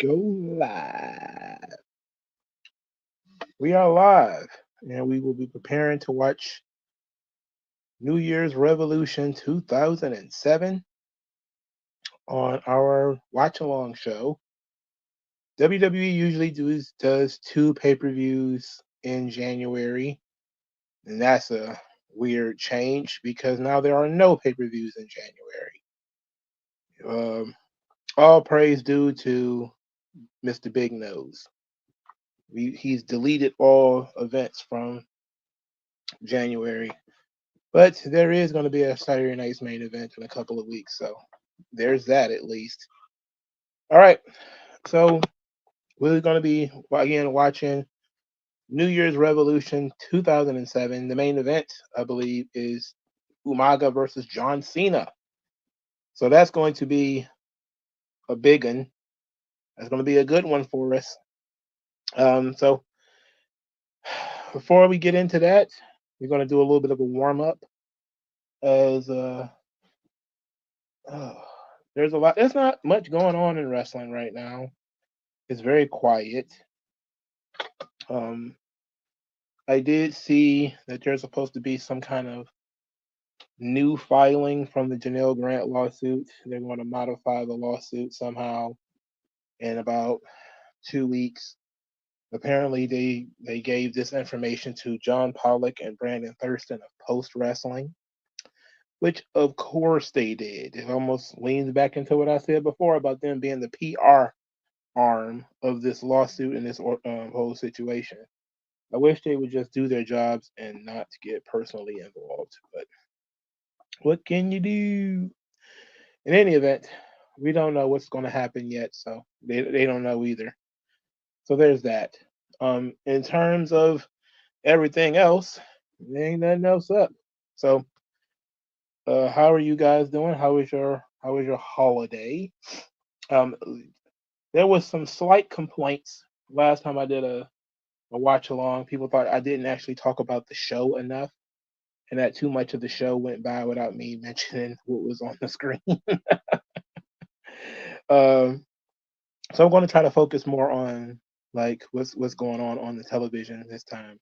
Go live. We are live, and we will be preparing to watch New Year's Revolution 2007 on our watch along show. WWE usually does two pay per views in January, and that's a weird change because now there are no pay per views in January. All praise due to Mr. Big Nose. He's deleted all events from January, but there is going to be a Saturday night's main event in a couple of weeks, so there's that at least. All right, so we're going to be again watching New Year's Revolution 2007. The main event, I believe, is Umaga versus John Cena. So that's going to be a big one. That's going to be a good one for us. So before we get into that, we're going to do a little bit of a warm up as there's a lot. There's not much going on in wrestling right now. It's very quiet. I did see that there's supposed to be some kind of new filing from the Janelle Grant lawsuit. They're going to modify the lawsuit somehow in about 2 weeks. Apparently, they gave this information to John Pollock and Brandon Thurston of Post Wrestling, which of course they did. It almost leans back into what I said before about them being the PR arm of this lawsuit and this whole situation. I wish they would just do their jobs and not get personally involved. But what can you do? In any event, we don't know what's going to happen yet, so they don't know either. So there's that. In terms of everything else, there ain't nothing else up. So, how are you guys doing? How was your holiday? Um, there was some slight complaints last time I did a watch along. People thought I didn't actually talk about the show enough, and that too much of the show went by without me mentioning what was on the screen. um, so I'm going to try to focus more on like what's going on the television this time,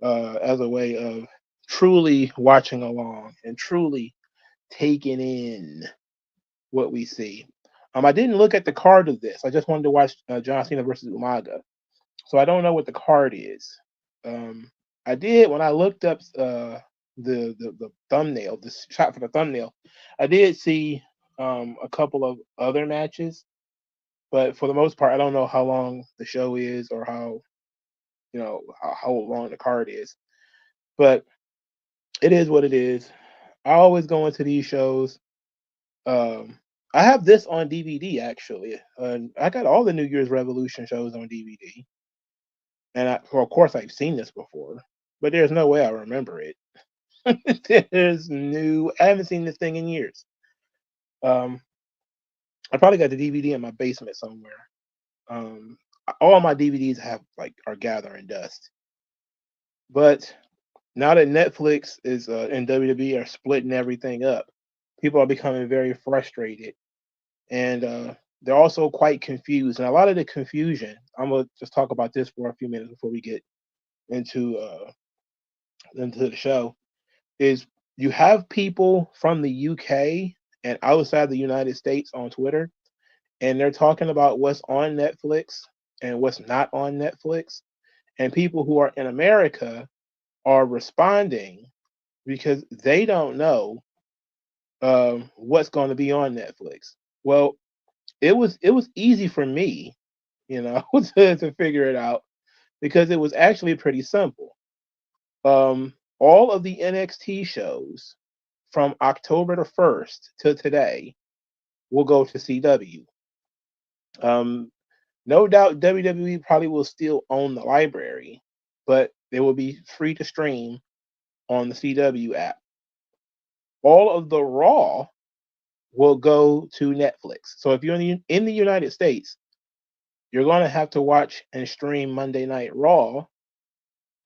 as a way of truly watching along and truly taking in what we see. I didn't look at the card of this. I just wanted to watch John Cena versus Umaga, so I don't know what the card is. I did when I looked up the thumbnail, the shot for the thumbnail. I did see a couple of other matches, but for the most part, I don't know how long the show is or how how long the card is. But it is what it is. I always go into these shows. Um, I have this on DVD actually. I got all the New Year's Revolution shows on DVD, and well, of course I've seen this before, but there's no way I remember it. There's new. I haven't seen this thing in years. Um, I probably got the DVD in my basement somewhere. Um, all my DVDs have are gathering dust. But now that Netflix is and WWE are splitting everything up, people are becoming very frustrated, and they're also quite confused. And a lot of the confusion, I'm gonna just talk about this for a few minutes before we get into the show. Is you have people from the UK and outside the United States on Twitter, and they're talking about what's on Netflix and what's not on Netflix. And people who are in America are responding because they don't know what's going to be on Netflix. Well, it was easy for me, to figure it out because it was actually pretty simple. All of the NXT shows from October the 1st to today will go to CW. Um, no doubt WWE probably will still own the library, but they will be free to stream on the CW app. All of the Raw will go to Netflix. So if you're in the United States, you're going to have to watch and stream Monday Night Raw,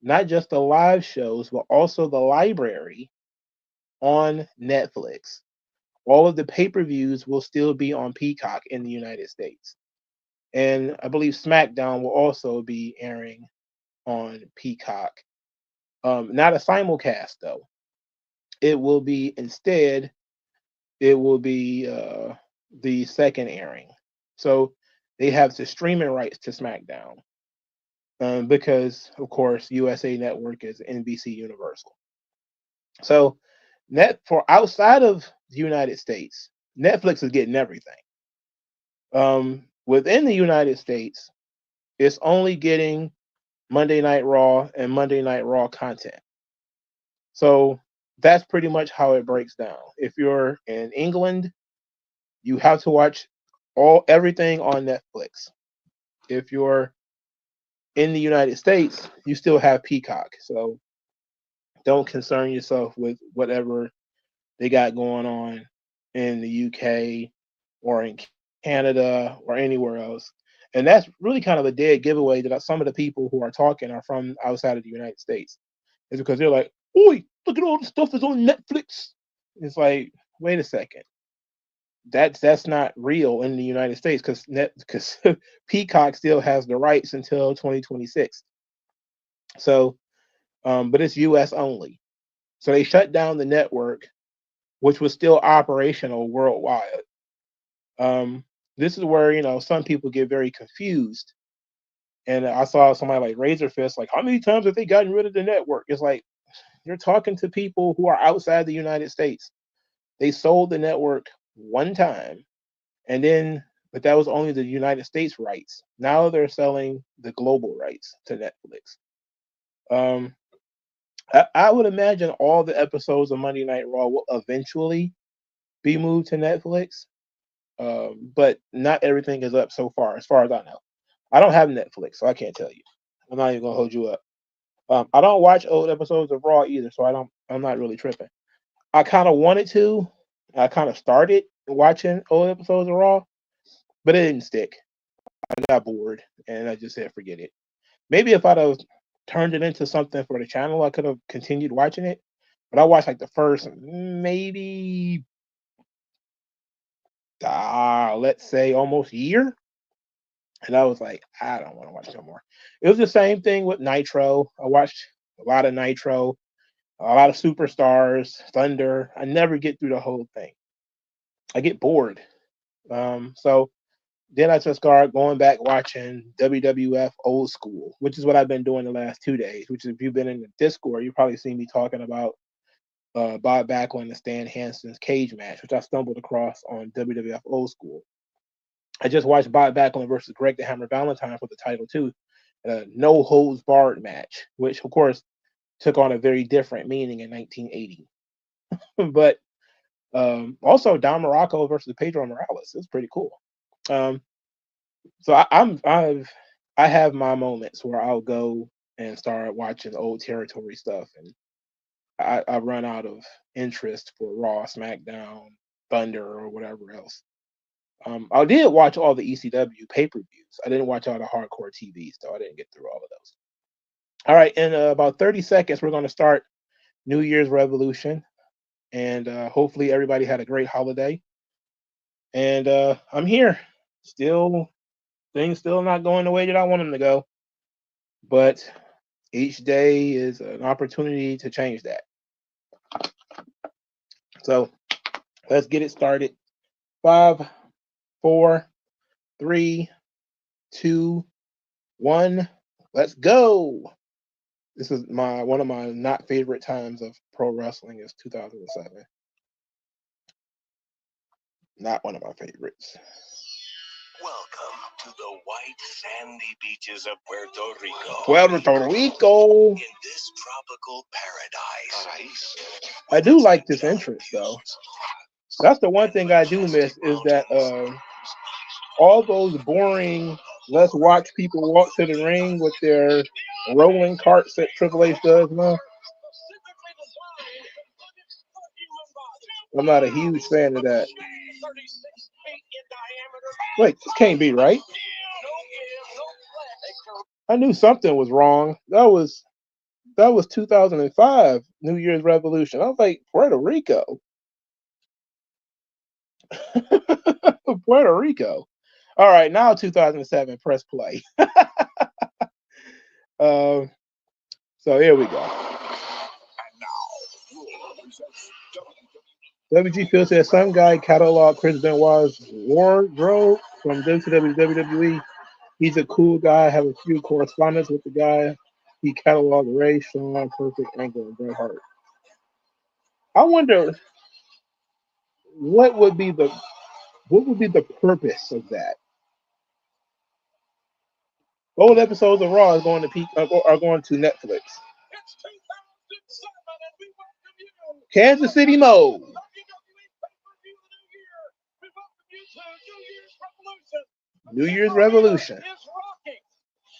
not just the live shows, but also the library on Netflix. All of the pay-per-views will still be on Peacock in the United States. and I believe SmackDown will also be airing on Peacock. Not a simulcast though. It will be instead. It will be the second airing. So they have the streaming rights to SmackDown because, of course, USA Network is NBC Universal. So for outside of the United States, Netflix is getting everything. Within the United States, it's only getting Monday Night Raw and Monday Night Raw content. So that's pretty much how it breaks down. If you're in England, you have to watch everything on Netflix. If you're in the United States, you still have Peacock. So don't concern yourself with whatever they got going on in the UK or in Canada or anywhere else. And that's really kind of a dead giveaway that some of the people who are talking are from outside of the United States. It's because they're like, "Oi, look at all the stuff that's on Netflix." It's like, wait a second. That's not real in the United States because Peacock still has the rights until 2026. So, but it's U.S. only. So they shut down the network, which was still operational worldwide. This is where some people get very confused. And I saw somebody like Razorfist, like, how many times have they gotten rid of the network? It's like you're talking to people who are outside the United States. They sold the network one time, but that was only the United States rights. Now they're selling the global rights to Netflix. I would imagine all the episodes of Monday Night Raw will eventually be moved to Netflix, but not everything is up so far as I know. I don't have Netflix, so I can't tell you. I'm not even gonna hold you up. I don't watch old episodes of Raw either, so I'm not really tripping. I kind of wanted to. I kind of started watching old episodes of Raw, but it didn't stick. I got bored, and I just said forget it. Maybe if I'd have turned it into something for the channel, I could have continued watching it. But I watched like the first maybe let's say almost year. And I was like, I don't want to watch no more. It was the same thing with Nitro. I watched a lot of Nitro, a lot of Superstars, Thunder. I never get through the whole thing. I get bored. So then I just started going back watching WWF Old School, which is what I've been doing the last 2 days. Which, if you've been in the Discord, you probably seen me talking about Bob Backlund and Stan Hansen's cage match, which I stumbled across on WWF Old School. I just watched Bob Backlund versus Greg the Hammer Valentine for the title too, no holds barred match, which of course took on a very different meaning in 1980. But also Don Morocco versus Pedro Morales is pretty cool. So I have my moments where I'll go and start watching old territory stuff, and I run out of interest for Raw, SmackDown, Thunder, or whatever else. I did watch all the ECW pay-per-views. I didn't watch all the hardcore TVs, though. I didn't get through all of those. All right, in about 30 seconds, we're going to start New Year's Revolution, and hopefully everybody had a great holiday. And I'm here. Things still not going the way that I want them to go, but each day is an opportunity to change that. So let's get it started. 5, 4, 3, 2, 1. Let's go. This is one of my not favorite times of pro wrestling is 2007. Not one of my favorites. Welcome to the white sandy beaches of Puerto Rico. Puerto Rico. In this tropical paradise. I do like this entrance though. That's the one thing I do miss is that all those boring let's watch people walk to the ring with their rolling carts that Triple H does now. I'm not a huge fan of that. Wait, this can't be right. I knew something was wrong. That was 2005 New Year's Revolution. I was like, Puerto Rico. Puerto Rico. All right, now 2007. Press play. So here we go. WG Phil says some guy cataloged Chris Benoit's wardrobe from WCW to WWE. He's a cool guy. I have a few correspondence with the guy. He cataloged Ray, Shawn, Perfect, Angle, and Bret Hart. I wonder what would be the purpose of that. Old episodes of Raw are going to Netflix. Kansas City mode. New Year's Revolution.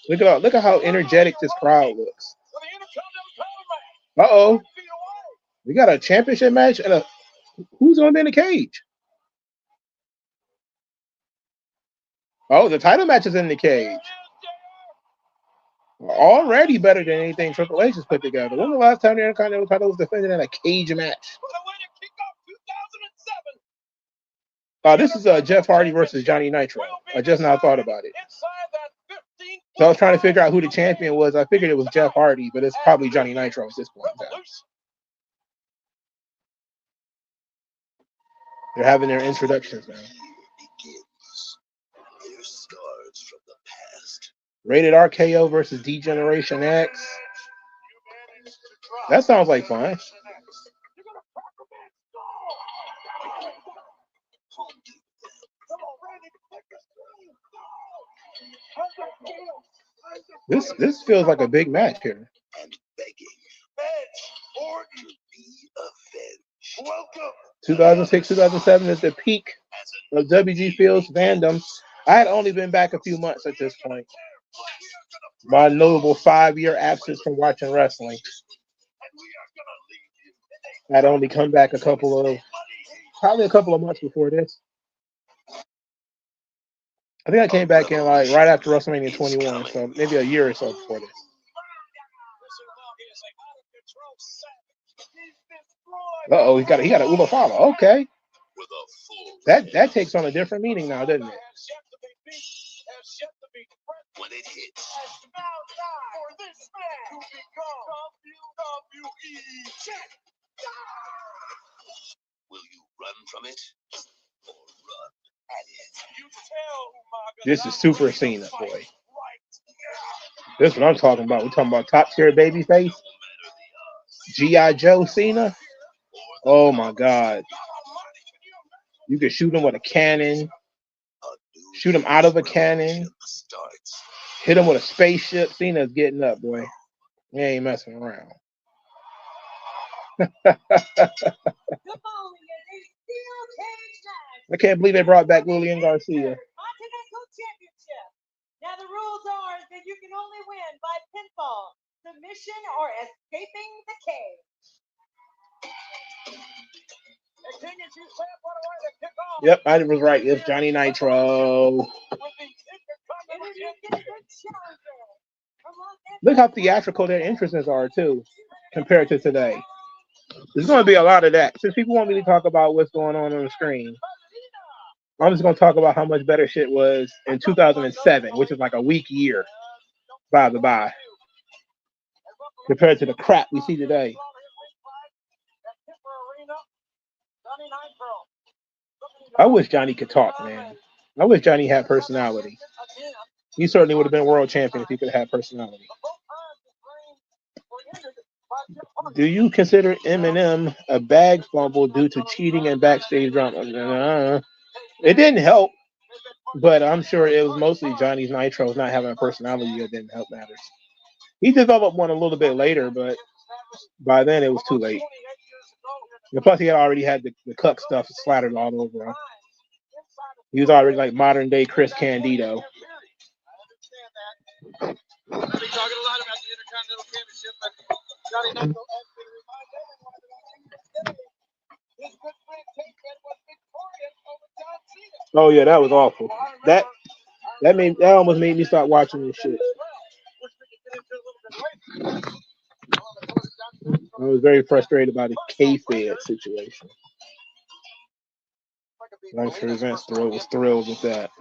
Look at how energetic this crowd looks. Uh-oh. We got a championship match and who's going to be in the cage? Oh, the title match is in the cage. Already better than anything Triple H has put together. When was the last time the Intercontinental title was defended in a cage match? This is Jeff Hardy versus Johnny Nitro. I just now thought about it. So I was trying to figure out who the champion was. I figured it was Jeff Hardy, but it's probably Johnny Nitro at this point in time. They're having their introductions now. Rated RKO versus D-Generation X. That sounds like fun. This feels like a big match here. 2006, 2007 is the peak of WG Field's fandom. I had only been back a few months at this point. My notable 5-year absence from watching wrestling. I'd only come back probably a couple of months before this. I think I came back in like right after WrestleMania 21, so maybe a year or so before this. Uh-oh, he got a Uber follow. Okay. That takes on a different meaning now, doesn't it? When it hits. Will you run from it or run at it? This is Super Cena, boy. This is what I'm talking about. We're talking about top tier babyface. G.I. Joe Cena. Oh my God. You can shoot him with a cannon. Shoot him out of a cannon. Hit him with a spaceship. Cena's getting up, boy. He ain't messing around. I can't believe they brought back Lillian Garcia. Now the rules are that you can only win by pinfall, submission, or escaping the cage. Yep, I was right. It's Johnny Nitro. Look how theatrical their entrances are, too, compared to today. There's going to be a lot of that. Since people want me to talk about what's going on the screen, I'm just going to talk about how much better shit was in 2007, which is like a weak year, by the by, compared to the crap we see today. I wish Johnny could talk, man. I wish Johnny had personality. He certainly would have been world champion if he could have had personality. Do you consider Eminem a bag fumble due to cheating and backstage drama? It didn't help, but I'm sure it was mostly Johnny's Nitros not having a personality that didn't help matters. He developed one a little bit later, but by then it was too late. And plus, he had already had the cuck stuff splattered all over him. He was already like modern day Chris Candido. Oh yeah, that was awful. That almost made me stop watching this shit. I was very frustrated by the kayfabe situation. I'm sure Vince was thrilled with that.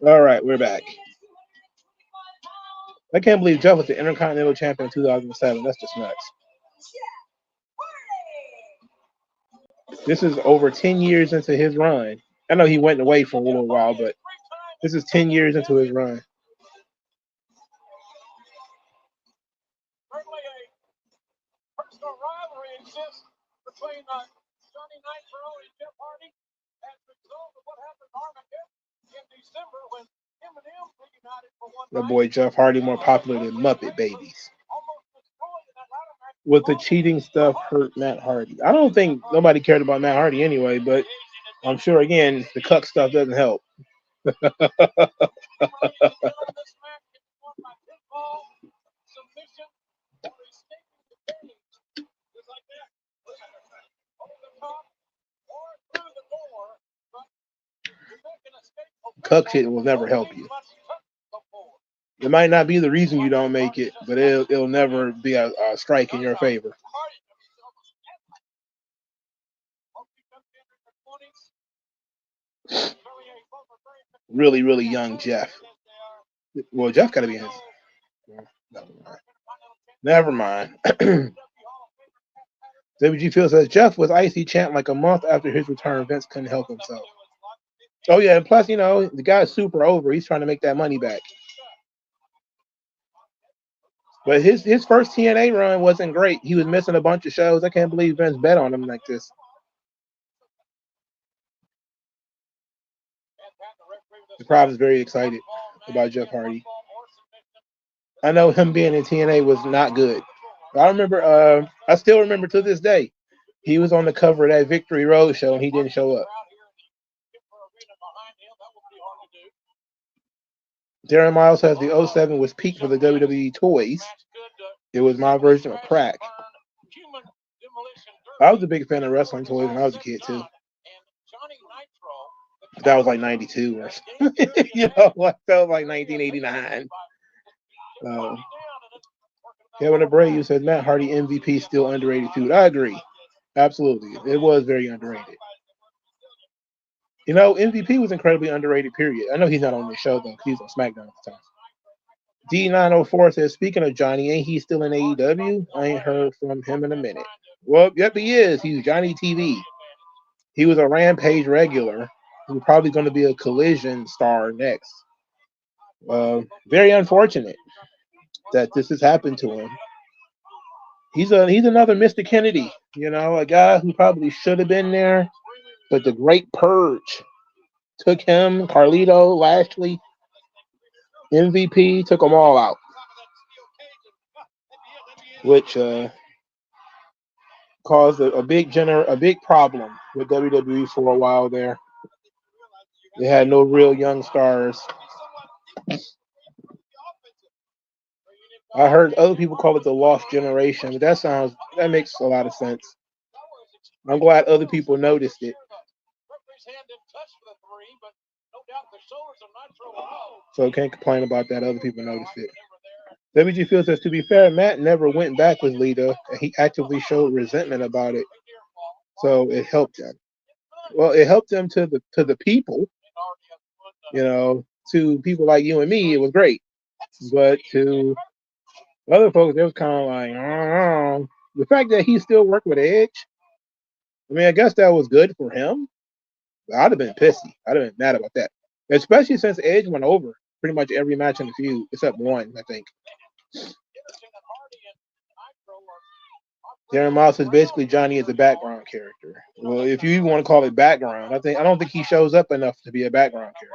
All right, we're back. I can't believe Jeff was the Intercontinental Champion in 2007. That's just nuts. This is over 10 years into his run. I know he went away for a little while, but this is 10 years into his run. Certainly a personal rivalry exists between Johnny Nitro and Jeff Hardy as a result of what happened to Armageddon in December when him and him reunited for one The night. boy Jeff Hardy more popular than Muppet Babies. With the cheating stuff hurt Matt Hardy. I don't think nobody cared about Matt Hardy anyway, but I'm sure again the cuck stuff doesn't help. Cuck shit will never help you. It might not be the reason you don't make it, but it'll never be a strike in your favor. Really, really young Jeff. Well, Jeff got to be in his. Never mind. WG Phil says Jeff was IC champ like a month after his return. Vince couldn't help himself. Oh yeah, and plus, you know, the guy's super over. He's trying to make that money back. But his first TNA run wasn't great. He was missing a bunch of shows. I can't believe Vince bet on him like this. The crowd is very excited about Jeff Hardy. I know him being in TNA was not good. I remember, I still remember to this day, he was on the cover of that Victory Road show and he didn't show up. Darren Miles says the 07 was peak for the WWE toys. It was my version of crack. I was a big fan of wrestling toys when I was a kid too. That was like 92 or something. You know, that was like 1989. Kevin Abreu said Matt Hardy MVP still underrated too. I agree. Absolutely. It was very underrated. You know, MVP was incredibly underrated, period. I know he's not on this show, though, because he's on Smackdown at the time. D904 says, speaking of Johnny, ain't he still in AEW? I ain't heard from him in a minute. Well, yep, he is. He's Johnny TV. He was a Rampage regular. He's probably going to be a Collision star next. Very unfortunate that this has happened to him. He's another Mr. Kennedy, you know, a guy who probably should have been there, but the Great Purge took him, Carlito, Lashley, MVP, took them all out, which caused a big problem with WWE for a while there. They had no real young stars. I heard other people call it the lost generation, but that makes a lot of sense. I'm glad other people noticed it. So can't complain about that. Other people noticed it. WG Field says, to be fair, Matt never went back with Lita, and he actively showed resentment about it. So it helped him. Well, it helped him to the people. You know, to people like you and me, it was great. But to other folks, it was kind of like, oh. The fact that he still worked with Edge, I mean, I guess that was good for him. But I'd have been pissy. I'd have been mad about that. Especially since Edge went over pretty much every match in the feud, except one, I think. Darren Miles says basically Johnny is a background character. Well, if you even want to call it background, I don't think he shows up enough to be a background character.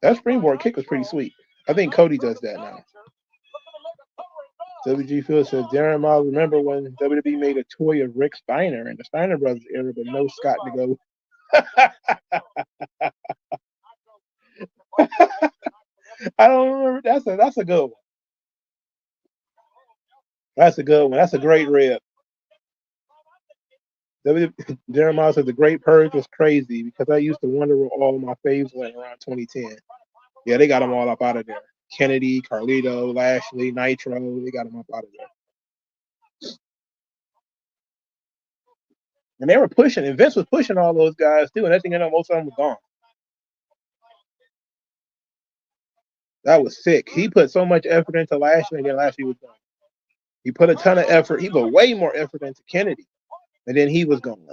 That springboard kick was pretty sweet. I think Cody does that now. WG Phil says Darren Miles, remember when WWE made a toy of Rick Steiner in the Steiner Brothers era, but no Scott to go. I don't remember. That's a good one. That's a good one. That's a great rip. Darren Miles said the Great Purge was crazy because I used to wonder where all my faves went around 2010. Yeah, they got them all up out of there. Kennedy, Carlito, Lashley, Nitro, they got them up out of there. And they were pushing, and Vince was pushing all those guys too, and I think most of them were gone. That was sick. He put so much effort into last year, and then last year was gone. He put a ton of effort. He put way more effort into Kennedy, and then he was gone.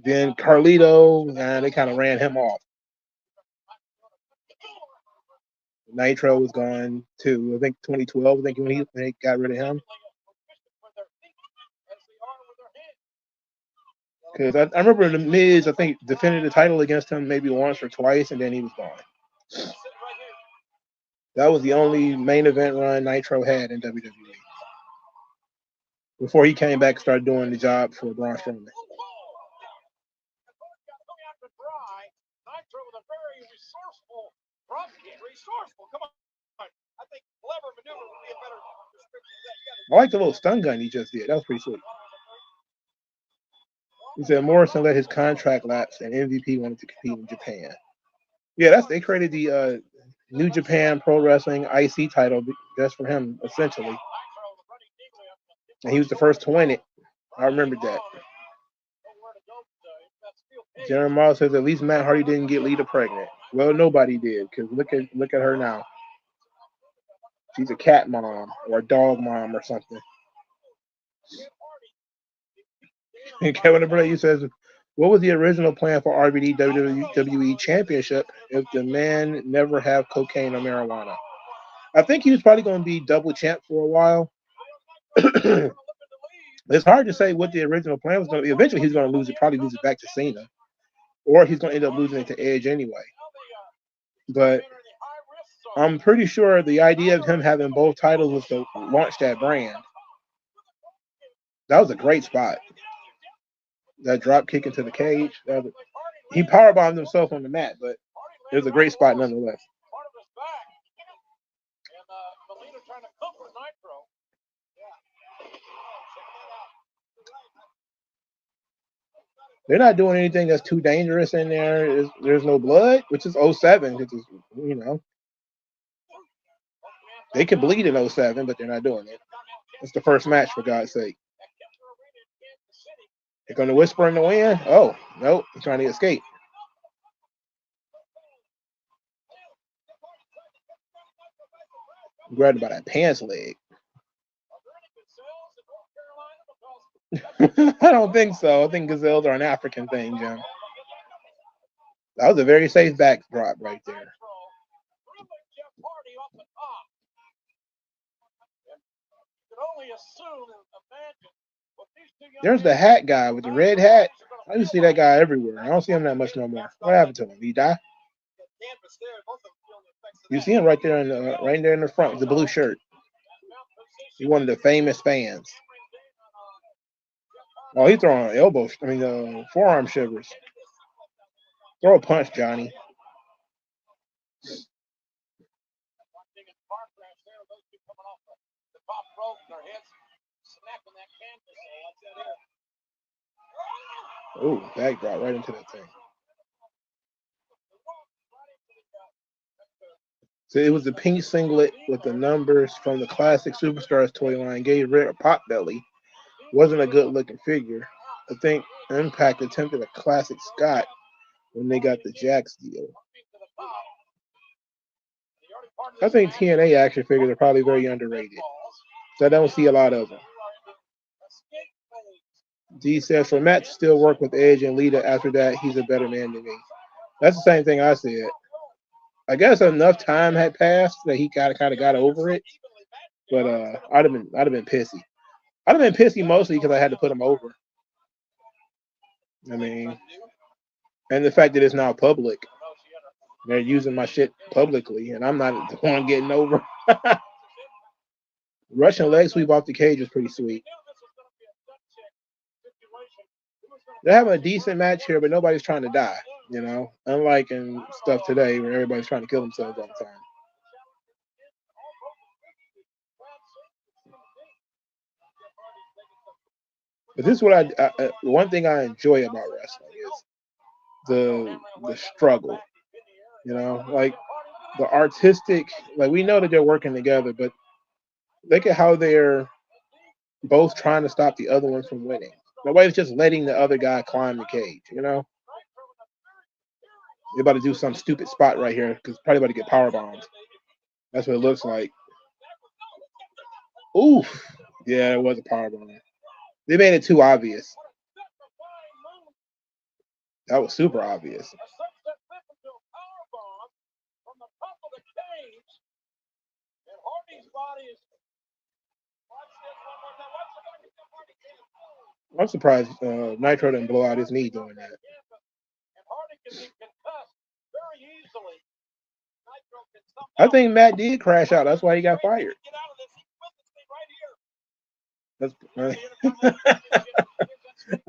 Then Carlito, they kind of ran him off. Nitro was gone too. I think 2012. I think when they got rid of him. Because I remember the Miz, I think, defended the title against him maybe once or twice, and then he was gone. That was the only main event run Nitro had in WWE. Before he came back and started doing the job for Braun Strowman. I like the little stun gun he just did. That was pretty sweet. He said Morrison let his contract lapse and MVP wanted to compete in Japan. Yeah, they created the New Japan Pro Wrestling IC title just for him, essentially. And he was the first to win it. I remember that. Jeremiah says at least Matt Hardy didn't get Lita pregnant. Well, nobody did, because look at her now. She's a cat mom or a dog mom or something. And Kevin Abreu says, what was the original plan for RVD WWE Championship if the man never have cocaine or marijuana? I think he was probably going to be double champ for a while. It's hard to say what the original plan was going to be. Eventually, he's going to lose it, probably lose it back to Cena. Or he's going to end up losing it to Edge anyway. But I'm pretty sure the idea of him having both titles was to launch that brand. That was a great spot. That drop kick into the cage. He powerbombed himself on the mat, but it was a great spot nonetheless. They're not doing anything that's too dangerous in there. There's no blood, which is 07, which is, they could bleed in 07, but they're not doing it. It's the first match, for God's sake. They're going to whisper in the wind. Oh, nope, I'm trying to escape. Grabbed by that pants leg. I don't think so. I think gazelles are an African thing, Jim. That was a very safe backdrop right there. There's the hat guy with the red hat. I used to see that guy everywhere. I don't see him that much no more. What happened to him? Did he die? You see him right there in the front with the blue shirt. He's one of the famous fans. Oh, he's throwing forearm shivers. Throw a punch, Johnny. Oh, backdrop right into that thing. So it was the pink singlet with the numbers from the classic Superstars toy line. Gave Red a pot belly. Wasn't a good looking figure. I think Impact attempted a classic Scott when they got the Jax deal. I think TNA action figures are probably very underrated. So I don't see a lot of them. D says, for Matt to still work with Edge and Lita after that, he's a better man than me. That's the same thing I said. I guess enough time had passed that he kind of got over it. But I'd have been pissy. I'd have been pissy mostly because I had to put him over. I mean, and the fact that it's now public. They're using my shit publicly, and I'm not the one getting over. Russian leg sweep off the cage was pretty sweet. They're having a decent match here, but nobody's trying to die, unlike in stuff today where everybody's trying to kill themselves all the time. But this is what one thing I enjoy about wrestling is the struggle, like the artistic, like we know that they're working together, but look at how they're both trying to stop the other one from winning. Nobody's just letting the other guy climb the cage, They're about to do some stupid spot right here because probably about to get power bombs. That's what it looks like. Oof. Yeah, it was a power bomb. They made it too obvious. That was super obvious. I'm surprised Nitro didn't blow out his knee doing that. I think Matt did crash out. That's why he got fired.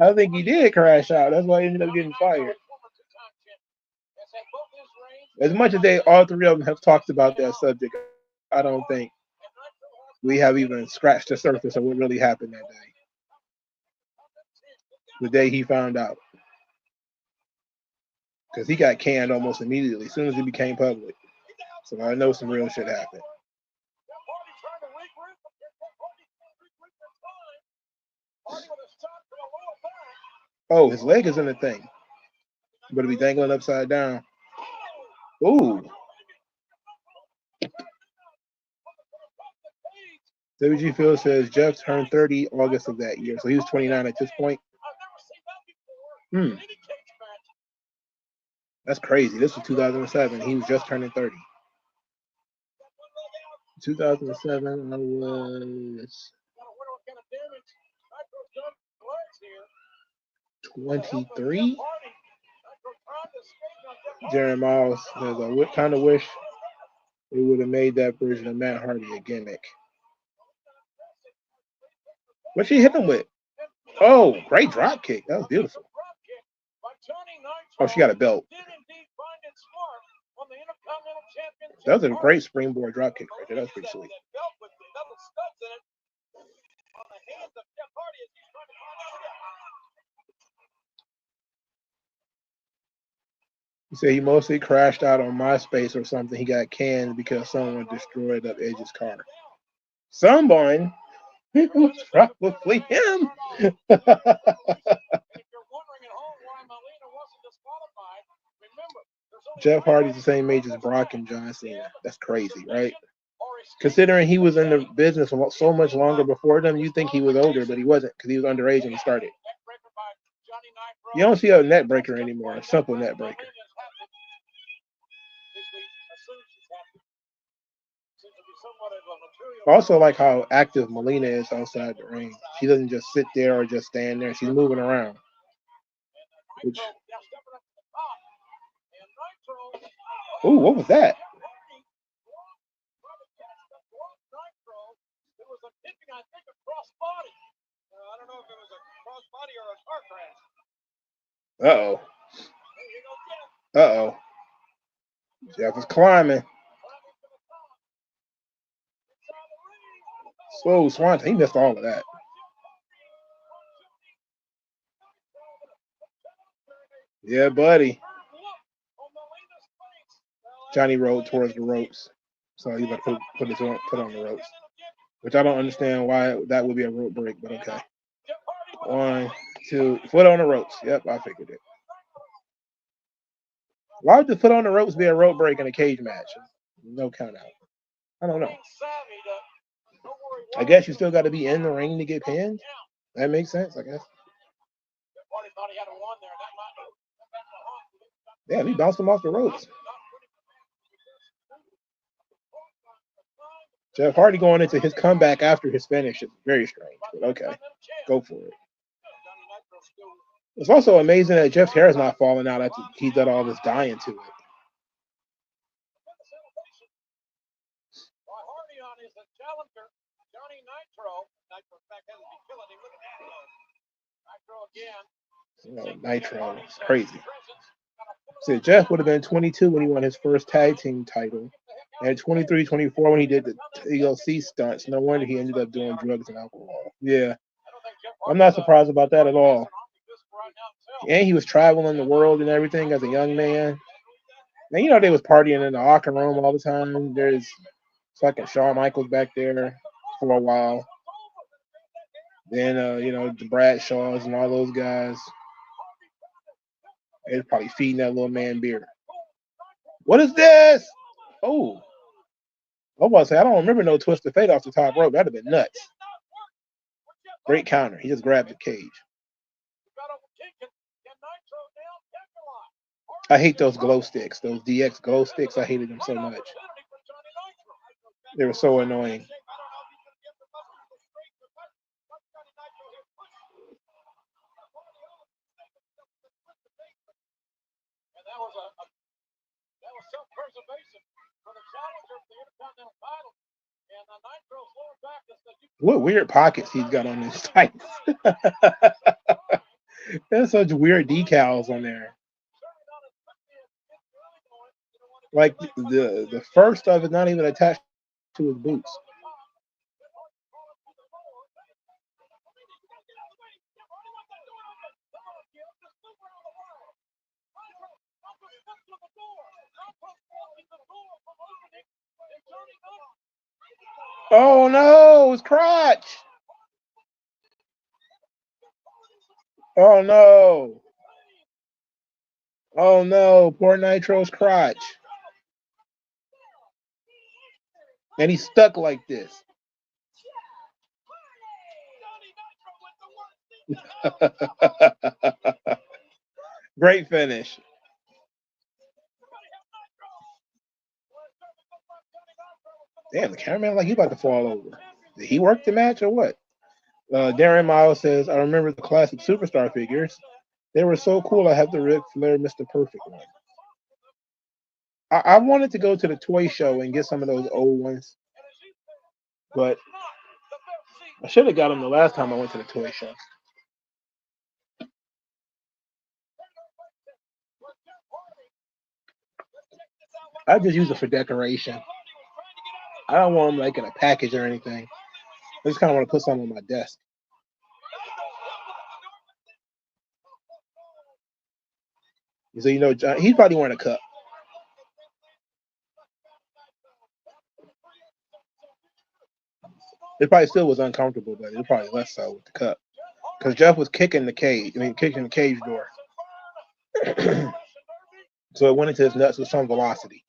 I think he did crash out. That's why he ended up getting fired. As much as all three of them have talked about that subject, I don't think we have even scratched the surface of what really happened that day. The day he found out. Because he got canned almost immediately, as soon as it became public. So I know some real shit happened. Oh, his leg is in the thing. Better be dangling upside down. Ooh. WG Phil says Jeff turned 30 August of that year. So he was 29 at this point. That's crazy. This was 2007. He was just turning 30. 2007, I was 23. Jeremiah says, I kind of wish they would have made that version of Matt Hardy a gimmick. What she hit him with? Oh, great drop kick. That was beautiful. Oh, she got a belt. That was a great springboard drop kick right there. That was pretty sweet. He said he mostly crashed out on MySpace or something. He got canned because someone destroyed up Edge's car. Someone? It was probably him. Jeff Hardy's the same age as Brock and John Cena. That's crazy, right? Considering he was in the business so much longer before them, you think he was older, but he wasn't because he was underage when he started. You don't see a net breaker anymore, a simple net breaker. Also, like how active Melina is outside the ring. She doesn't just sit there or just stand there. She's moving around. Ooh, what was that? Uh-oh. Uh-oh. Jeff is climbing. Whoa, Swanson, he missed all of that. Yeah, buddy. Johnny rode towards the ropes. So he better put on the ropes. Which I don't understand why that would be a rope break, but okay. 1, 2, foot on the ropes. Yep, I figured it. Why would the foot on the ropes be a rope break in a cage match? No count out. I don't know. I guess you still got to be in the ring to get pinned. That makes sense, I guess. Yeah, he bounced him off the ropes. Jeff Hardy going into his comeback after his finish is very strange, but okay. Go for it. It's also amazing that Jeff's hair is not falling out after he did all this dyeing to it. Nitro. It's crazy. So Jeff would have been 22 when he won his first tag team title. And 23, 24 when he did the TLC stunts. No wonder he ended up doing drugs and alcohol. Yeah. I'm not surprised about that at all. And he was traveling the world and everything as a young man. And you know they was partying in the locker room all the time. There's fucking Shawn Michaels back there for a while. Then the Bradshaws and all those guys. They're probably feeding that little man beer. What is this? Oh, I was about to say, I don't remember no twisted fate off the top rope. That'd have been nuts. Great counter. He just grabbed the cage. I hate those glow sticks, those DX glow sticks. I hated them so much. They were so annoying. That was self-preservation for the challenger for the Intercontinental title. And Nitro's lower back is the... What weird pockets he's got on his tights. There's such weird decals on there. Like the first of it not even attached to his boots. Oh no, his crotch. Oh no. Oh no, poor Nitro's crotch. And he's stuck like this. Great finish. Damn, the cameraman like he about to fall over. Did he work the match or what? Darren Miles says, I remember the classic Superstar figures. They were so cool. I have the Ric Flair Mr. Perfect one. I wanted to go to the toy show and get some of those old ones. But I should have got them the last time I went to the toy show. I just use it for decoration. I don't want them like in a package or anything. I just kind of want to put something on my desk. So, you know, he's probably wearing a cup. It probably still was uncomfortable, but it probably less so with the cup. Because Jeff was kicking the cage. Kicking the cage door. So it went into his nuts with some velocity.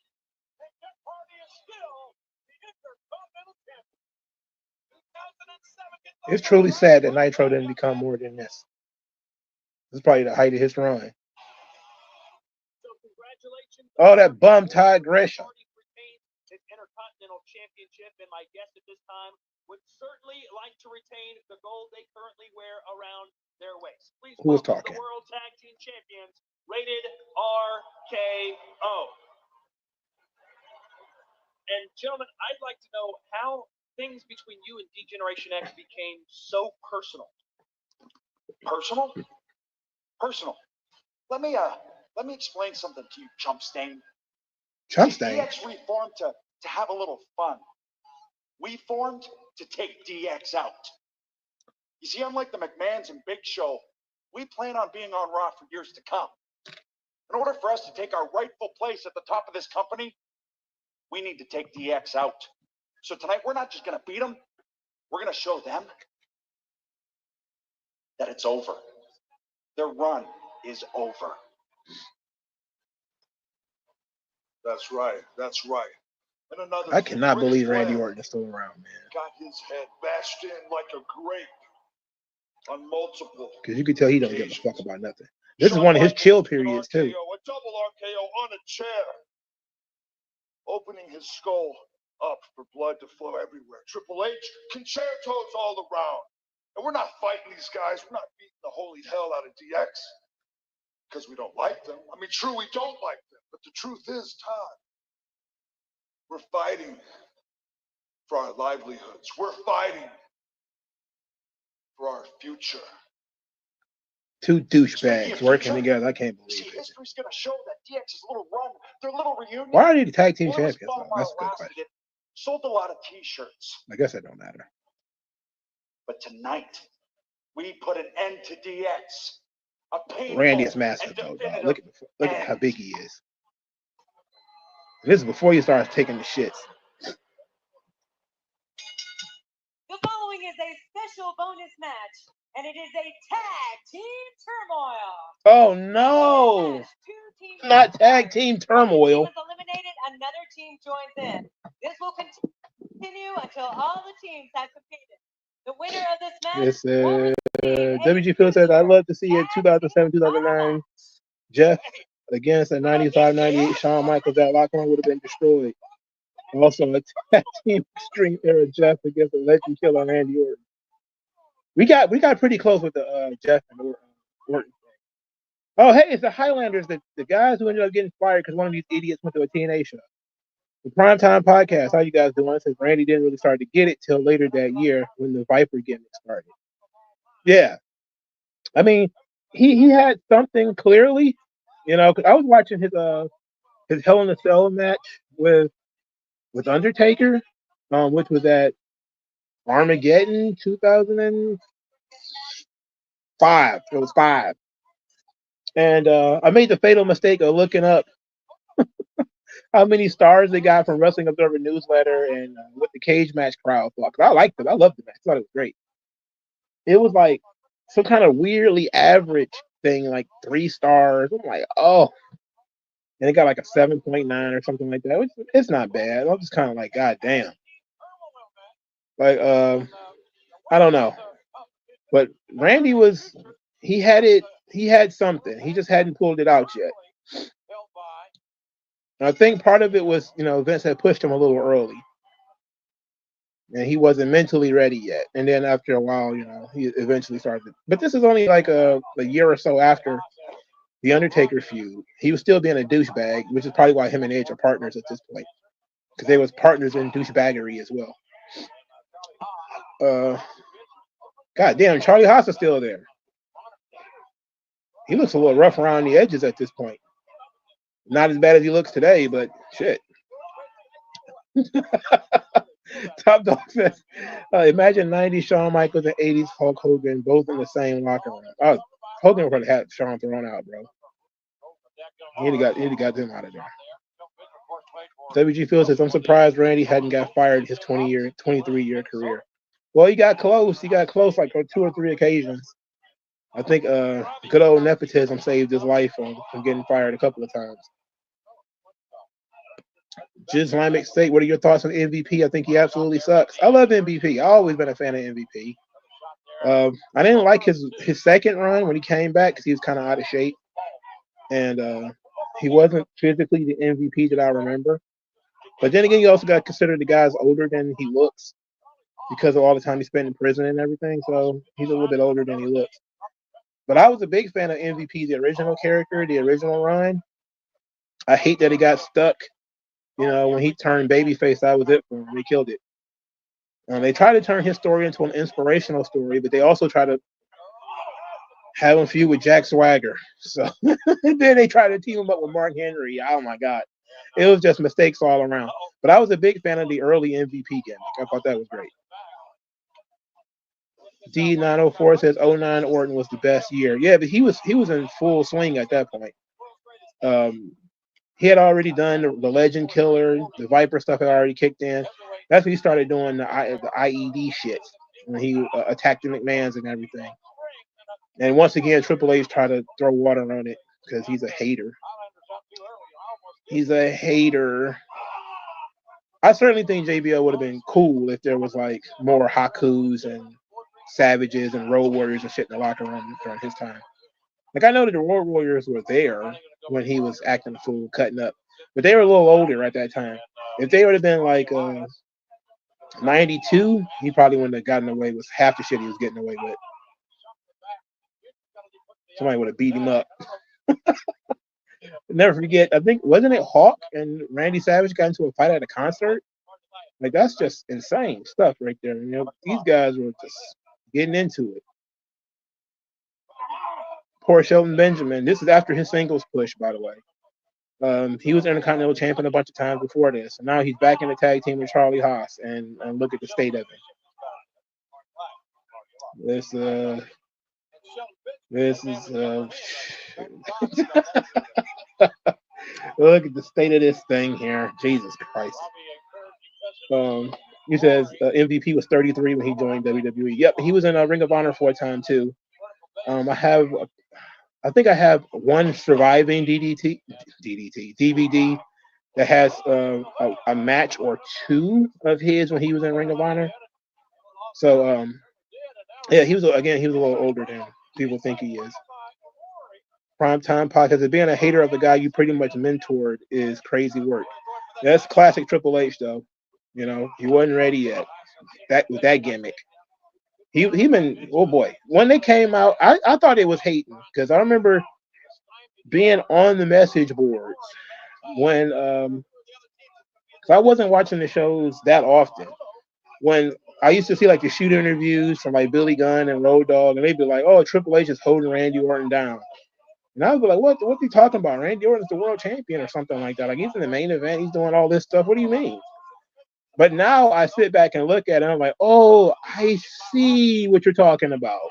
It's truly sad that Nitro didn't become more than this. This is probably the height of his run. Oh, that bum Todd Gresham. His Intercontinental Championship, and my guest at this time would certainly like to retain the gold they currently wear around their waist. Please Who was welcome talking? the World Tag Team Champions, rated RKO. And gentlemen, I'd like to know how things between you and D-Generation X became so personal. Personal? Personal. Let me explain something to you, chump stain. Chump stain? DX reformed to have a little fun. We formed to take DX out. You see, unlike the McMahons and Big Show, we plan on being on Raw for years to come. In order for us to take our rightful place at the top of this company, we need to take DX out. So tonight, we're not just going to beat them. We're going to show them that it's over. Their run is over. That's right. That's right. And another I cannot Ric believe Randy Flair Orton is still around, man. got his head bashed in like a grape on multiple. Because you could tell he don't give a fuck about nothing. This is one of his chill periods, too. A double RKO on a chair, opening his skull up for blood to flow everywhere. Triple H, concertos all around. And we're not fighting these guys. We're not beating the holy hell out of DX because we don't like them. I mean, true, we don't like them. But the truth is, Todd, we're fighting for our livelihoods. We're fighting for our future. Two douchebags working together. I can't believe See, it. history's going to show that DX's little run, their little reunion. Why are they the tag team well, it was champions, fun though? while That's a it good lasted. question. It sold a lot of T-shirts. I guess that don't matter. But tonight, we put an end to DX. A painful Randy is massive, and though, dog. definitive Look at how big he is. This is before he starts taking the shits. The following is a special bonus match, and it is a tag team turmoil. Oh, no. Not tag team turmoil. another team joins in. This will continue until all the teams have competed. The winner of this match will receive WG Phil says, I'd love to see it 2007, 2009. Jeff against a 95, 98 Shawn Michaels. That locker room would have been destroyed. Also, a tag team extreme era Jeff against a legend killer Randy Orton. We got pretty close with the Jeff and Orton. Oh, hey, it's the Highlanders, the guys who ended up getting fired because one of these idiots went to a TNA show. The Primetime Podcast, how you guys doing? It says Randy didn't really start to get it till later that year when the Viper gimmick started. Yeah. I mean, he had something clearly, you know, because I was watching his Hell in a Cell match with Undertaker, which was at Armageddon 2005. It was 5. And I made the fatal mistake of looking up how many stars they got from Wrestling Observer newsletter and what the cage match crowd thought. Because I liked it. I loved the match. I thought it was great. It was like some kind of weirdly average thing, like 3 stars. I'm like, oh. And it got like a 7.9 or something like that. It's not bad. I'm just kind of like, God damn. Like, I don't know. But Randy he had something. He just hadn't pulled it out yet. And I think part of it was, you know, Vince had pushed him a little early. And he wasn't mentally ready yet. And then after a while, you know, he eventually started. But this is only like a year or so after the Undertaker feud. He was still being a douchebag, which is probably why him and Edge are partners at this point. Because they was partners in douchebaggery as well. God damn, Charlie Haas is still there. He looks a little rough around the edges at this point. Not as bad as he looks today, but shit. Top Dog says, imagine 90s Shawn Michaels and 80s Hulk Hogan both in the same locker room. Oh, Hogan would have had Shawn thrown out, bro. He got them out of there. WG Phil says, I'm surprised Randy hadn't got fired his 23-year career. Well, he got close. He got close like on 2 or 3 occasions. I think good old nepotism saved his life from getting fired a couple of times. Islamic State, what are your thoughts on MVP? I think he absolutely sucks. I love MVP. I've always been a fan of MVP. I didn't like his second run when he came back because he was kind of out of shape. And he wasn't physically the MVP that I remember. But then again, you also got to consider the guy's older than he looks because of all the time he spent in prison and everything. So he's a little bit older than he looks. But I was a big fan of MVP, the original character, the original run. I hate that he got stuck. You know, when he turned babyface, that was it for him. They killed it. They tried to turn his story into an inspirational story, but they also tried to have him feud with Jack Swagger. So then they tried to team him up with Mark Henry. Oh, my God. It was just mistakes all around. But I was a big fan of the early MVP gimmick. I thought that was great. D904 says 09 Orton was the best year. Yeah, but he was in full swing at that point. He had already done the Legend Killer, the Viper stuff had already kicked in. That's when he started doing the IED shit when he attacked the McMahons and everything. And once again, Triple H tried to throw water on it because he's a hater. He's a hater. I certainly think JBL would have been cool if there was like more Hakus and Savages and Road Warriors and shit in the locker room during his time. Like, I know that the Road Warriors were there when he was acting a fool, cutting up. But they were a little older at that time. If they would have been like 92, he probably wouldn't have gotten away with half the shit he was getting away with. Somebody would have beat him up. Never forget, I think, wasn't it Hawk and Randy Savage got into a fight at a concert? Like, that's just insane stuff right there. You know, these guys were just getting into it. Poor Shelton Benjamin. This is after his singles push, by the way. He was Intercontinental Champion a bunch of times before this. And now he's back in the tag team with Charlie Haas. And look at the state of it. This is look at the state of this thing here. Jesus Christ. He says MVP was 33 when he joined WWE. Yep, he was in Ring of Honor for a time too. I think I have one surviving DVD that has a match or two of his when he was in Ring of Honor. So yeah, he was a little older than people think he is. Primetime podcast. Being a hater of the guy you pretty much mentored is crazy work. That's classic Triple H though. You know, he wasn't ready yet. With that gimmick. He been, oh boy. When they came out, I thought it was hating because I remember being on the message boards when cause I wasn't watching the shows that often. When I used to see like the shoot interviews from like Billy Gunn and Road Dogg, and they'd be like, "Oh, Triple H is holding Randy Orton down," and I would be like, "What are you talking about? Randy Orton's the world champion or something like that. Like he's in the main event, he's doing all this stuff. What do you mean?" But now I sit back and look at it, and I'm like, "Oh, I see what you're talking about."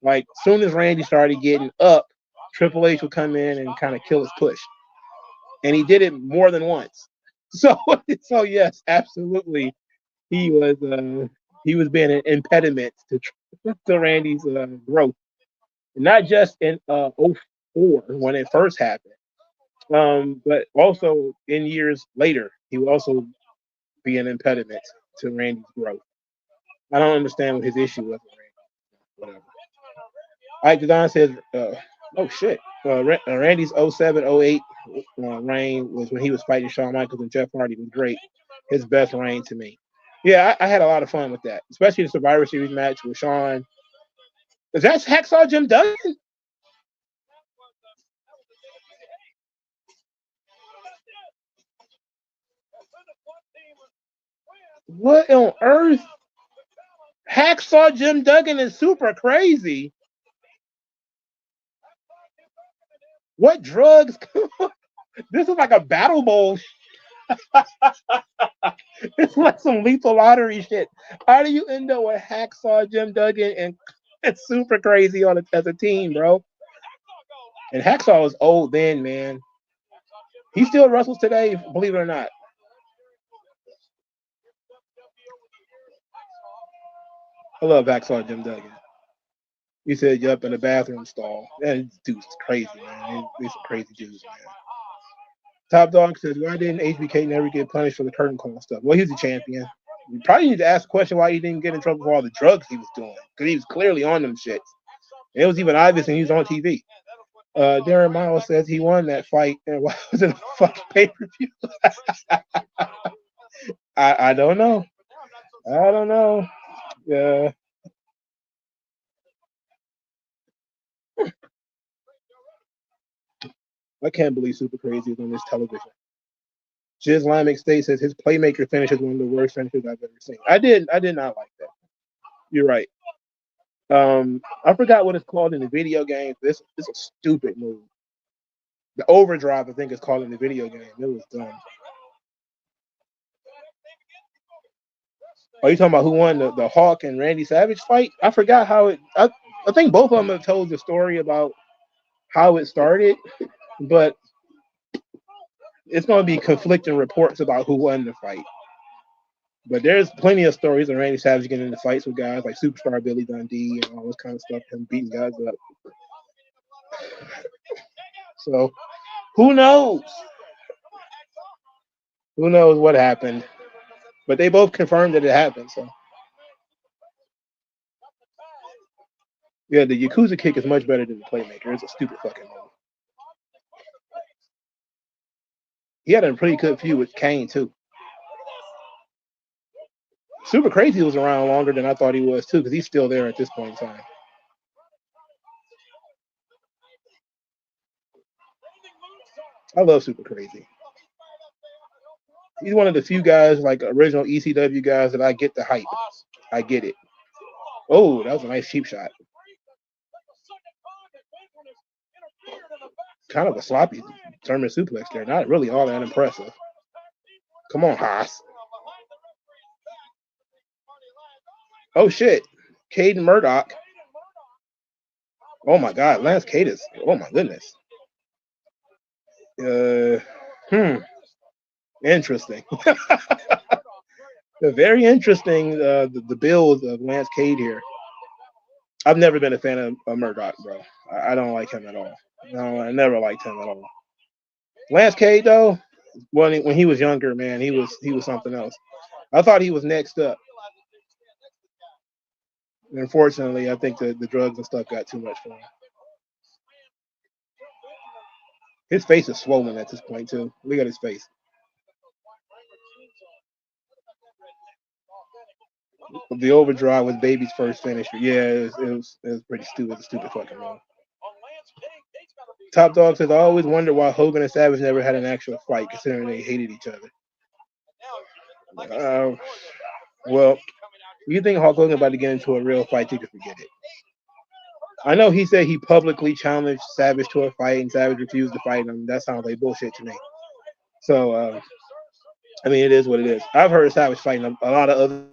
Like soon as Randy started getting up, Triple H would come in and kind of kill his push, and he did it more than once. So yes, absolutely. He was being an impediment to Randy's growth, not just in 04 when it first happened, but also in years later, he will also be an impediment to Randy's growth. I don't understand what his issue was with Randy. Whatever. Ike Don says, "Oh shit, Randy's 07-08 reign was when he was fighting Shawn Michaels and Jeff Hardy was great. His best reign to me." Yeah, I had a lot of fun with that, especially the Survivor Series match with Shawn. Is that Hacksaw Jim Duggan? What on earth? Hacksaw Jim Duggan is super crazy. What drugs? This is like a battle bowl. It's like some lethal lottery shit. How do you end up with Hacksaw Jim Duggan and it's super crazy as a team, bro? And Hacksaw was old then, man. He still wrestles today, believe it or not. I love Hacksaw Jim Duggan. He said, "Yup, in the bathroom stall." That dude's crazy, man. He's some crazy dudes, man. Top Dog says, "Why didn't HBK never get punished for the curtain call stuff?" Well, he's a champion. You probably need to ask the question why he didn't get in trouble for all the drugs he was doing, because he was clearly on them shits. It was even obvious when he was on TV. Darren Miles says he won that fight, and why was it a fucking pay-per-view? I don't know. I don't know. I can't believe Super Crazy is on this television. Jiz Lymic State says his playmaker finish is one of the worst finishes I've ever seen. I did not like that. You're right. I forgot what it's called in the video game. This is a stupid move. The overdrive, I think, is called in the video game. It was dumb. Are you talking about who won the Hawk and Randy Savage fight? I forgot how it. I think both of them have told the story about how it started, but it's going to be conflicting reports about who won the fight. But there's plenty of stories of Randy Savage getting into fights with guys like Superstar Billy Dundee and all this kind of stuff, him beating guys up. So, who knows? Who knows what happened? But they both confirmed that it happened. So, yeah, the Yakuza kick is much better than the Playmaker. It's a stupid fucking move. He had a pretty good feud with Kane too. Super Crazy was around longer than I thought he was too, because he's still there at this point in time. I love Super Crazy. He's one of the few guys, like original ECW guys, that I get the hype. I get it. Oh, that was a nice cheap shot. Kind of a sloppy German suplex there. Not really all that impressive. Come on, Haas. Oh, shit. Caden Murdoch. Oh, my God. Lance Cadis. Oh, my goodness. Interesting. Very interesting, the build of Lance Cade here. I've never been a fan of Murdoch, bro. I don't like him at all. No, I never liked him at all. Lance Cade, though, when he was younger, man, he was something else. I thought he was next up. Unfortunately, I think the drugs and stuff got too much for him. His face is swollen at this point too. Look at his face. The overdrive was Baby's first finisher. Yeah, it was pretty stupid. It's a stupid fucking move. Top Dog says, I always wondered why Hogan and Savage never had an actual fight, considering they hated each other. Well, you think Hulk Hogan about to get into a real fight, you can forget it. I know he said he publicly challenged Savage to a fight, and Savage refused to fight him. That sounds like bullshit to me. So, I mean, it is what it is. I've heard Savage fighting a lot of other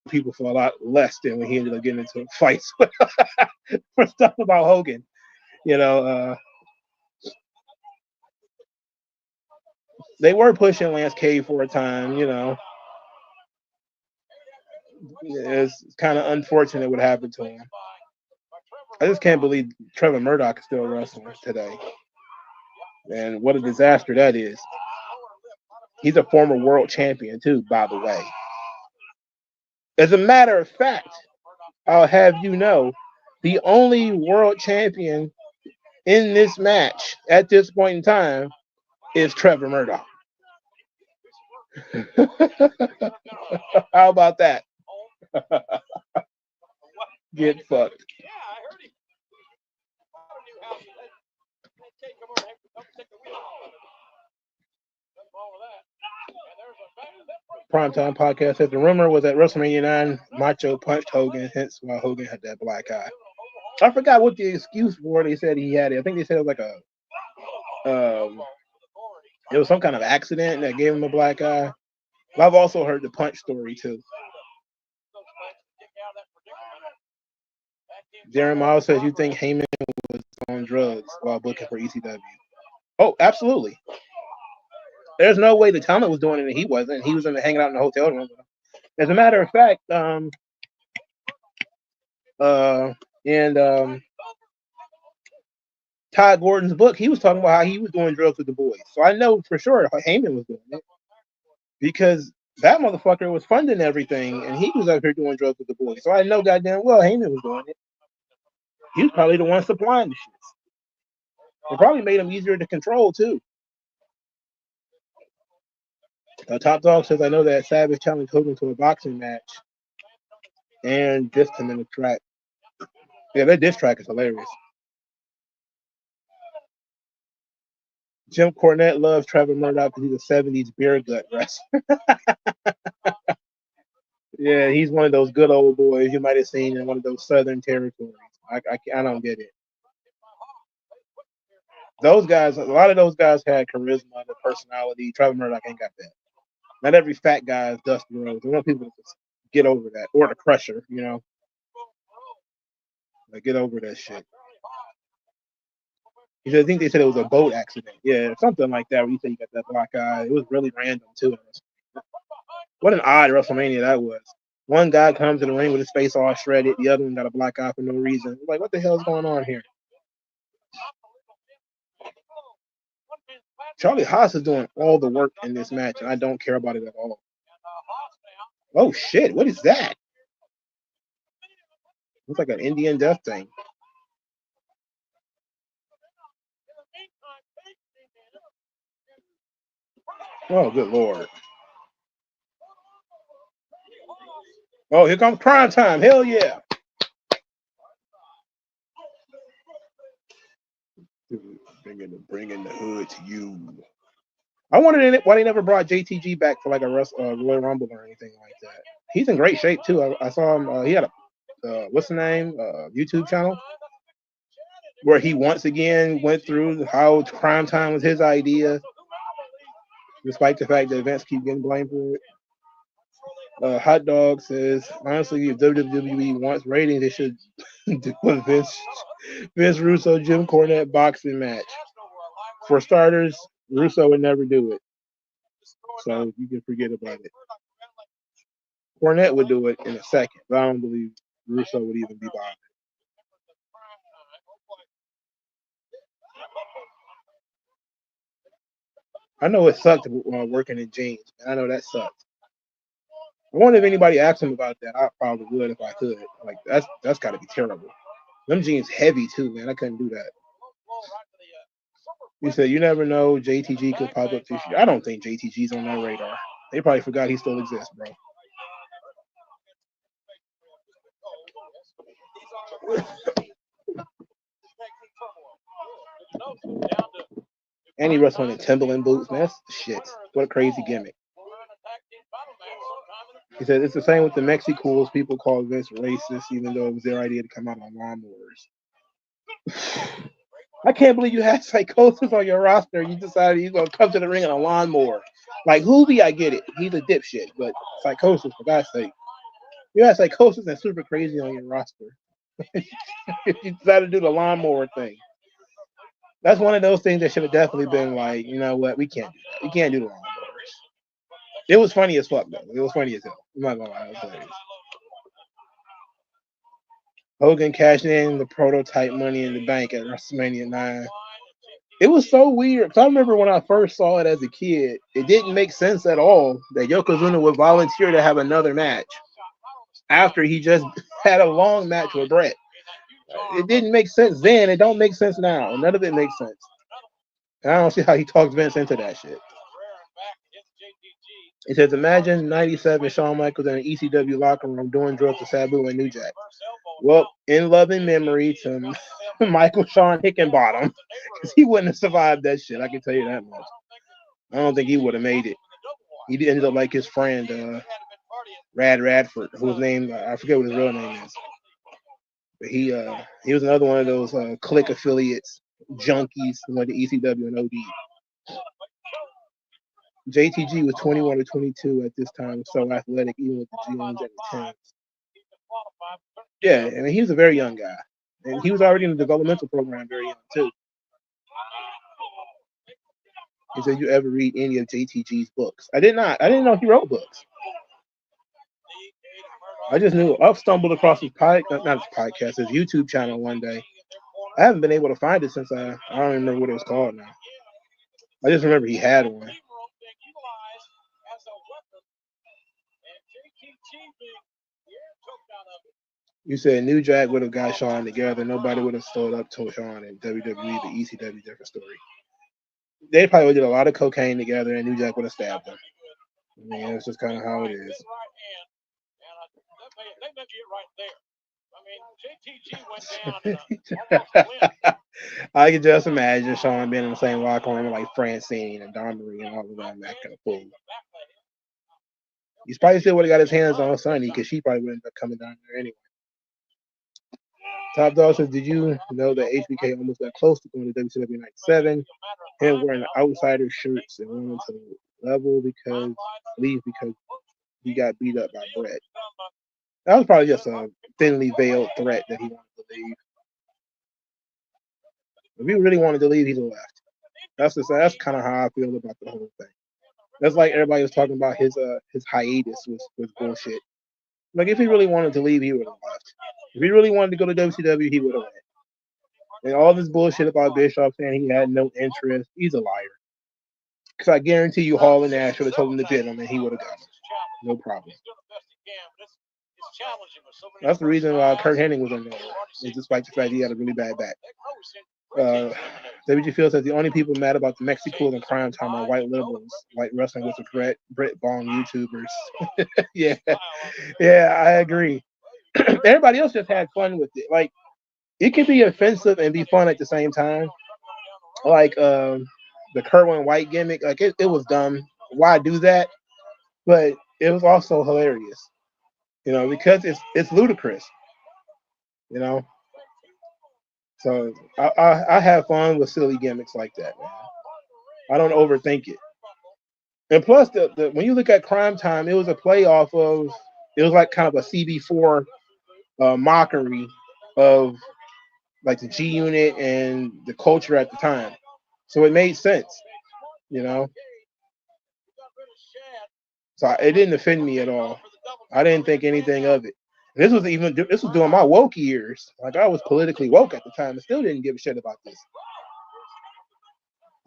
people for a lot less than when he ended up getting into fights for stuff about Hogan. You know, they were pushing Lance Cage for a time, you know. It's kind of unfortunate what happened to him. I just can't believe Trevor Murdoch is still wrestling today. And what a disaster that is. He's a former world champion, too, by the way. As a matter of fact, I'll have you know, the only world champion in this match at this point in time is Trevor Murdoch. How about that? Get fucked. Primetime Podcast says the rumor was that WrestleMania 9 Macho punched Hogan, hence why Hogan had that black eye. I forgot what the excuse for they said he had it. I think they said it was like it was some kind of accident that gave him a black eye. But I've also heard the punch story too. Darren Miles says you think Heyman was on drugs while booking for ECW. Oh, absolutely. There's no way the talent was doing it and he wasn't. He was hanging out in the hotel room. As a matter of fact, Todd Gordon's book, he was talking about how he was doing drugs with the boys. So I know for sure Heyman was doing it because that motherfucker was funding everything and he was out here doing drugs with the boys. So I know goddamn well Heyman was doing it. He was probably the one supplying the shit. It probably made him easier to control too. Top Dog says, I know that Savage challenged Hogan to a boxing match and dissed him in the track. Yeah, that diss track is hilarious. Jim Cornette loves Trevor Murdoch because he's a 70s beer gut wrestler. Yeah, he's one of those good old boys you might have seen in one of those southern territories. I don't get it. Those guys, a lot of those guys had charisma, the personality. Trevor Murdoch ain't got that. Not every fat guy is Dusty Rhodes. I want people to get over that. Or the Crusher, you know. Like, get over that shit. I think they said it was a boat accident. Yeah, something like that where you say you got that black eye. It was really random, too. What an odd WrestleMania that was. One guy comes to the ring with his face all shredded. The other one got a black eye for no reason. Like, what the hell is going on here? Charlie Haas is doing all the work in this match, and I don't care about it at all. Oh, shit. What is that? Looks like an Indian death thing. Oh, good Lord. Oh, here comes prime time. Hell yeah. Bringing the hood to you. I wondered why they never brought JTG back for like a Royal Rumble or anything like that. He's in great shape too. I saw him. He had a what's the name? YouTube channel where he once again went through how Prime Time was his idea, despite the fact that Vince keep getting blamed for it. Hot Dog says, honestly, if WWE wants ratings, they should do a Vince Russo Jim Cornette boxing match. For starters, Russo would never do it. So you can forget about it. Cornette would do it in a second, but I don't believe Russo would even be bothered. I know it sucked working in jeans. I know that sucked. I wonder if anybody asked him about that. I probably would if I could. Like that's got to be terrible. Them jeans heavy too, man. I couldn't do that. You said you never know. JTG could pop up this year. I don't think JTG's on their radar. They probably forgot he still exists, bro. And he wrestling in Timberland boots, man. That's shit. What a crazy gimmick. He said it's the same with the Mexicools. People call Vince racist, even though it was their idea to come out on lawnmowers. I can't believe you had Psychosis on your roster. You decided you're gonna come to the ring on a lawnmower. Like Hoovy, I get it. He's a dipshit, but Psychosis, for God's sake, you had Psychosis and Super Crazy on your roster. You decided to do the lawnmower thing. That's one of those things that should have definitely been like, you know what, we can't do that. We can't do the lawnmowers. It was funny as fuck though. It was funny as hell. I'm not gonna lie, it was hilarious. Hogan cashed in the prototype Money in the Bank at WrestleMania 9. It was so weird. I remember when I first saw it as a kid, it didn't make sense at all that Yokozuna would volunteer to have another match after he just had a long match with Brett. It didn't make sense then. It don't make sense now. None of it makes sense. And I don't see how he talks Vince into that shit. He says, imagine 97 Shawn Michaels in an ECW locker room doing drugs to Sabu and New Jack. Well, in loving memory to Michael Sean Hickenbottom, because he wouldn't have survived that shit. I can tell you that much. I don't think he would have made it. He ended up like his friend, Rad Radford, whose name, I forget what his real name is. But he was another one of those click affiliates, junkies who went to ECW and OD. JTG was 21 or 22 at this time, so athletic, even with the G1s and the 10s. Yeah, I mean, he was a very young guy. And he was already in the developmental program very young, too. He said, you ever read any of JTG's books? I did not. I didn't know he wrote books. I just knew. I've stumbled across his podcast, his YouTube channel one day. I haven't been able to find it since I don't remember what it was called now. I just remember he had one. You said New Jack would have got Shawn together. Nobody would have stood up to Shawn in WWE, the ECW, different story. They probably did a lot of cocaine together, and New Jack would have stabbed him. I mean, that's just kind of how it is. I can just imagine Shawn being in the same locker room with like Francine and Don Marie and all of them acting a fool. He's probably still would have got his hands on Sonny because she probably would end up coming down there anyway. Top Dog says, did you know that HBK almost got close to going to WCW 97? Him wearing the outsider shirts and wanting to leave because he got beat up by Brett. That was probably just a thinly veiled threat that he wanted to leave. If he really wanted to leave, he'd have left. That's kind of how I feel about the whole thing. That's like everybody was talking about his hiatus was bullshit. Like if he really wanted to leave, he would have left. If he really wanted to go to WCW, he would have went. And all this bullshit about Bischoff saying he had no interest, he's a liar. Because I guarantee you Hall and Nash would have told him to bid him and he would have got him. No problem. That's the reason why Kurt Hennig was in there. It's despite the fact he had a really bad back. WG Field says the only people mad about the Mexico and Crime Time are white liberals. White wrestling was a threat. Brit Bong YouTubers. Yeah, I agree. Everybody else just had fun with it. Like, it can be offensive and be fun at the same time. Like the Kerwin White gimmick, like it was dumb. Why do that? But it was also hilarious. You know, because it's ludicrous. You know. So I have fun with silly gimmicks like that, man. I don't overthink it. And plus, when you look at Crime Time, it was a play off of, it was like kind of a CB4 mockery of like the G Unit and the culture at the time. So it made sense, you know. So it didn't offend me at all. I didn't think anything of it. This was during my woke years. Like I was politically woke at the time and still didn't give a shit about this.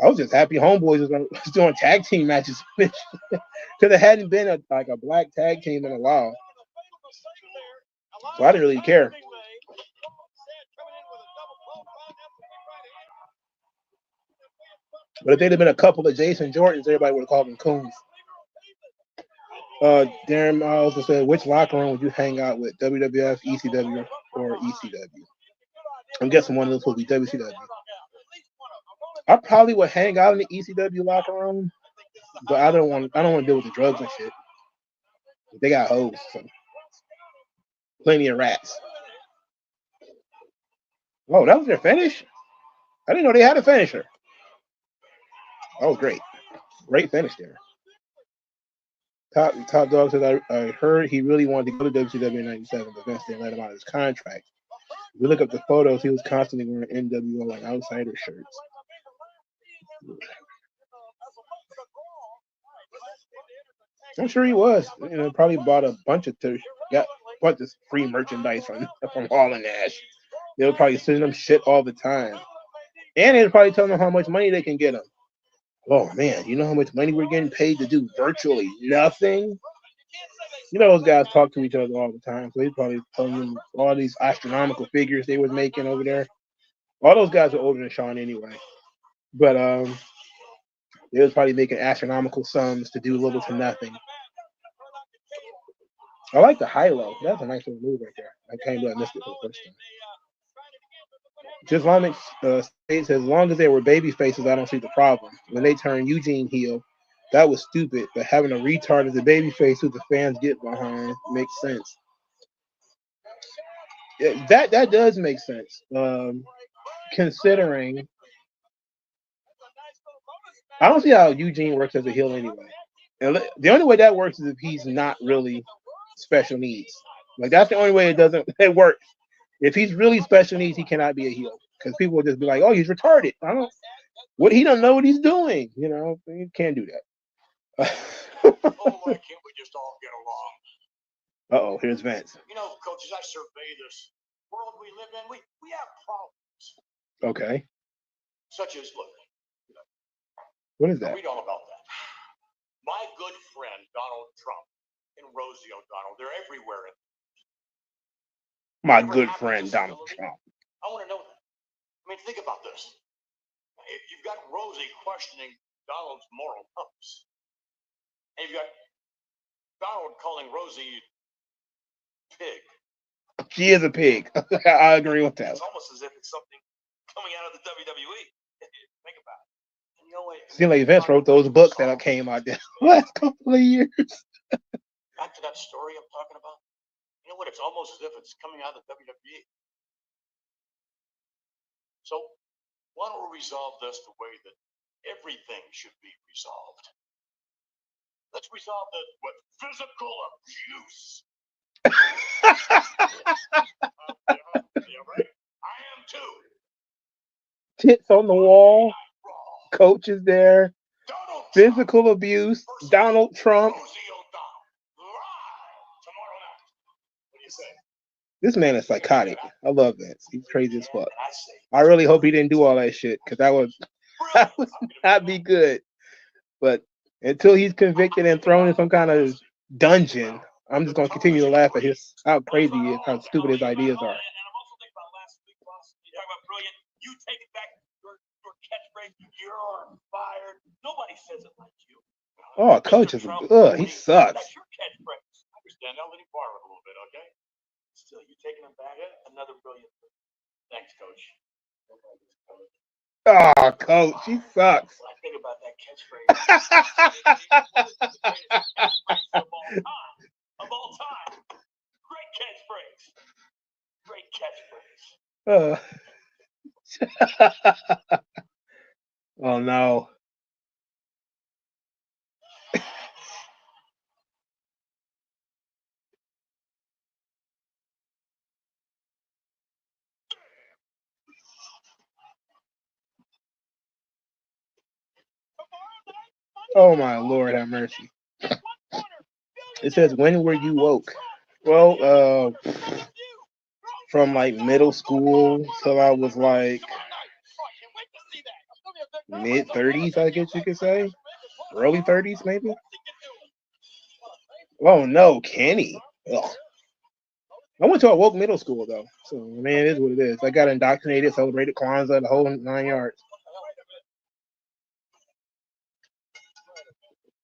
I was just happy Homeboys was doing tag team matches because it hadn't been a black tag team in a while, so I didn't really care. But if they'd have been a couple of Jason Jordans, everybody would have called them coons. Darren also said, which locker room would you hang out with? WWF, ECW, or ECW? I'm guessing one of those will be WCW. I probably would hang out in the ECW locker room, but I don't want to deal with the drugs and shit. They got hoes, so plenty of rats. Oh, that was their finish? I didn't know they had a finisher. Oh, great finish there. Top Dog says, I heard he really wanted to go to WCW in '97, but Vince didn't let him out of his contract. If you look up the photos, he was constantly wearing NWO and outsider shirts. I'm sure he was. Probably bought a bunch of free merchandise from Hall and Nash. They were probably sending them shit all the time, and they were probably telling them how much money they can get them. Oh man, you know how much money we're getting paid to do virtually nothing? Those guys talk to each other all the time, so he's probably telling them all these astronomical figures they was making over there. All those guys are older than Sean anyway, but they was probably making astronomical sums to do little to nothing. I like the high-low. That's a nice little move right there. I can't believe I missed it for the first time. Islamic states, as long as they were baby faces, I don't see the problem. When they turned Eugene heel, that was stupid. But having a retard as a baby face who the fans get behind makes sense. Yeah, that does make sense. Considering, I don't see how Eugene works as a heel anyway. And the only way that works is if he's not really special needs. That's the only way it works. If he's really special needs, he cannot be a heel because people will just be like, "Oh, he's retarded." He don't know what he's doing. You can't do that. Why can't we just all get along? Here's Vince. Coaches, I survey this world we live in. We have problems. Okay. Such as, look. What is that? Read all about that. My good friend Donald Trump and Rosie O'Donnell, they're everywhere. My good friend Donald Trump. I want to know that. I mean, think about this. If you've got Rosie questioning Donald's moral compass, and you've got Donald calling Rosie pig. She is a pig. I agree with that. It's almost as if it's something coming out of the WWE. Think about it. Seems like Vince wrote those books that came out there last couple of years. Back to that story I'm talking about. You know what? It's almost as if it's coming out of the WWE. So why don't we resolve this the way that everything should be resolved? Let's resolve this with physical abuse. Yeah, right? I am too. Tits on the wall. Coach is there. Physical abuse. Donald Trump. This man is psychotic. I love Vince. He's crazy as fuck. I really hope he didn't do all that shit because that would not be good. But until he's convicted and thrown in some kind of dungeon, I'm just gonna continue to laugh at how crazy he is, how stupid his ideas are. You take it back. Your catchphrase. You're fired. Nobody says it like you. Oh, Coach is he sucks. That's your catchphrase. I understand. I'll let him borrow it a little bit, okay? Still, you taking him back? Another brilliant. Thanks, Coach. Oh, Coach, he sucks. When I think about that catchphrase, of all time. Great catchphrase. Oh no. Oh my Lord, have mercy. It says, when were you woke? Well, from like middle school till I was like mid-30s, I guess you could say. Early 30s, maybe. Oh, no, Kenny. Ugh. I went to a woke middle school, though. So, man, it is what it is. I got indoctrinated, celebrated Kwanzaa, the whole 9 yards.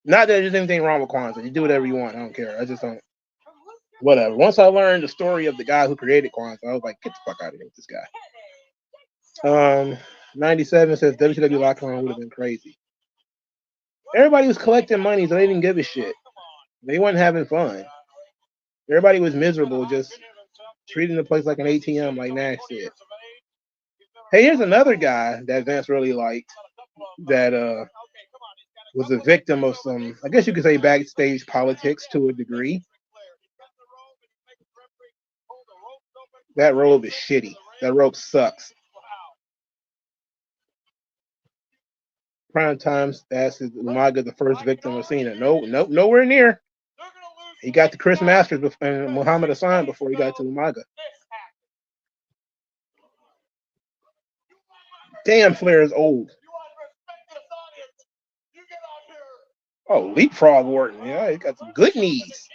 Not that there's anything wrong with Kwanzaa. You do whatever you want. I don't care. I just don't. Whatever. Once I learned the story of the guy who created Kwanzaa, I was like, get the fuck out of here with this guy. 97 says WCW lockdown would have been crazy. Everybody was collecting money, so they didn't give a shit. They weren't having fun. Everybody was miserable, just treating the place like an ATM, like Nash said. Hey, here's another guy that Vince really liked that was a victim of some, I guess you could say, backstage politics to a degree. That robe is shitty. That robe sucks. Prime Time asks, is Umaga the first victim of Cena? No, nope, nowhere near. He got to Chris Masters and Muhammad Hassan before he got to Umaga. Damn, Flair is old. Oh, leapfrog Orton. Yeah, he got some good knees.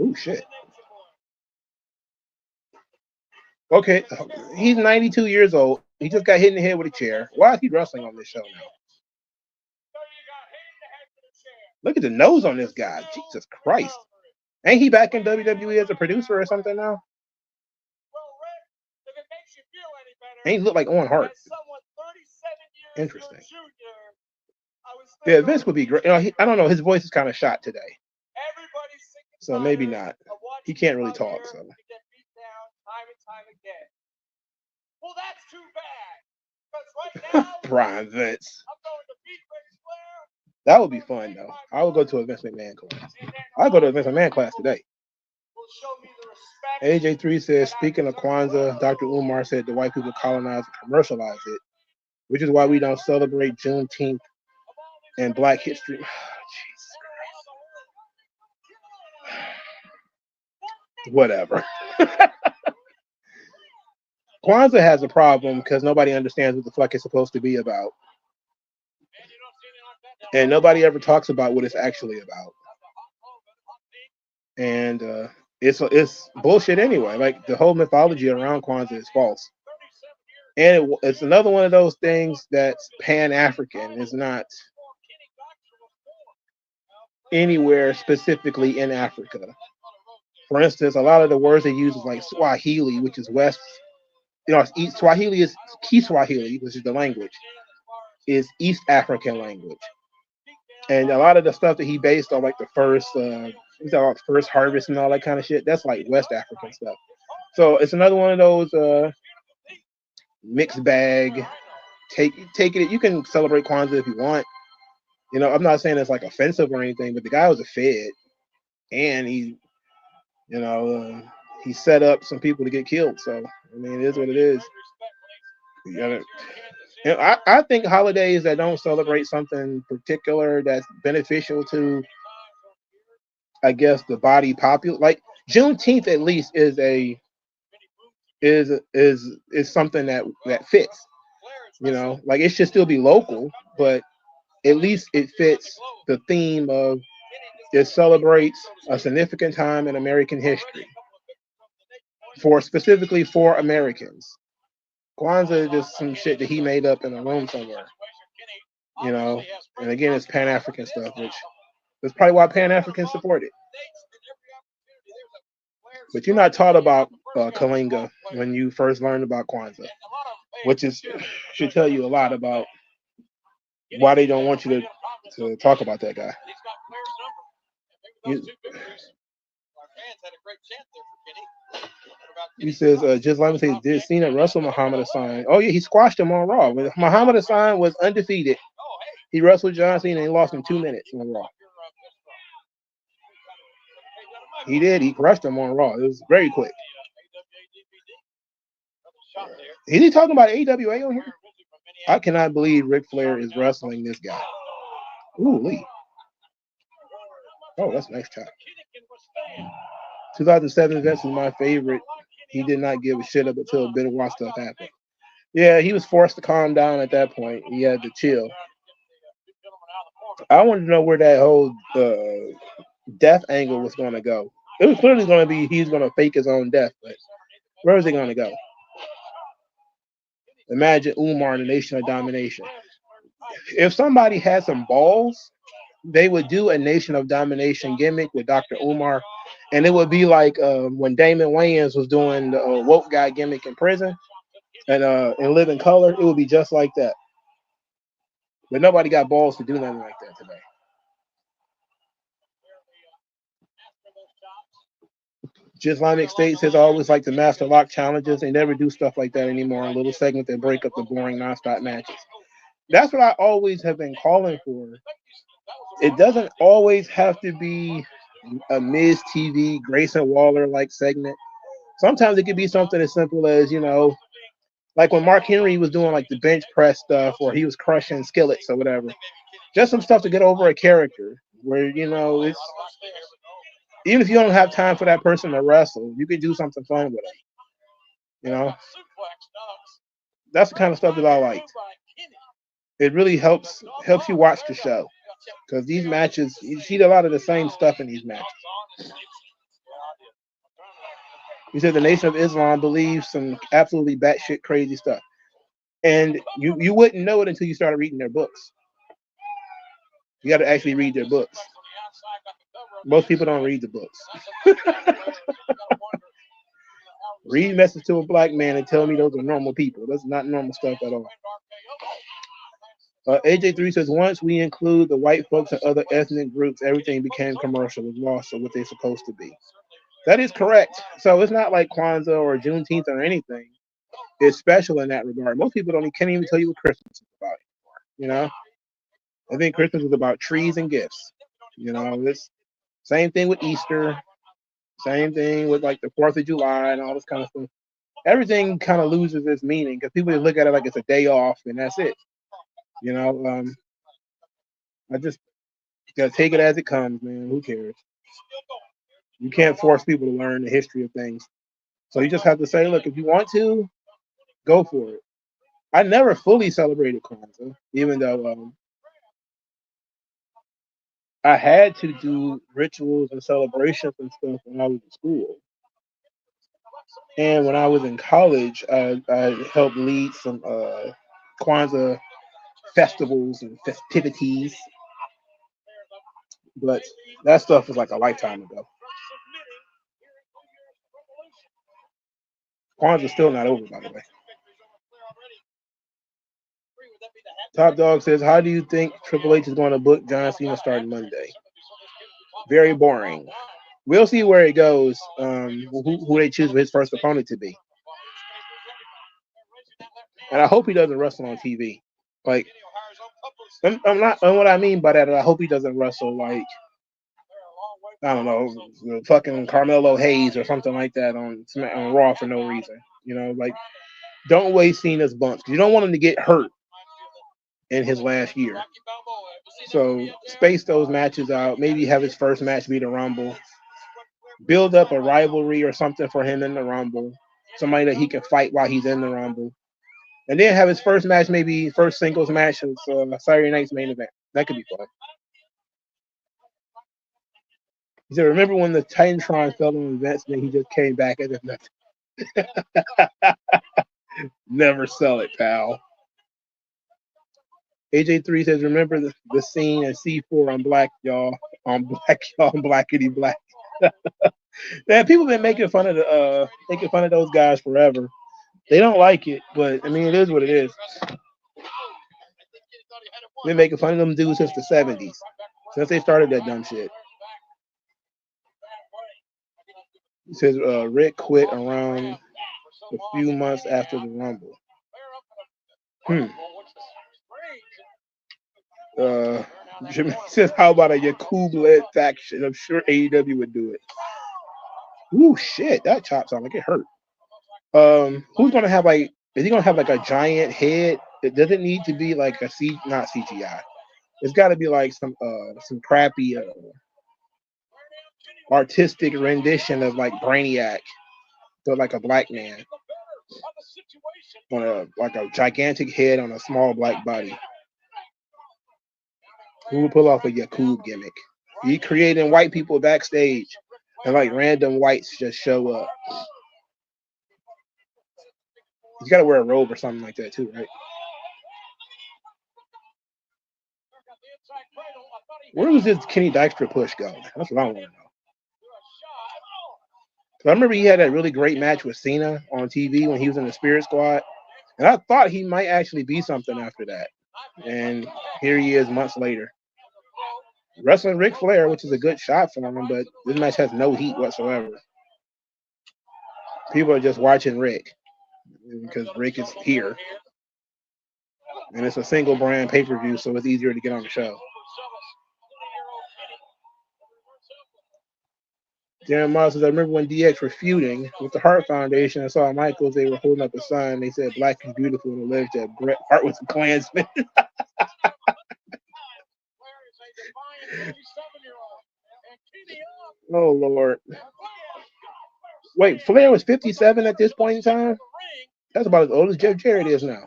Oh, shit. Okay, he's 92 years old. He just got hit in the head with a chair. Why is he wrestling on this show now? Look at the nose on this guy. Jesus Christ. Ain't he back in WWE as a producer or something now? Ain't he look like Owen Hart? Interesting. Yeah, Vince would be great. You know, I don't know. His voice is kind of shot today. So maybe not. He can't really talk, so. Well, that's too bad. Right now, Brian Vince. That would be fun, though. I would go to a Vince McMahon class. I'll go to a Vince McMahon class today. AJ3 says, speaking of Kwanzaa, Dr. Umar said the white people colonized and commercialized it, which is why we don't celebrate Juneteenth and Black History. Oh, Jesus Christ. Whatever. Kwanzaa has a problem because nobody understands what the fuck it's supposed to be about. And nobody ever talks about what it's actually about. And it's bullshit anyway. Like, the whole mythology around Kwanzaa is false. And it's another one of those things that's Pan-African. It's not anywhere specifically in Africa. For instance, a lot of the words they use is like Swahili, which is West. You know, Swahili is Kiswahili, which is the language, is East African language. And a lot of the stuff that he based on, like the first harvest and all that kind of shit, that's like West African stuff. So it's another one of those mixed bag. Take it. You can celebrate Kwanzaa if you want. You know, I'm not saying it's like offensive or anything, but the guy was a Fed, and he set up some people to get killed. So I mean, it is what it is. I think holidays that don't celebrate something particular that's beneficial to, I guess, the body popular, like Juneteenth at least is something that fits. You know, like it should still be local, but at least it fits the theme of it celebrates a significant time in American history specifically for Americans. Kwanzaa is just some shit that he made up in a room somewhere. You know, and again, it's Pan-African stuff, which is probably why Pan-Africans support it. But you're not taught about Kalinga when you first learned about Kwanzaa, which should tell you a lot about why they don't want you to talk about that guy. He says, just let me say, did Cena wrestle Muhammad Hassan? Oh, yeah, he squashed him on Raw. When Muhammad Hassan was undefeated, he wrestled John Cena and he lost in 2 minutes on Raw. He did. He crushed him on Raw. It was very quick. Is he talking about AWA on here? I cannot believe Ric Flair is wrestling this guy. Ooh, Lee. Oh, that's a nice shot. 2007 Vince was my favorite. He did not give a shit up until Benoit stuff happened. Yeah, he was forced to calm down at that point. He had to chill. I wanted to know where that whole death angle was going to go. It was clearly going to be he's going to fake his own death, but where is it going to go? Imagine Umar in the Nation of Domination. If somebody had some balls, they would do a Nation of Domination gimmick with Dr. Umar, and it would be like when Damon Wayans was doing the woke guy gimmick in prison and in Living Color. It would be just like that. But nobody got balls to do nothing like that today. Islamic State says I always like the Master Lock challenges. They never do stuff like that anymore. A little segment that break up the boring nonstop matches. That's what I always have been calling for. It doesn't always have to be a Miz TV, Grayson Waller like segment. Sometimes it could be something as simple as, you know, like when Mark Henry was doing like the bench press stuff or he was crushing skillets or whatever. Just some stuff to get over a character where, you know, it's even if you don't have time for that person to wrestle, you could do something fun with it. You know? That's the kind of stuff that I like. It really helps you watch the show. Because these matches, you see a lot of the same stuff in these matches. He said the Nation of Islam believes some absolutely batshit crazy stuff. And you wouldn't know it until you started reading their books. You got to actually read their books. Most people don't read the books. Read Message to a Black Man and tell me those are normal people. That's not normal stuff at all. AJ3 says, once we include the white folks and other ethnic groups, everything became commercial. Was lost of what they're supposed to be. That is correct. So it's not like Kwanzaa or Juneteenth or anything. It's special in that regard. Most people can't even tell you what Christmas is about anymore. You know? I think Christmas is about trees and gifts. You know, it's same thing with Easter. Same thing with like the 4th of July and all this kind of stuff. Everything kind of loses its meaning because people look at it like it's a day off and that's it. You know, I just gotta take it as it comes, man. Who cares? You can't force people to learn the history of things. So you just have to say, look, if you want to, go for it. I never fully celebrated Kwanzaa, even though I had to do rituals and celebrations and stuff when I was in school. And when I was in college, I helped lead some Kwanzaa festivals and festivities. But that stuff was like a lifetime ago. Kwanzaa's still not over, by the way. Top Dog says, how do you think Triple H is going to book John Cena starting Monday? Very boring. We'll see where it goes, who they choose for his first opponent to be. And I hope he doesn't wrestle on TV. Like, I'm not, and what I mean by that, I hope he doesn't wrestle like, I don't know, fucking Carmelo Hayes or something like that on Raw for no reason. You know, like, don't waste Cena's bumps. You don't want him to get hurt in his last year. So space those matches out. Maybe have his first match be the Rumble. Build up a rivalry or something for him in the Rumble. Somebody that he can fight while he's in the Rumble. And then have his first match, maybe first singles match of Saturday night's main event. That could be fun. He said, remember when the Titantron fell on Vince and then he just came back as if nothing. Never sell it, pal. AJ3 says, remember the scene at C4 on Black, y'all. On Black, y'all, on Blackity Black. Man, people been making fun of those guys forever. They don't like it, but I mean, it is what it is. Been making fun of them dudes since the 70s, since they started that dumb shit. He says Rick quit around a few months after the Rumble. Jimmy says, how about a Yakub-led faction? I'm sure AEW would do it. Ooh, shit, that chop sounded like it hurt. Who's gonna have like? Is he gonna have like a giant head It doesn't need to be like not CGI. It's got to be like some crappy artistic rendition of like Brainiac, but like a black man on a gigantic head on a small black body. Who would pull off a Yakub gimmick? He creating white people backstage, and like random whites just show up. He's got to wear a robe or something like that too, right? Where was this Kenny Dykstra push go? That's what I want to know. I remember he had that really great match with Cena on TV when he was in the Spirit Squad, and I thought he might actually be something after that. And here he is months later, wrestling Ric Flair, which is a good shot for him, but this match has no heat whatsoever. People are just watching Rick because Rick is here, and it's a single brand pay-per-view, so it's easier to get on the show. Darren Miles says, I remember when DX were feuding with the Hart Foundation. I saw Michaels, they were holding up a sign. They said, Black is beautiful, and alleged that Bret Hart was a Klansman. Oh, Lord. Wait, Flair was 57 at this point in time? That's about as old as Jeff Jarrett is now.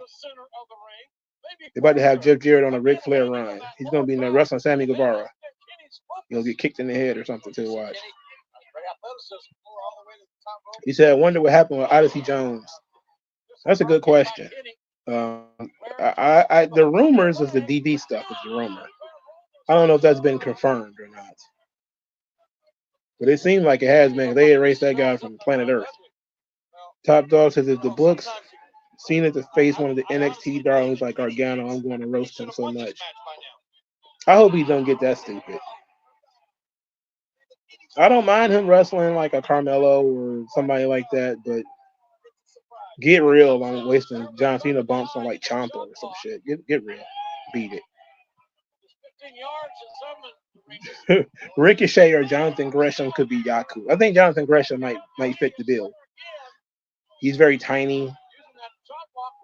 They're about to have Jeff Jarrett on a Ric Flair run. He's going to be in there wrestling Sammy Guevara. He'll get kicked in the head or something to watch. He said, I wonder what happened with Odyssey Jones. That's a good question. The rumors is the DB stuff is the rumor. I don't know if that's been confirmed or not. But it seems like it has been. They erased that guy from planet Earth. Top Dog says, if the books seen it to face one of the NXT darlings like Gargano, I'm going to roast him so much. I hope he don't get that stupid. I don't mind him wrestling like a Carmelo or somebody like that, but get real on wasting John Cena bumps on like Ciampa or some shit. Get real. Beat it. Ricochet or Jonathan Gresham could be Yaku. I think Jonathan Gresham might fit the bill. He's very tiny.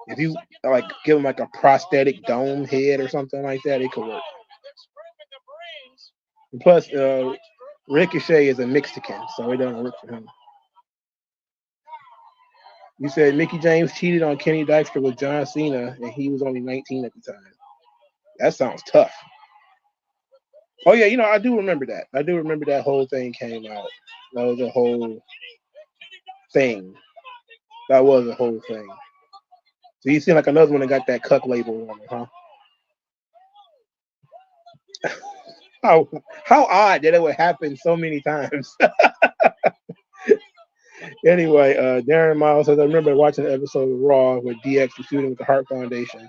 If you like give him like a prosthetic dome head or something like that, it could work. And plus, Ricochet is a Mexican, so it doesn't work for him. You said Mickie James cheated on Kenny Dykstra with John Cena, and he was only 19 at the time. That sounds tough. Oh, yeah, I do remember that. I do remember that whole thing came out. That was a whole thing. That was a whole thing. So you seem like another one that got that cuck label on it, huh? How odd that it would happen so many times. Anyway, Darren Miles says, I remember watching the episode of Raw where DX was shooting with the Hart Foundation.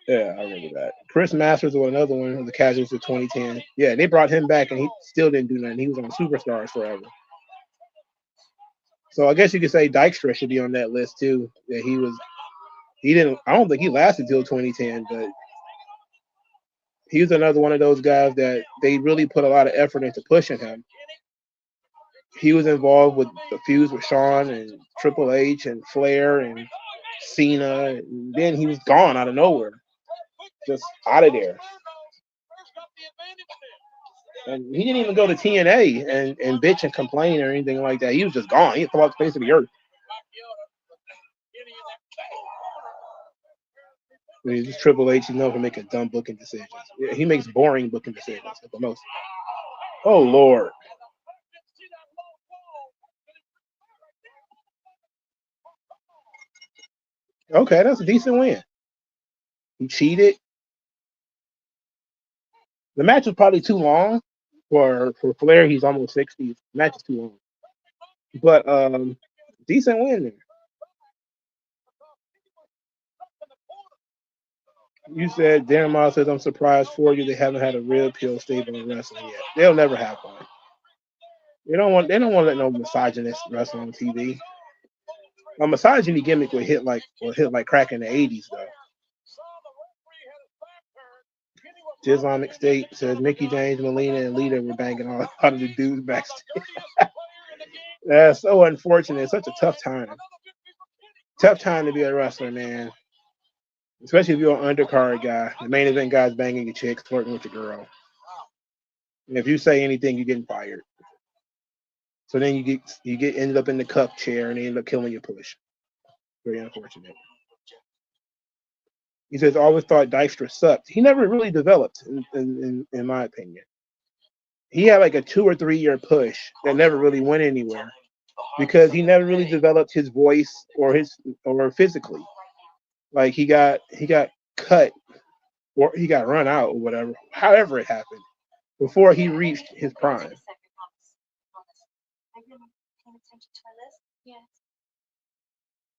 Yeah, I remember that. Chris Masters was another one of the casualties of 2010. Yeah, they brought him back and he still didn't do nothing. He was on Superstars forever. So I guess you could say Dykstra should be on that list too. That I don't think he lasted till 2010, but he was another one of those guys that they really put a lot of effort into pushing him. He was involved with the feuds with Shawn and Triple H and Flair and Cena, and then he was gone out of nowhere, just out of there. And he didn't even go to TNA and bitch and complain or anything like that. He was just gone. He fell off the face of the earth. He's Triple H. He's known for making dumb booking decisions. Yeah, he makes boring booking decisions at the most. Oh, Lord. Okay, that's a decent win. He cheated. The match was probably too long for Flair. He's almost 60. The match is too long. But decent win there. You said, Darren Miles says, I'm surprised for you they haven't had a real appeal stable in wrestling yet. They'll never have one. They don't want to let no misogynist wrestle on TV. A misogyny gimmick would hit like crack in the 80s though. Islamic State says Mickie James, Melina, and Lita were banging all of the dudes backstage. That's so unfortunate. It's such a tough time. Tough time to be a wrestler, man. Especially if you're an undercard guy. The main event guy's banging your chicks, flirting with your girl. And if you say anything, you're getting fired. So then you get ended up in the cup chair and they end up killing your push. Very unfortunate. He says, always thought Dijkstra sucked. He never really developed, in my opinion. He had like a 2 or 3 year push that never really went anywhere because he never really developed his voice or physically. Like he got cut or he got run out or whatever, however it happened, before he reached his prime.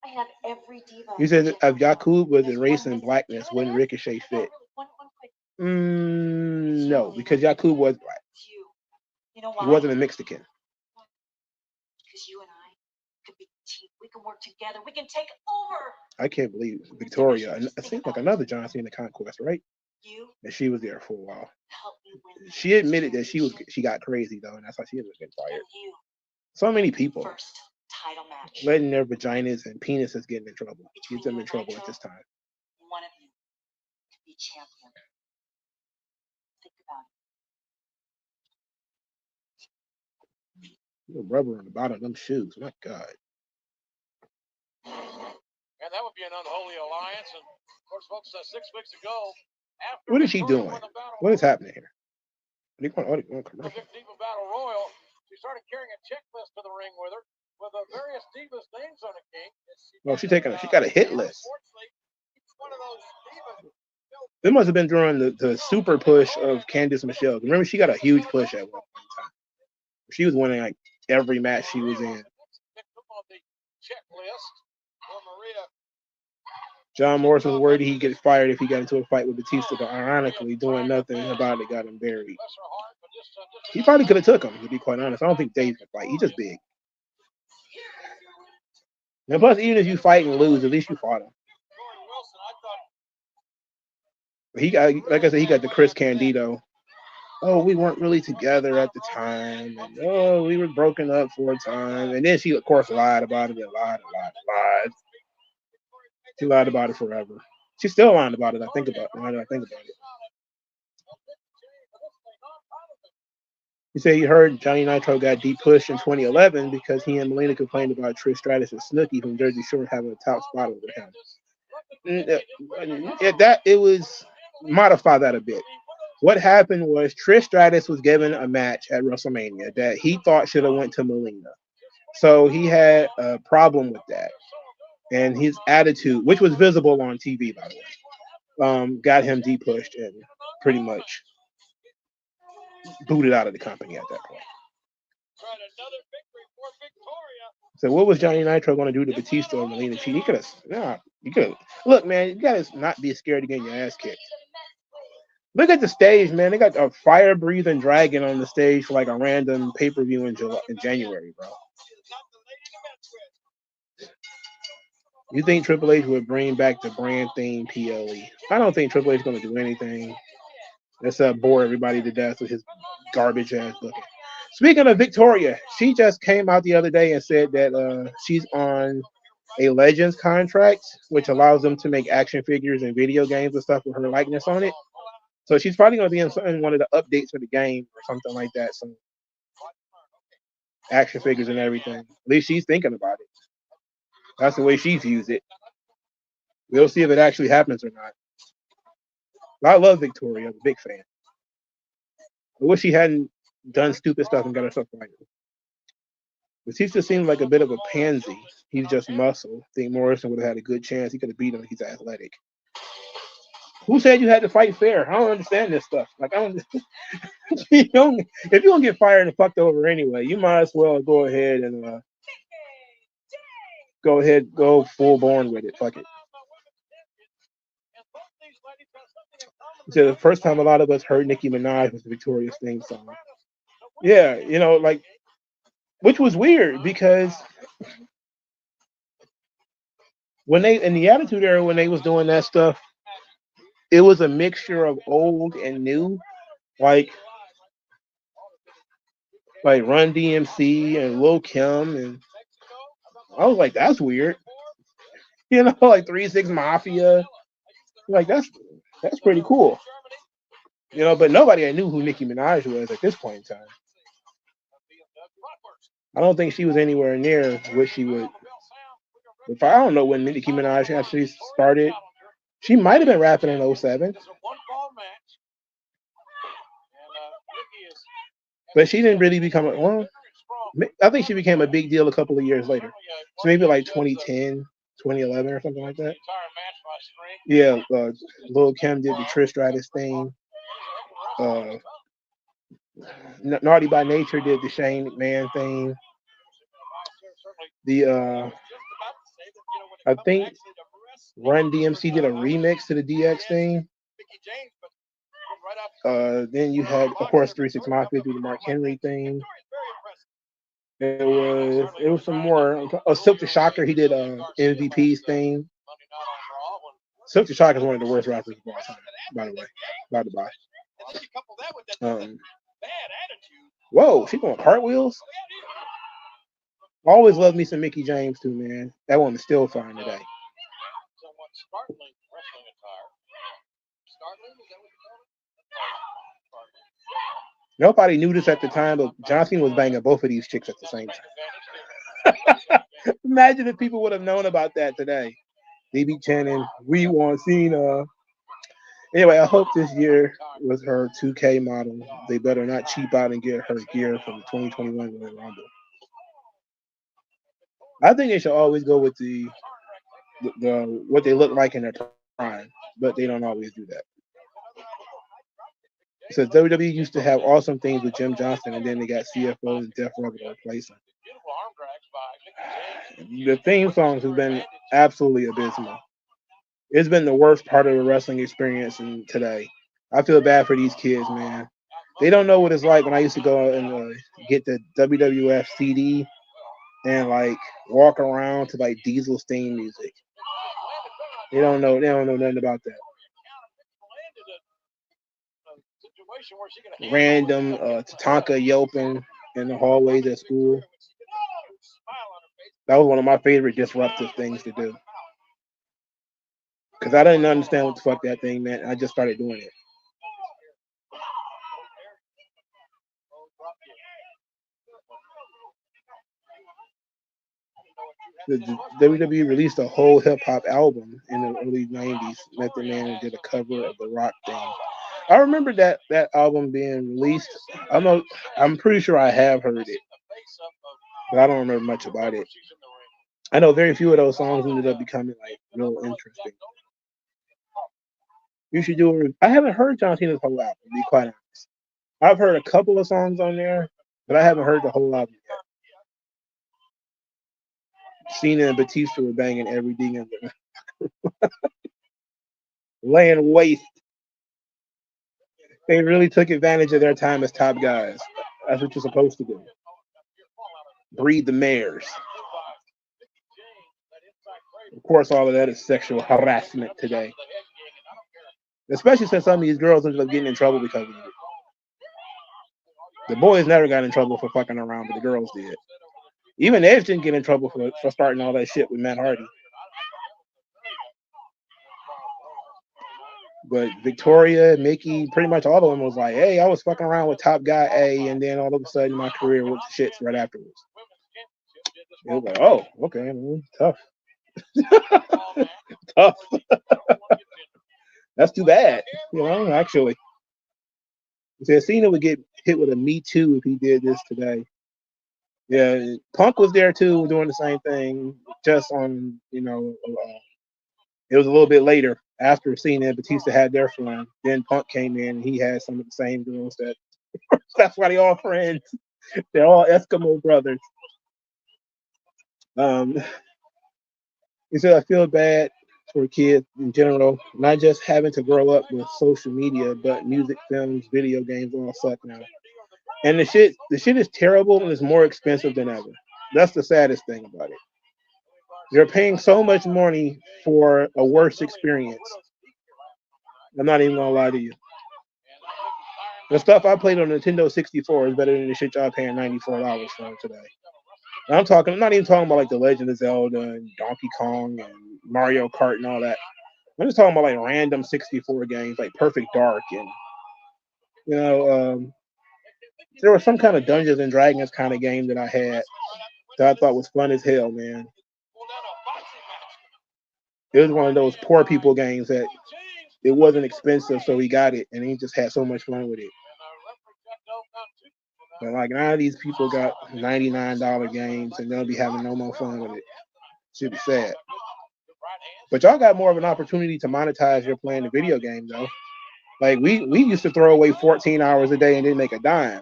I have every diva. He said if Yakub was erasing blackness, wouldn't Ricochet fit? No, because Yakub was black. You know why? He wasn't a Mexican. Because you and I could be a team. We can work together. We can take over. I can't believe Victoria. It seems like another John Cena conquest, right? And she was there for a while. She admitted that she got crazy though, and that's why she was getting fired. So many people letting their vaginas and penises get in trouble. Get them in trouble at this time. One of you could be champion. Think about it. The rubber on the bottom of them shoes. My God. And that would be an unholy alliance. And of course, folks, 6 weeks ago, what is she doing? What is happening here? They going commercial. Diva Battle Royal. She started carrying a checklist to the ring with her, with various divas' names on it, King. Well, she got a hit list. It must have been during the super push of Candice Michelle. Remember, she got a huge push at one time. She was winning like every match she was in. John Morrison was worried he'd get fired if he got into a fight with Batista, but ironically, doing nothing about it got him buried. He probably could have took him, to be quite honest. I don't think Dave can fight. He's just big. And plus, even if you fight and lose, at least you fought him. He got, like I said, he got the Chris Candido. Oh, we weren't really together at the time. And, oh, we were broken up for a time. And then she, of course, lied about it and lied. She lied about it forever. She's still lying about it. I think about it. He said he heard Johnny Nitro got deep pushed in 2011 because he and Melina complained about Trish Stratus and Snooki from Jersey Shore having a top spot over him. It was modify that a bit. What happened was Trish Stratus was given a match at WrestleMania that he thought should have went to Melina. So he had a problem with that. And his attitude, which was visible on TV, by the way, got him de-pushed and pretty much booted out of the company at that point. So what was Johnny Nitro going to do to Batista or Melina? You could have. Look, man, you got to not be scared of getting your ass kicked. Look at the stage, man. They got a fire-breathing dragon on the stage for like a random pay-per-view in January, bro. You think Triple H would bring back the brand theme PLE? I don't think Triple H is going to do anything. Let's bore everybody to death with his garbage ass looking. Speaking of Victoria, she just came out the other day and said that she's on a Legends contract, which allows them to make action figures and video games and stuff with her likeness on it. So she's probably going to be in one of the updates for the game or something like that. Some action figures and everything. At least she's thinking about it. That's the way she views it. We'll see if it actually happens or not. I love Victoria. I'm a big fan. I wish she hadn't done stupid stuff and got herself fired. Batista seems like a bit of a pansy. He's just muscle. I think Morrison would have had a good chance. He could have beat him. He's athletic. Who said you had to fight fair? I don't understand this stuff. Like, I don't. If you're gonna get fired and fucked over anyway, you might as well go ahead and go full born with it. Fuck it. So the first time a lot of us heard Nicki Minaj was Victoria's theme song. Yeah, like, which was weird because when they in the Attitude Era, when they was doing that stuff, it was a mixture of old and new, like Run DMC and Lil Kim, and I was like, that's weird. Like 3 6 Mafia. Like that's pretty cool. You know, but nobody knew who Nicki Minaj was at this point in time. I don't think she was anywhere near what she would. If I don't know when Nicki Minaj actually started. She might have been rapping in 07. But she didn't really become a, well, I think she became a big deal a couple of years later. So maybe like 2010, 2011 or something like that. Yeah, Lil' Kim did the Trish Stratus thing. Naughty by Nature did the Shane McMahon thing. I think Run DMC did a remix to the DX thing. Then you had, of course, 3-6 Mafia do the Mark Henry thing. It was some more. Silk the Shocker, he did MVP's thing. Silk the Shocker is one of the worst rappers of all time, by the way. By the by. Whoa, she going cartwheels? Always love me some Mickie James too, man. That one is still fine today. Nobody knew this at the time, but John Cena was banging both of these chicks at the same time. Imagine if people would have known about that today. They be chanting, "We want Cena." Anyway, I hope this year with her 2K model, they better not cheap out and get her gear from the 2021 Royal Rumble. I think they should always go with the what they look like in their prime, but they don't always do that. Because WWE used to have awesome things with Jim Johnston, and then they got CFO and Def Rubber to replace him. The theme songs have been absolutely abysmal. It's been the worst part of the wrestling experience today. I feel bad for these kids, man. They don't know what it's like when I used to go and get the WWF CD and like walk around to like Diesel's theme music. They don't know nothing about that. Random Tatanka yelping in the hallways at school. That was one of my favorite disruptive things to do. Because I didn't understand what the fuck that thing meant. I just started doing it. The WWE released a whole hip hop album in the early 90s. Method Man did a cover of the Rock thing. I remember that album being released. I'm pretty sure I have heard it, but I don't remember much about it. I know very few of those songs ended up becoming like real interesting. You should do it. I haven't heard John Cena's whole album, to be quite honest. I've heard a couple of songs on there, but I haven't heard the whole album yet. Cena and Batista were banging every D in there. Laying waste. They really took advantage of their time as top guys. That's what you're supposed to do. Breed the mares. Of course, all of that is sexual harassment today. Especially since some of these girls ended up getting in trouble because of it. The boys never got in trouble for fucking around, but the girls did. Even Edge didn't get in trouble for starting all that shit with Matt Hardy. But Victoria, Mickey, pretty much all of them was like, hey, I was fucking around with top guy A, and then all of a sudden my career went to shits right afterwards. It was like, oh, okay, tough. Tough. That's too bad, actually. Cena would get hit with a Me Too if he did this today. Yeah, Punk was there too, doing the same thing, just on, it was a little bit later after Cena and Batista had their fun. Then Punk came in and he had some of the same girls that's why they all friends. They're all Eskimo brothers. He said, I feel bad for kids in general, not just having to grow up with social media, but music, films, video games all suck now. And the shit is terrible and it's more expensive than ever. That's the saddest thing about it. You're paying so much money for a worse experience. I'm not even gonna lie to you. The stuff I played on Nintendo 64 is better than the shit y'all paying $94 for today. And I'm not even talking about like the Legend of Zelda and Donkey Kong and Mario Kart and all that. I'm just talking about like random 64 games, like Perfect Dark, and there was some kind of Dungeons and Dragons kind of game that I had that I thought was fun as hell, man. It was one of those poor people games that it wasn't expensive, so he got it, and he just had so much fun with it. But like now these people got $99 games, and they'll be having no more fun with it. Should be sad. But y'all got more of an opportunity to monetize your playing the video game, though. Like we used to throw away 14 hours a day and didn't make a dime.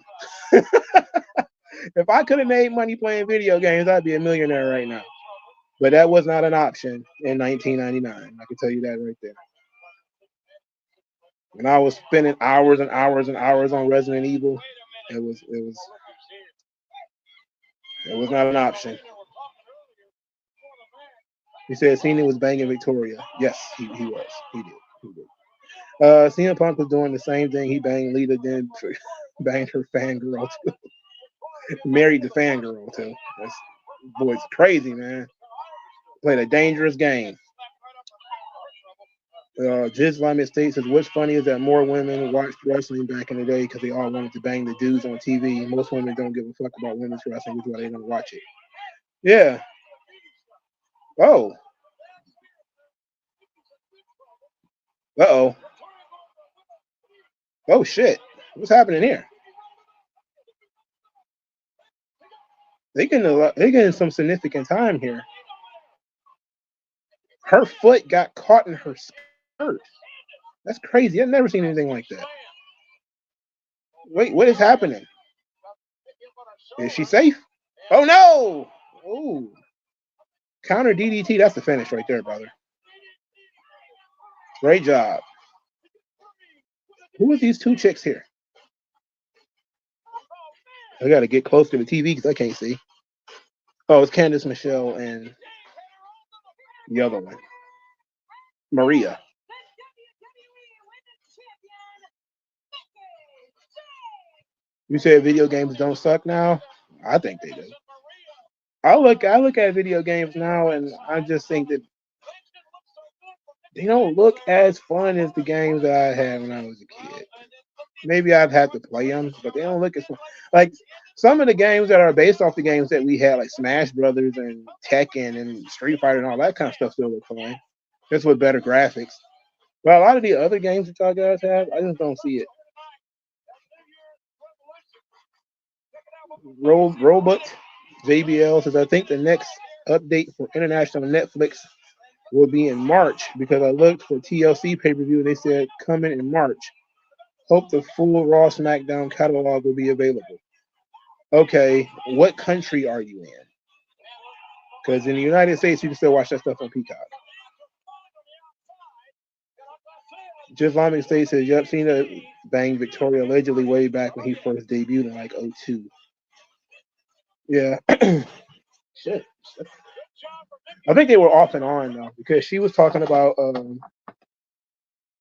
If I could have made money playing video games, I'd be a millionaire right now. But that was not an option in 1999. I can tell you that right there. When I was spending hours and hours and hours on Resident Evil, it was not an option. He said Cena was banging Victoria. Yes, he was. He did. CM Punk was doing the same thing. He banged Lita, then banged her fangirl too. Married the fangirl too. Boy's crazy, man. Played a dangerous game. Islamic State says, what's funny is that more women watched wrestling back in the day because they all wanted to bang the dudes on TV. Most women don't give a fuck about women's wrestling, which is why they don't watch it. Yeah. Oh. Uh-oh. Oh, shit. What's happening here? They getting some significant time here. Her foot got caught in her skirt. That's crazy. I've never seen anything like that. Wait, what is happening? Is she safe? Oh, no! Oh. Counter DDT. That's the finish right there, brother. Great job. Who are these two chicks here? I got to get close to the TV because I can't see. Oh, it's Candice Michelle and the other one, Maria. You said video games don't suck now? I think they do. I look at video games now, and I just think that they don't look as fun as the games that I had when I was a kid. Maybe I've had to play them, but they don't look as fun. Like some of the games that are based off the games that we had, like Smash Brothers and Tekken and Street Fighter and all that kind of stuff, still look fun. Just with better graphics. But a lot of the other games that y'all guys have, I just don't see it. Robot JBL says, I think the next update for international Netflix will be in March because I looked for TLC pay-per-view and they said coming in March. Hope the full Raw Smackdown catalog will be available. Okay, what country are you in? Because in the United States, you can still watch that stuff on Peacock. Islamic State says, yep, Cena banged Victoria allegedly way back when he first debuted in like 2002. Yeah. Shit. I think they were off and on though, because she was talking about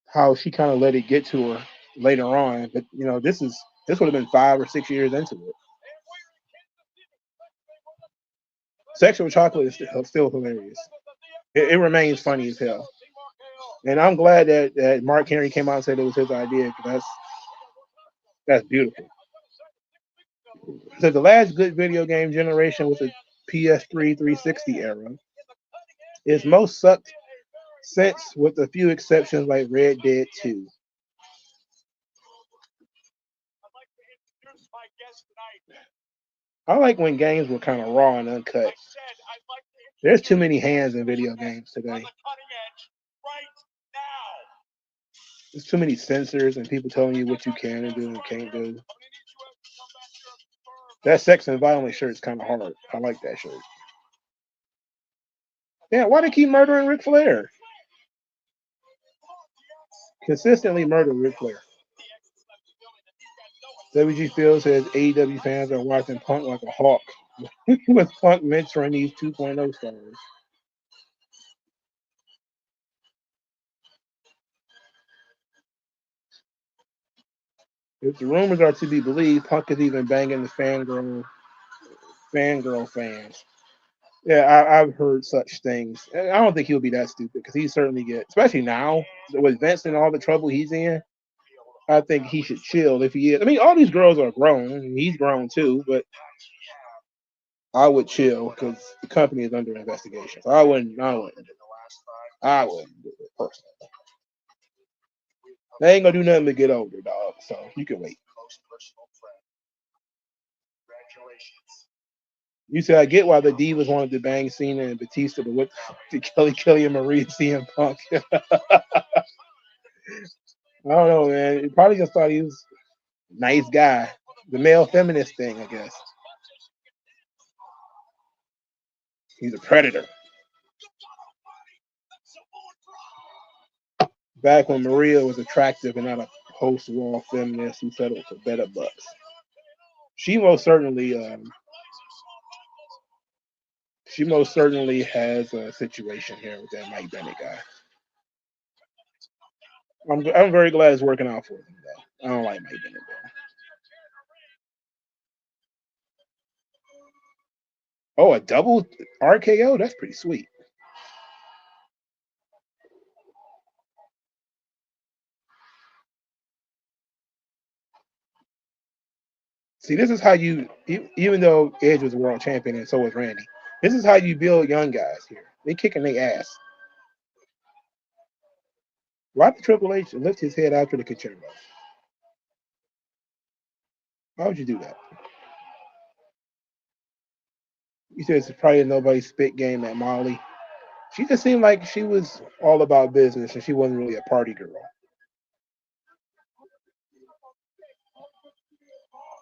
how she kind of let it get to her later on. But this would have been 5 or 6 years into it. Sexual Chocolate is still hilarious. It remains funny as hell. And I'm glad that Mark Henry came out and said it was his idea, because that's beautiful. So the last good video game generation was the PS3 360 era. It's most sucked since, with a few exceptions like Red Dead 2. I like when games were kind of raw and uncut. There's too many hands in video games today. There's too many censors and people telling you what you can and do and can't do. That sex and violence shirt is kind of hard. I like that shirt. Yeah, why they keep murdering Ric Flair? Consistently murder Ric Flair. WG Phil says AEW fans are watching Punk like a hawk, with Punk mentoring these 2.0 stars. If the rumors are to be believed, Punk is even banging the fangirl fans. Yeah, I've heard such things. I don't think he'll be that stupid because he certainly get, especially now with Vince and all the trouble he's in. I think he should chill if he is. I mean, all these girls are grown. And he's grown too, but I would chill because the company is under investigation. So I wouldn't do it personally. They ain't gonna do nothing to get older, dog. So you can wait. You said I get why the Divas wanted to bang Cena and Batista, but what did Kelly and Marie CM Punk? I don't know, man. He probably just thought he was a nice guy. The male feminist thing, I guess. He's a predator. Back when Maria was attractive and not a post-war feminist who settled for better bucks. She most certainly has a situation here with that Mike Bennett guy. I'm very glad it's working out for him, though. I don't like Mike Bennett, though. Oh, a double RKO? That's pretty sweet. See, this is how you, even though Edge was a world champion and so was Randy, this is how you build young guys here. They kicking their ass. Why did Triple H lift his head after the Concerto? Why would you do that? You said it's probably nobody's spit game at Molly. She just seemed like she was all about business and she wasn't really a party girl.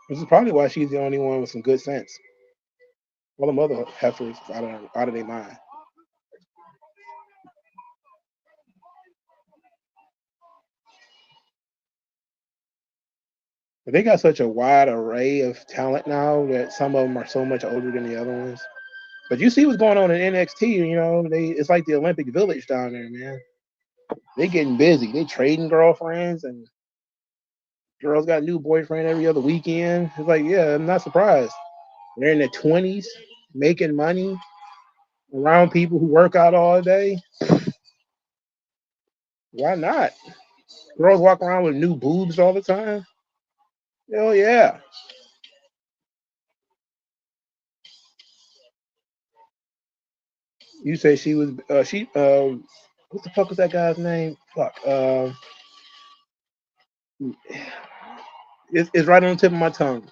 This is probably why she's the only one with some good sense. All them other heifers out of their mind. But they got such a wide array of talent now that some of them are so much older than the other ones. But you see what's going on in NXT, you know, it's like the Olympic Village down there, man. They getting busy. They trading girlfriends and girls got a new boyfriend every other weekend. It's like, yeah, I'm not surprised. They're in their 20s, making money around people who work out all day. Why not? Girls walk around with new boobs all the time. Hell yeah. You say she was what the fuck was that guy's name? Fuck. It's right on the tip of my tongue.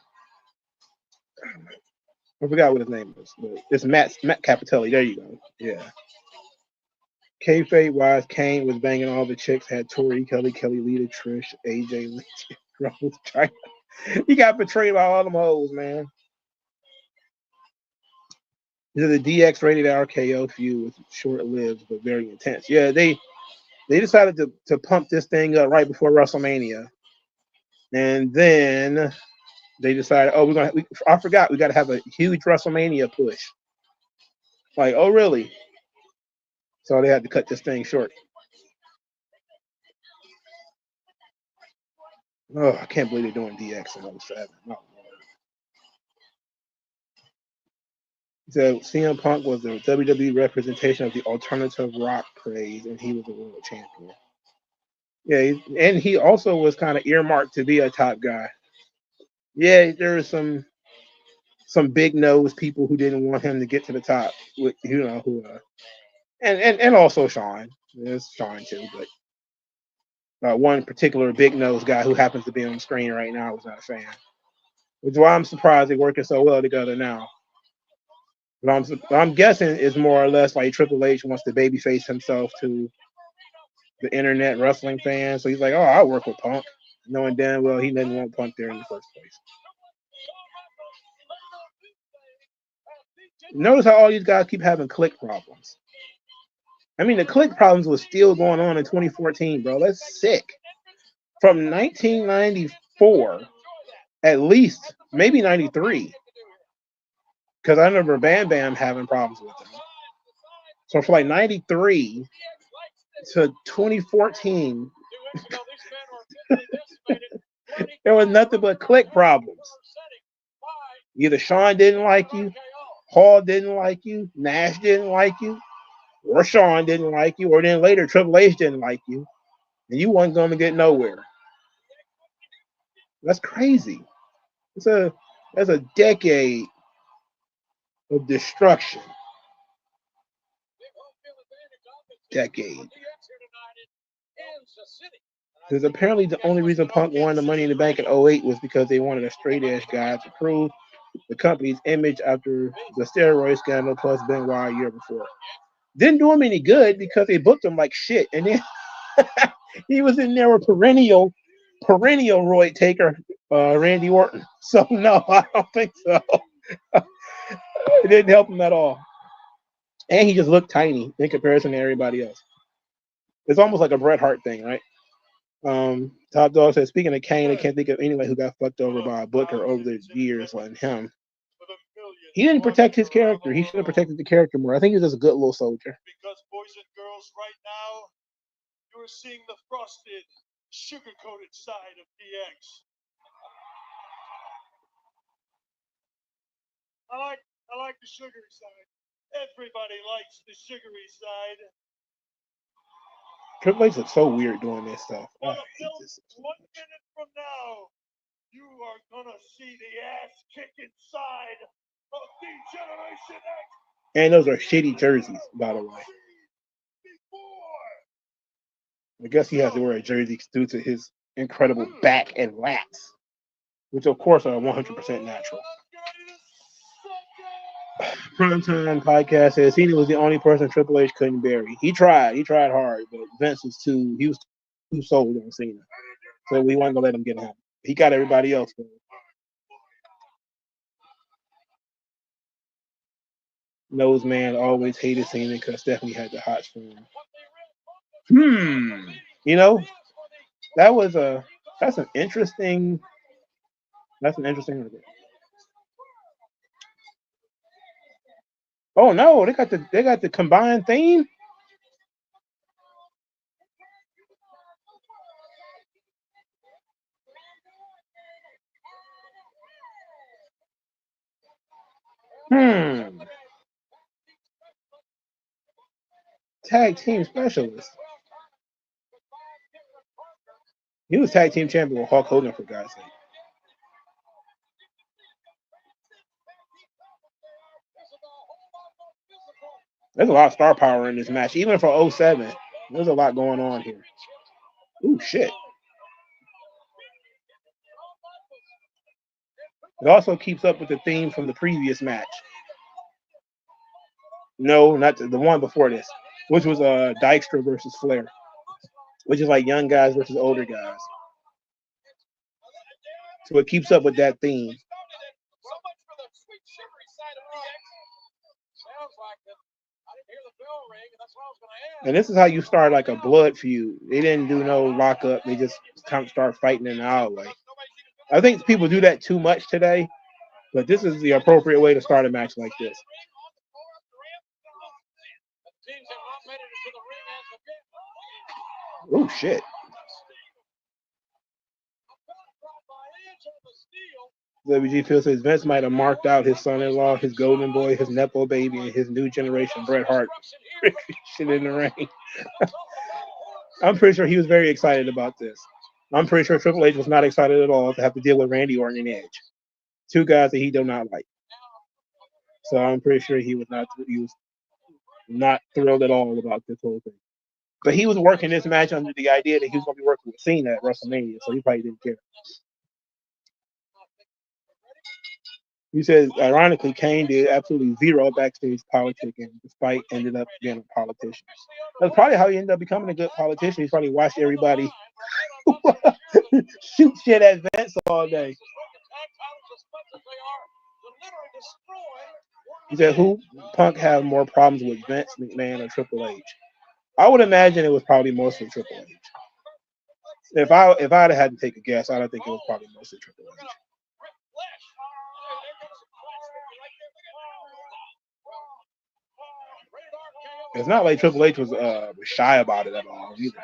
I forgot what his name is, but it's Matt Capitelli. There you go. Yeah. Kayfabe wise, Kane was banging all the chicks. Had Tori, Kelly, Lita, Trish, AJ, Lynch, Rose, China. He got betrayed by all them hoes, man. The DX rated RKO feud was short-lived but very intense. Yeah, they decided to pump this thing up right before WrestleMania, and then they decided, oh, I forgot we got to have a huge WrestleMania push. Like, oh really? So they had to cut this thing short. Oh, I can't believe they're doing DX in 07. No. So CM Punk was the WWE representation of the alternative rock craze, and he was a world champion. Yeah, and he also was kind of earmarked to be a top guy. Yeah, there was some big nose people who didn't want him to get to the top. With and also Sean. There's Sean too, but one particular big nose guy who happens to be on the screen right now was not a fan. Which is why I'm surprised they're working so well together now. But I'm guessing it's more or less like Triple H wants to babyface himself to the internet wrestling fans. So he's like, oh, I'll work with Punk, knowing damn well he didn't want Punk there in the first place. Notice how all these guys keep having click problems. I mean, the click problems was still going on in 2014, bro. That's sick. From 1994, at least, maybe 93. Because I remember Bam Bam having problems with them. So from like 93 to 2014, there was nothing but click problems. Either Sean didn't like you, Paul didn't like you, Nash didn't like you, or Shawn didn't like you, or then later Triple H didn't like you, and you weren't going to get nowhere. That's crazy. That's a decade of destruction. Decade. Because apparently the only reason Punk won the Money in the Bank in 08 was because they wanted a straight-edge guy to prove the company's image after the steroid scandal plus Benoit a year before. Didn't do him any good because they booked him like shit. And then he was in there with perennial roid taker, Randy Orton. So, no, I don't think so. It didn't help him at all. And he just looked tiny in comparison to everybody else. It's almost like a Bret Hart thing, right? Top Dog says, speaking of Kane, I can't think of anyone who got fucked over by a booker over the years like him. He didn't protect his character. He should have protected the character more. I think he was just a good little soldier. Because, boys and girls, right now, you are seeing the frosted, sugar-coated side of DX. I like the sugary side. Everybody likes the sugary side. Triple H looks so weird doing this stuff. I hate this. 1 minute from now, you are gonna see the ass-kicking side of the Generation X. And those are shitty jerseys, by the way. I guess he has to wear a jersey due to his incredible back and lats, which of course are 100% natural. Primetime Podcast says Cena was the only person Triple H couldn't bury. He tried hard, but Vince was too sold on Cena. So we wasn't gonna let him get him. He got everybody else. Nose man always hated Cena because Stephanie had the hots for him. You know, that's an interesting idea. Oh no, they got the combined theme. Tag team specialist. He was tag team champion with Hulk Hogan, for God's sake. There's a lot of star power in this match, even for 07. There's a lot going on here. Ooh, shit. It also keeps up with the theme from the previous match. No, not the one before this, which was Dykstra versus Flair, which is like young guys versus older guys. So it keeps up with that theme. And this is how you start like a blood feud. They didn't do no lockup. They just kind of start fighting in the alleyway. I think people do that too much today, but this is the appropriate way to start a match like this. Oh, shit. WG Phil says Vince might have marked out his son-in-law, his golden boy, his Nepo baby, and his new generation Bret Hart shit in the ring. I'm pretty sure he was very excited about this. I'm pretty sure Triple H was not excited at all to have to deal with Randy Orton and Edge, two guys that he do not like. So I'm pretty sure he was not thrilled at all about this whole thing. But he was working this match under the idea that he was going to be working with Cena at WrestleMania, so he probably didn't care. He says, ironically, Kane did absolutely zero backstage politicking, despite ended up being a politician. That's probably how he ended up becoming a good politician. He's probably watched everybody shoot shit at Vince all day. He said, who Punk have more problems with, Vince McMahon or Triple H? I would imagine it was probably mostly Triple H. If I'd had to take a guess, I don't think it was probably mostly Triple H. It's not like Triple H was shy about it at all either.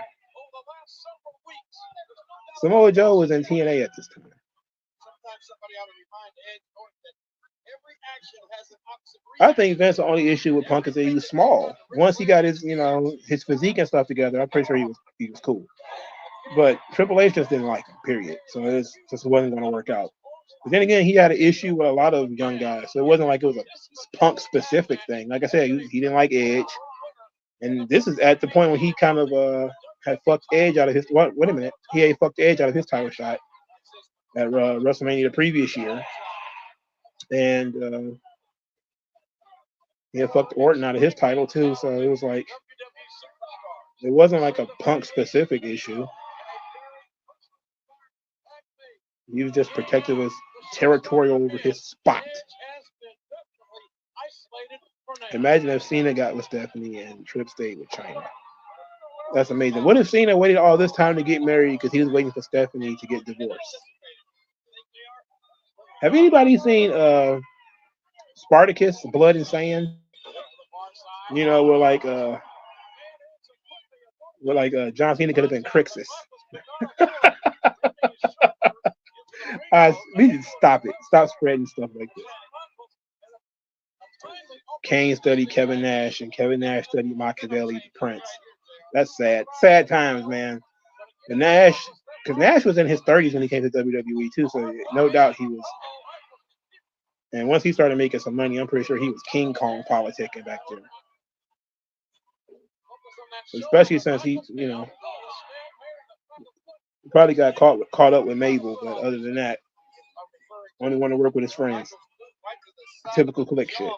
Samoa Joe was in TNA at this time. I think Vince's only issue with Punk is that he was small. Once he got his, his physique and stuff together, I'm pretty sure he was cool. But Triple H just didn't like him, period. So it just wasn't going to work out. But then again, he had an issue with a lot of young guys. So it wasn't like it was a Punk specific thing. Like I said, he didn't like Edge. And this is at the point when he kind of had fucked Edge out of his. Wait a minute. He had fucked Edge out of his title shot at WrestleMania the previous year. And he had fucked Orton out of his title too. So it was like, it wasn't like a Punk specific issue. He was just protective of his territorial over his spot. Imagine if Cena got with Stephanie and Tripp stayed with China. That's amazing. What if Cena waited all this time to get married because he was waiting for Stephanie to get divorced? Have anybody seen Spartacus, Blood and Sand? Where John Cena could have been Crixus. We need to stop it. Stop spreading stuff like this. Kane studied Kevin Nash, and Kevin Nash studied Machiavelli, the Prince. That's sad. Sad times, man. And because Nash was in his 30s when he came to WWE too, so no doubt he was. And once he started making some money, I'm pretty sure he was King Kong politicking back there. Especially since he, probably got caught up with Mabel, but other than that, only want to work with his friends. Typical click shit.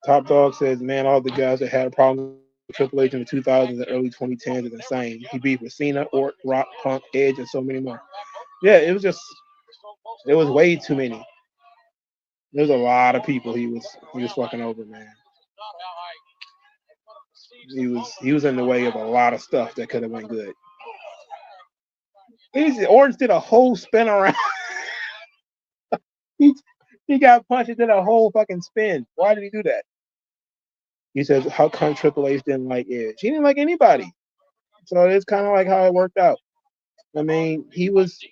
Top Dog says, man, all the guys that had problems with Triple H in the 2000s and early 2010s is insane. He beat with Cena, Orton, Rock, Punk, Edge, and so many more. Yeah, it was way too many. There's a lot of people he was fucking over, man. He was in the way of a lot of stuff that could have been good. Orton did a whole spin around. he got punched and did a whole fucking spin. Why did he do that? He says, how come Triple H didn't like Edge? He didn't like anybody. So it's kind of like how it worked out. I mean, he wanted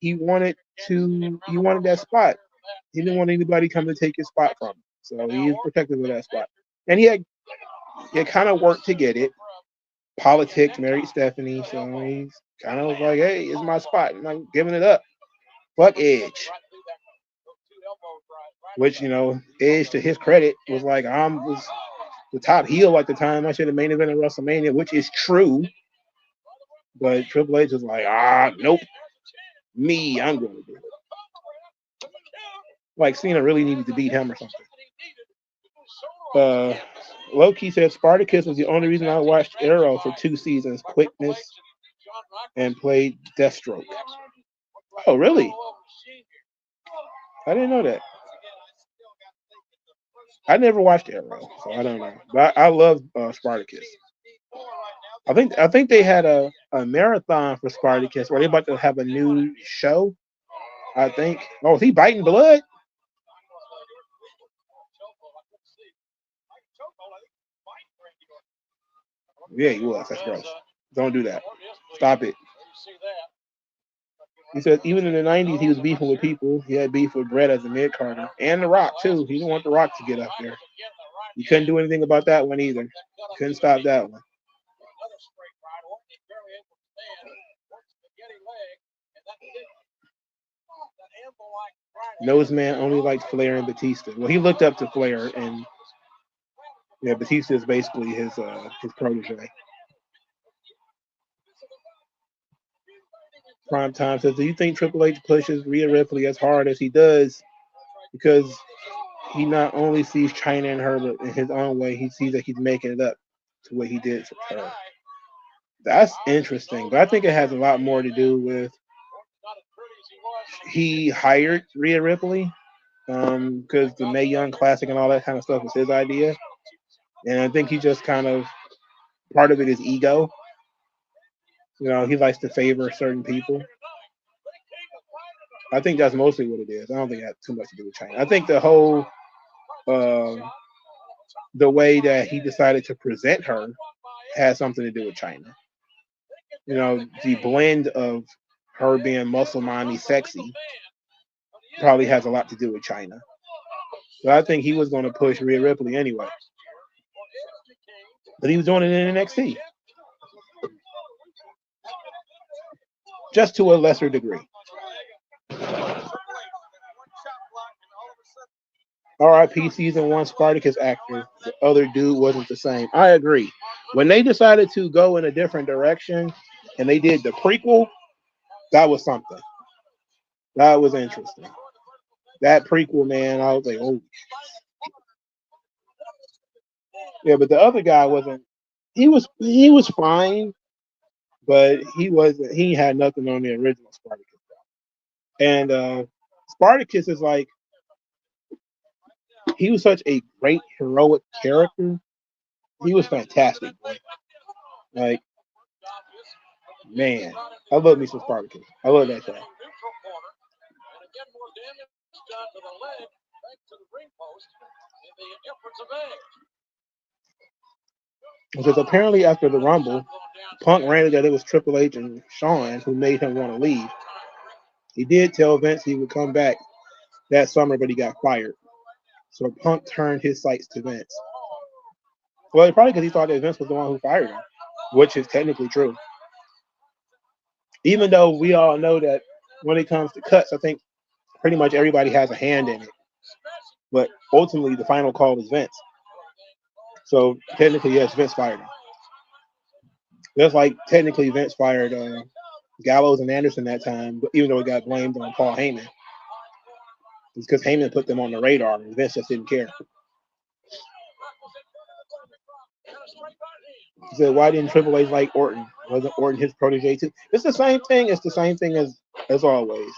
that spot. He didn't want anybody come to take his spot from him. So he was protective of that spot. And he had kind of worked to get it. Politics, married Stephanie. So he's kind of like, hey, it's my spot. I'm not giving it up. Fuck Edge. Which, Edge, to his credit, was like, was the top heel at the time. I should have main evented WrestleMania, which is true. But Triple H was like, nope. I'm going to do it. Like Cena really needed to beat him or something. Loki said Spartacus was the only reason I watched Arrow for 2 seasons. Quickness and played Deathstroke. Oh, really? I didn't know that. I never watched Arrow, so I don't know. But I love Spartacus. I think they had a marathon for Spartacus where they're about to have a new show. I think. Oh, is he biting blood? Yeah, he was. That's gross. Don't do that. Stop it. He said even in the 90s, he was beefing with people. He had beef with Brett as a mid-carder. And The Rock, too. He didn't want The Rock to get up there. You couldn't do anything about that one either. Couldn't stop that one. Noseman only liked Flair and Batista. Well, he looked up to Flair, and yeah, Batista is basically his protege. Prime Time says, do you think Triple H pushes Rhea Ripley as hard as he does because he not only sees China and her, but in his own way, he sees that he's making it up to what he did for her? That's interesting, but I think it has a lot more to do with he hired Rhea Ripley because the Mae Young Classic and all that kind of stuff was his idea. And I think he just kind of, part of it is ego. He likes to favor certain people. I think that's mostly what it is. I don't think it has too much to do with China. I think the whole, the way that he decided to present her has something to do with China. The blend of her being muscle mommy sexy probably has a lot to do with China. But I think he was going to push Rhea Ripley anyway. But he was doing it in NXT. Just to a lesser degree. R.I.P. Season 1 Spartacus actor. The other dude wasn't the same. I agree. When they decided to go in a different direction and they did the prequel, that was something. That was interesting. That prequel, man, I was like, oh. Yeah, but the other guy wasn't. He was fine, but he had nothing on the original Spartacus. And Spartacus is like, he was such a great heroic character. He was fantastic, boy. Like, man, I love me some Spartacus. I love that show. Because apparently after the Rumble, Punk ranted that it was Triple H and Shawn who made him want to leave. He did tell Vince he would come back that summer, but he got fired. So Punk turned his sights to Vince. Well, probably because he thought that Vince was the one who fired him, which is technically true. Even though we all know that when it comes to cuts, I think pretty much everybody has a hand in it. But ultimately, the final call is Vince. So technically, yes, Vince fired him. Just like technically Vince fired Gallows and Anderson that time, but even though it got blamed on Paul Heyman. It's because Heyman put them on the radar and Vince just didn't care. He said, why didn't Triple H like Orton? Wasn't Orton his protege too? It's the same thing. It's the same thing as always.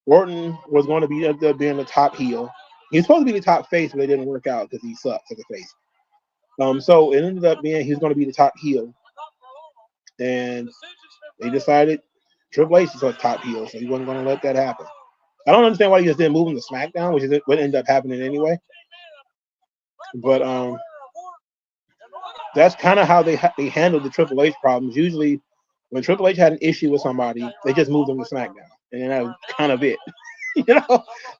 Orton was going to be end up being the top heel. He was supposed to be the top face, but it didn't work out because he sucks as a face. So it ended up being he's going to be the top heel. And they decided Triple H is a top heel, so he wasn't going to let that happen. I don't understand why he just didn't move him to SmackDown, which is what ended up happening anyway. But that's kind of how they handled the Triple H problems. Usually, when Triple H had an issue with somebody, they just moved them to SmackDown, and then that was kind of it.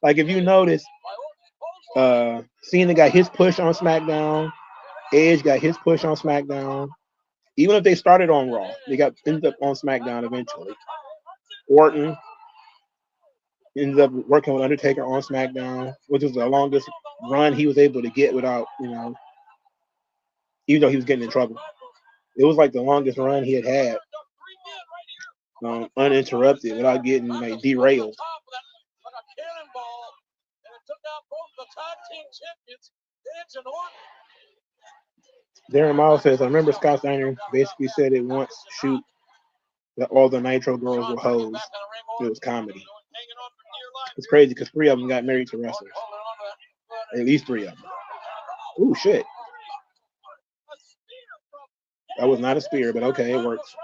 Like if you notice, Cena got his push on SmackDown, Edge got his push on SmackDown. Even if they started on Raw, they ended up on SmackDown eventually. Orton ended up working with Undertaker on SmackDown, which was the longest run he was able to get without, even though he was getting in trouble. It was like the longest run he had uninterrupted without getting like derailed. Darren Miles says, I remember Scott Steiner basically said it once, shoot, that all the Nitro girls were hoes. It was comedy. It's crazy because 3 of them got married to wrestlers. At least 3 of them. Ooh, shit. That was not a spear, but okay, it works.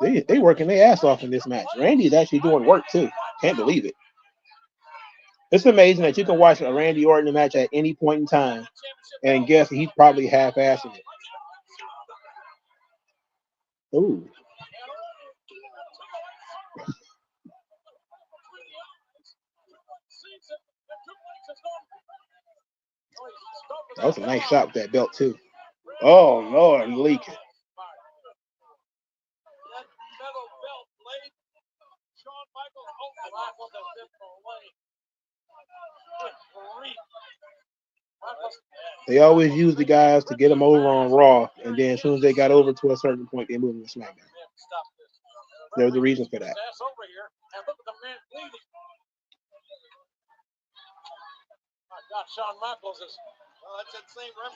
They working their ass off in this match. Randy's actually doing work too. Can't believe it. It's amazing that you can watch a Randy Orton match at any point in time and guess he's probably half-assing it. Ooh. That was a nice shot with that belt too. Oh Lord, leaking. They always use the guys to get them over on Raw, and then as soon as they got over to a certain point, they move them to SmackDown. There was a reason for that.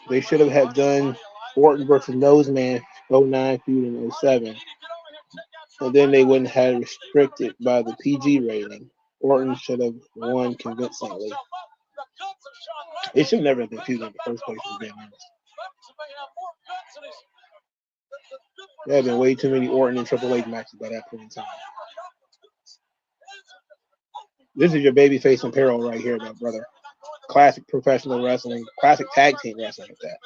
They should have done Orton versus Noseman 09 feud in 07. And then they wouldn't have restricted by the PG rating. Orton should have won convincingly. It should never have been feuded in the first place, to be honest. There have been way too many Orton and Triple H matches by that point in time. This is your babyface apparel right here, my brother. Classic professional wrestling, classic tag team wrestling at that.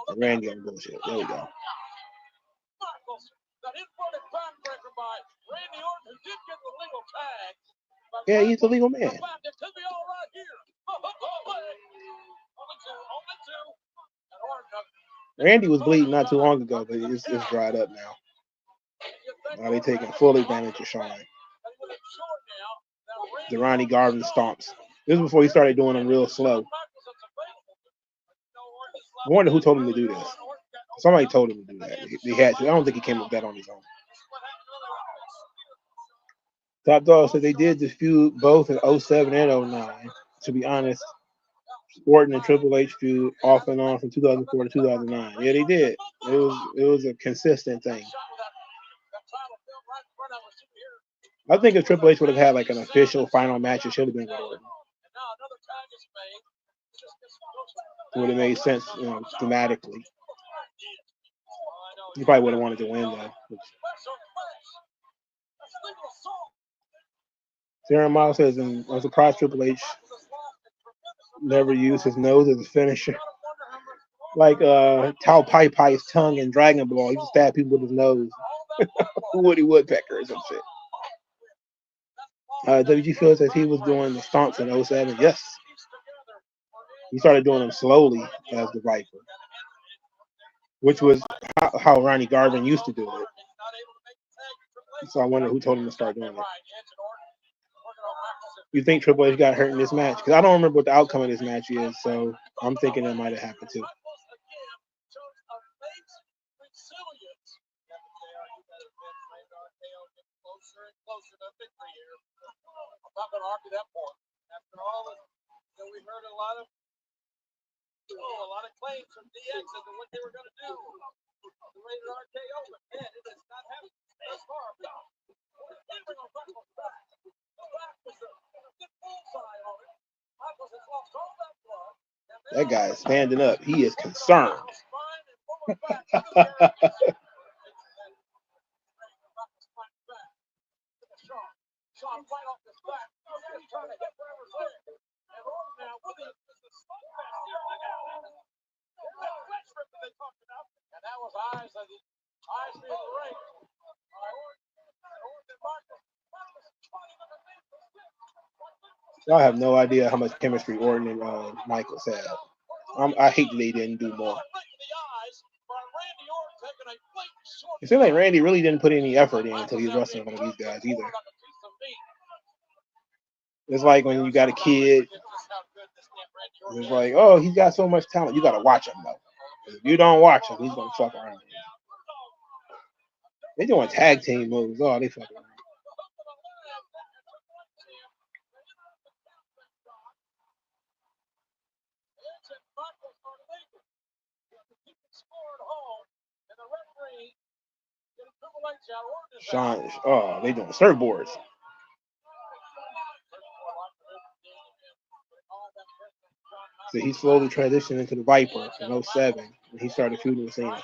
And Randy on bullshit. There we go. Yeah, he's a legal man. It could be all right here. Randy was bleeding not too long ago, but it's dried up now. Now they taking full advantage of Sean. The Ronnie Garvin stomps. This is before he started doing them real slow. I wonder who told him to do this. Somebody told him to do that. He had to. I don't think he came up with that on his own. Top Dog said they did dispute both in 07 and 09. To be honest, Orton and Triple H feud off and on from 2004 to 2009. Yeah, they did. It was a consistent thing. I think if Triple H would have had like an official final match, it should have been with Orton. It would have made sense, thematically. He probably would have wanted to win though. Darren Miles says, I'm surprised Triple H never used his nose as a finisher. Like Tao Pai Pai's tongue in Dragon Ball. He just stab people with his nose. Woody Woodpecker or some shit. WG Phil says he was doing the stomps in 07. Yes. He started doing them slowly as the Viper, which was how Ronnie Garvin used to do it. So I wonder who told him to start doing it. You think Triple H got hurt in this match? Because I don't remember what the outcome of this match is, so I'm thinking it might have happened too. Not going to argue that point. After all, we heard a lot of claims from DX as to what they were going to do. The rated RKO, but man, it has not happened thus far. That guy is standing up. He is concerned. Y'all have no idea how much chemistry Orton and Michaels had. I hate that they didn't do more. It seems like Randy really didn't put any effort in until he was wrestling one of these guys either. It's like when you got a kid, it's like, oh, he's got so much talent. You got to watch him, though. If you don't watch him, he's going to fuck around. They're doing tag team moves. Oh, they fucking around. Sean, oh, they doing surfboards. So he slowly transitioned into the Viper in 07, and he started feuding with Cena.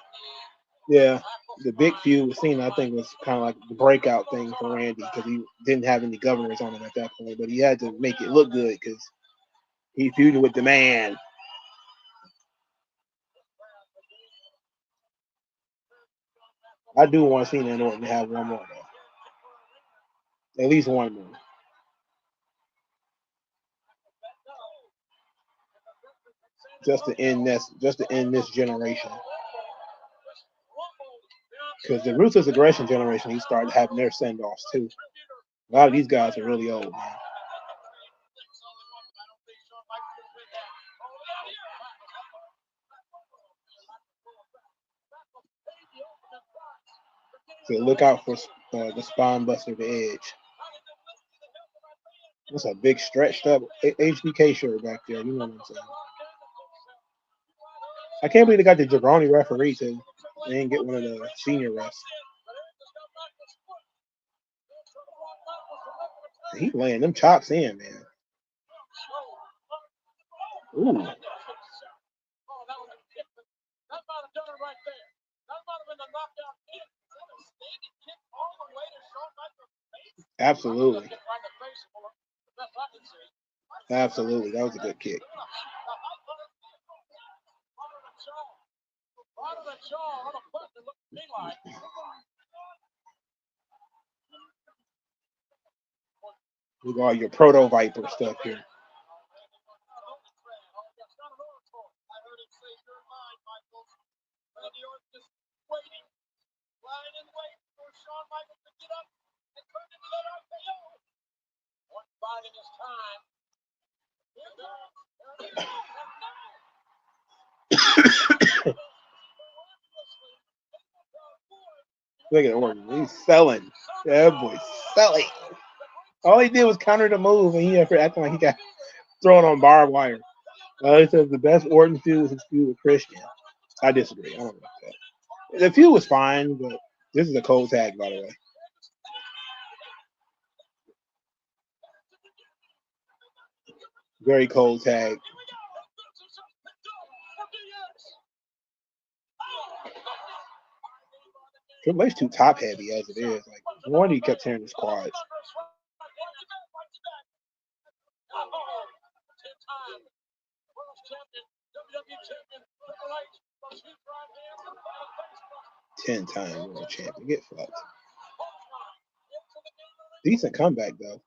Yeah, the big feud with Cena, I think, was kind of like the breakout thing for Randy because he didn't have any governors on him at that point, but he had to make it look good because he feuded with the man. I do want Cena and Orton to have one more, though. At least one more. Just to end this generation. Because the Ruthless Aggression generation, he started having their send-offs too. A lot of these guys are really old, man. So look out for the Spine Buster, the Edge. That's a big stretched up HBK shirt back there. You know what I'm saying? I can't believe they got the jabroni referee too. They didn't get one of the senior refs. He laying them chops in, man. Ooh. Absolutely. Absolutely. That was a good kick. with all your proto Viper stuff here. Look at Orton. He's selling. That boy's selling. All he did was counter the move, and he acting like he got thrown on barbed wire. He says the best Orton feud is his feud with Christian. I disagree. I don't like that. The feud was fine, but this is a cold tag, by the way. Very cold tag. Triple H too top heavy as it is. Like, no wonder he kept tearing his quads. Ten-time world champion. Get fucked. Decent comeback though.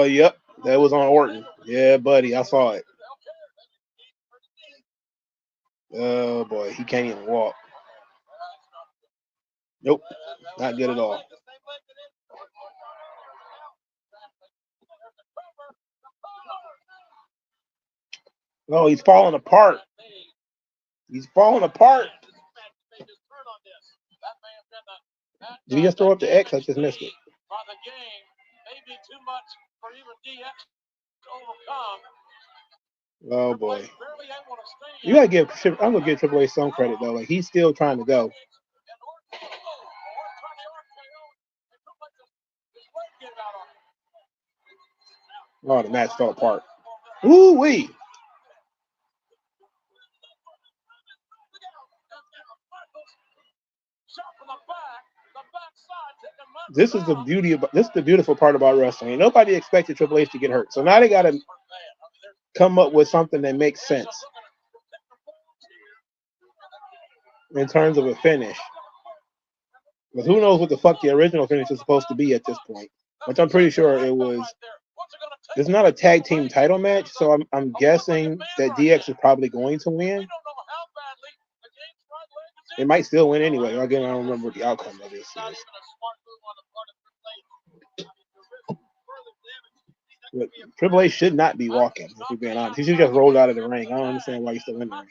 Yep, that was on Orton. Yeah, buddy, I saw it. Oh boy, he can't even walk. Nope, not good at all. Oh, he's falling apart. He's falling apart. Did he just throw up the X? I just missed it. Oh boy. You gotta give. I'm gonna give Triple H some credit though. Like, he's still trying to go. Oh, the match fell apart. Ooh wee. This is the beautiful part about wrestling. Nobody expected Triple H to get hurt, so now they gotta come up with something that makes sense in terms of a finish. But who knows what the fuck the original finish is supposed to be at this point? Which I'm pretty sure it was. It's not a tag team title match, so I'm guessing that DX is probably going to win. It might still win anyway. Again, I don't remember what the outcome of this is. But Triple H should not be walking, if we're being honest. He should just roll out of the ring. I don't understand why he's still in the ring.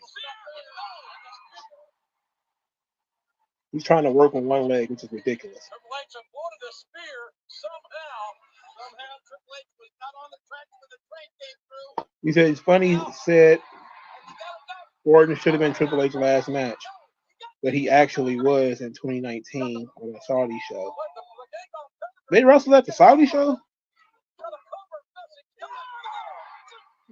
He's trying to work on one leg, which is ridiculous. He said it's funny. He said Gordon should have been Triple H's last match, but he actually was in 2019 on the Saudi show. They wrestled at the Saudi show?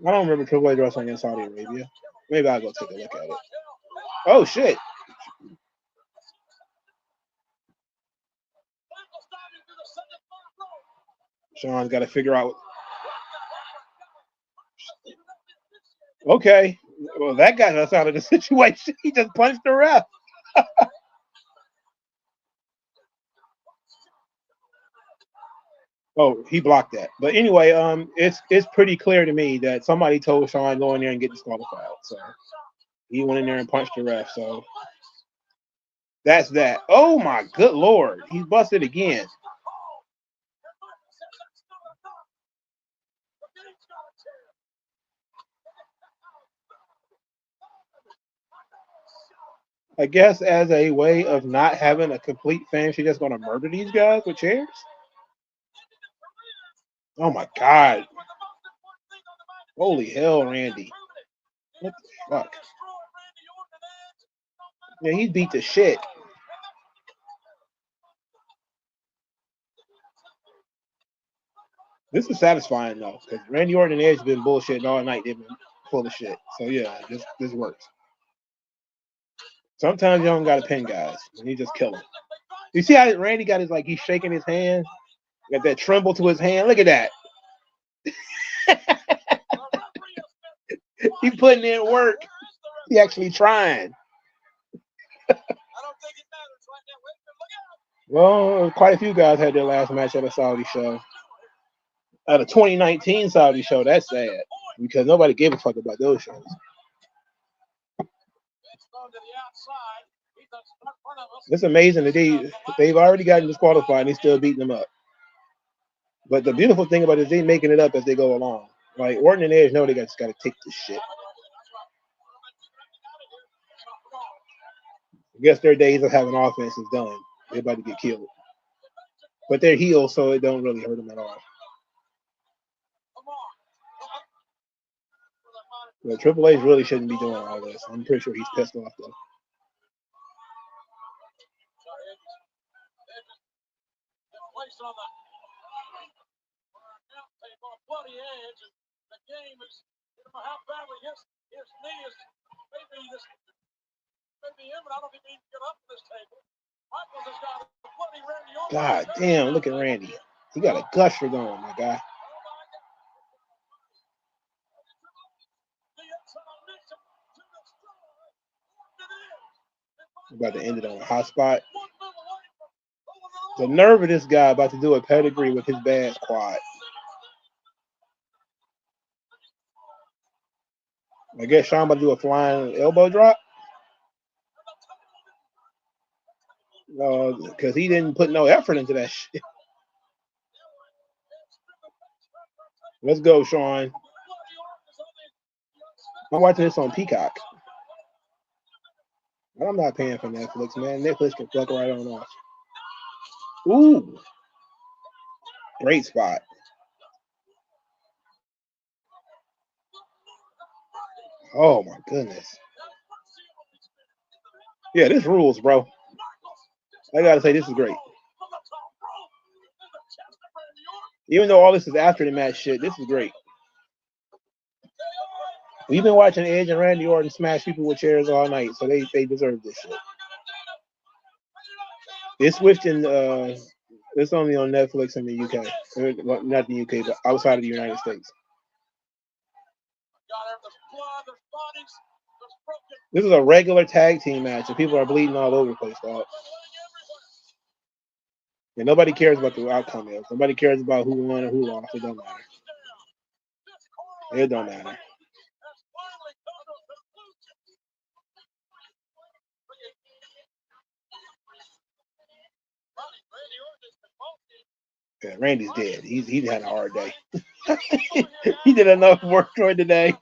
I don't remember Triple H wrestling in Saudi Arabia. Maybe I'll go take a look at it. Oh shit. Sean's got to figure out. Okay. Well, that got us out of the situation. He just punched the ref. Oh, he blocked that. But anyway, it's pretty clear to me that somebody told Sean go in there and get disqualified. So he went in there and punched the ref. So that's that. Oh my good lord. He's busted again. I guess as a way of not having a complete finish, she's just going to murder these guys with chairs? Oh, my God. Holy hell, Randy. What the fuck? Yeah, he beat the shit. This is satisfying, though, because Randy Orton and Edge have been bullshitting all night. They've been full of shit. So, yeah, this works. Sometimes you don't got to pin guys, and you just kill them. You see how Randy got his, like, he's shaking his hand? Got that tremble to his hand. Look at that. He's putting in work. He actually trying. Well, quite a few guys had their last match at a Saudi show. At a 2019 Saudi show, that's sad because nobody gave a fuck about those shows. It's amazing that they've already gotten disqualified and he's still beating them up. But the beautiful thing about it is they making it up as they go along. Like Orton and Edge know they just got to take this shit. I guess their days of having offense is done. They're about to get killed. But they're heels, so it don't really hurt them at all. But Triple H really shouldn't be doing all this. I'm pretty sure he's pissed off though. God damn, look at Randy. He got a gusher going, my guy. About to end it on a hot spot. The nerve of this guy about to do a pedigree with his bad quad. I guess Sean about to do a flying elbow drop. Because he didn't put no effort into that shit. Let's go, Sean. I'm watching this on Peacock. I'm not paying for Netflix, man. Netflix can fuck right on off. Ooh. Great spot. Oh, my goodness. Yeah, this rules, bro. I got to say, this is great. Even though all this is after the match shit, this is great. We've been watching Edge and Randy Orton smash people with chairs all night, so they deserve this shit. It's switched in. It's only on Netflix in the UK. Well, not the UK, but outside of the United States. This is a regular tag team match, and people are bleeding all over the place, dog. And nobody cares about the outcome is. Nobody cares about who won or who lost. It don't matter. It don't matter. Yeah, Randy's dead. He's had a hard day. He did enough work for today.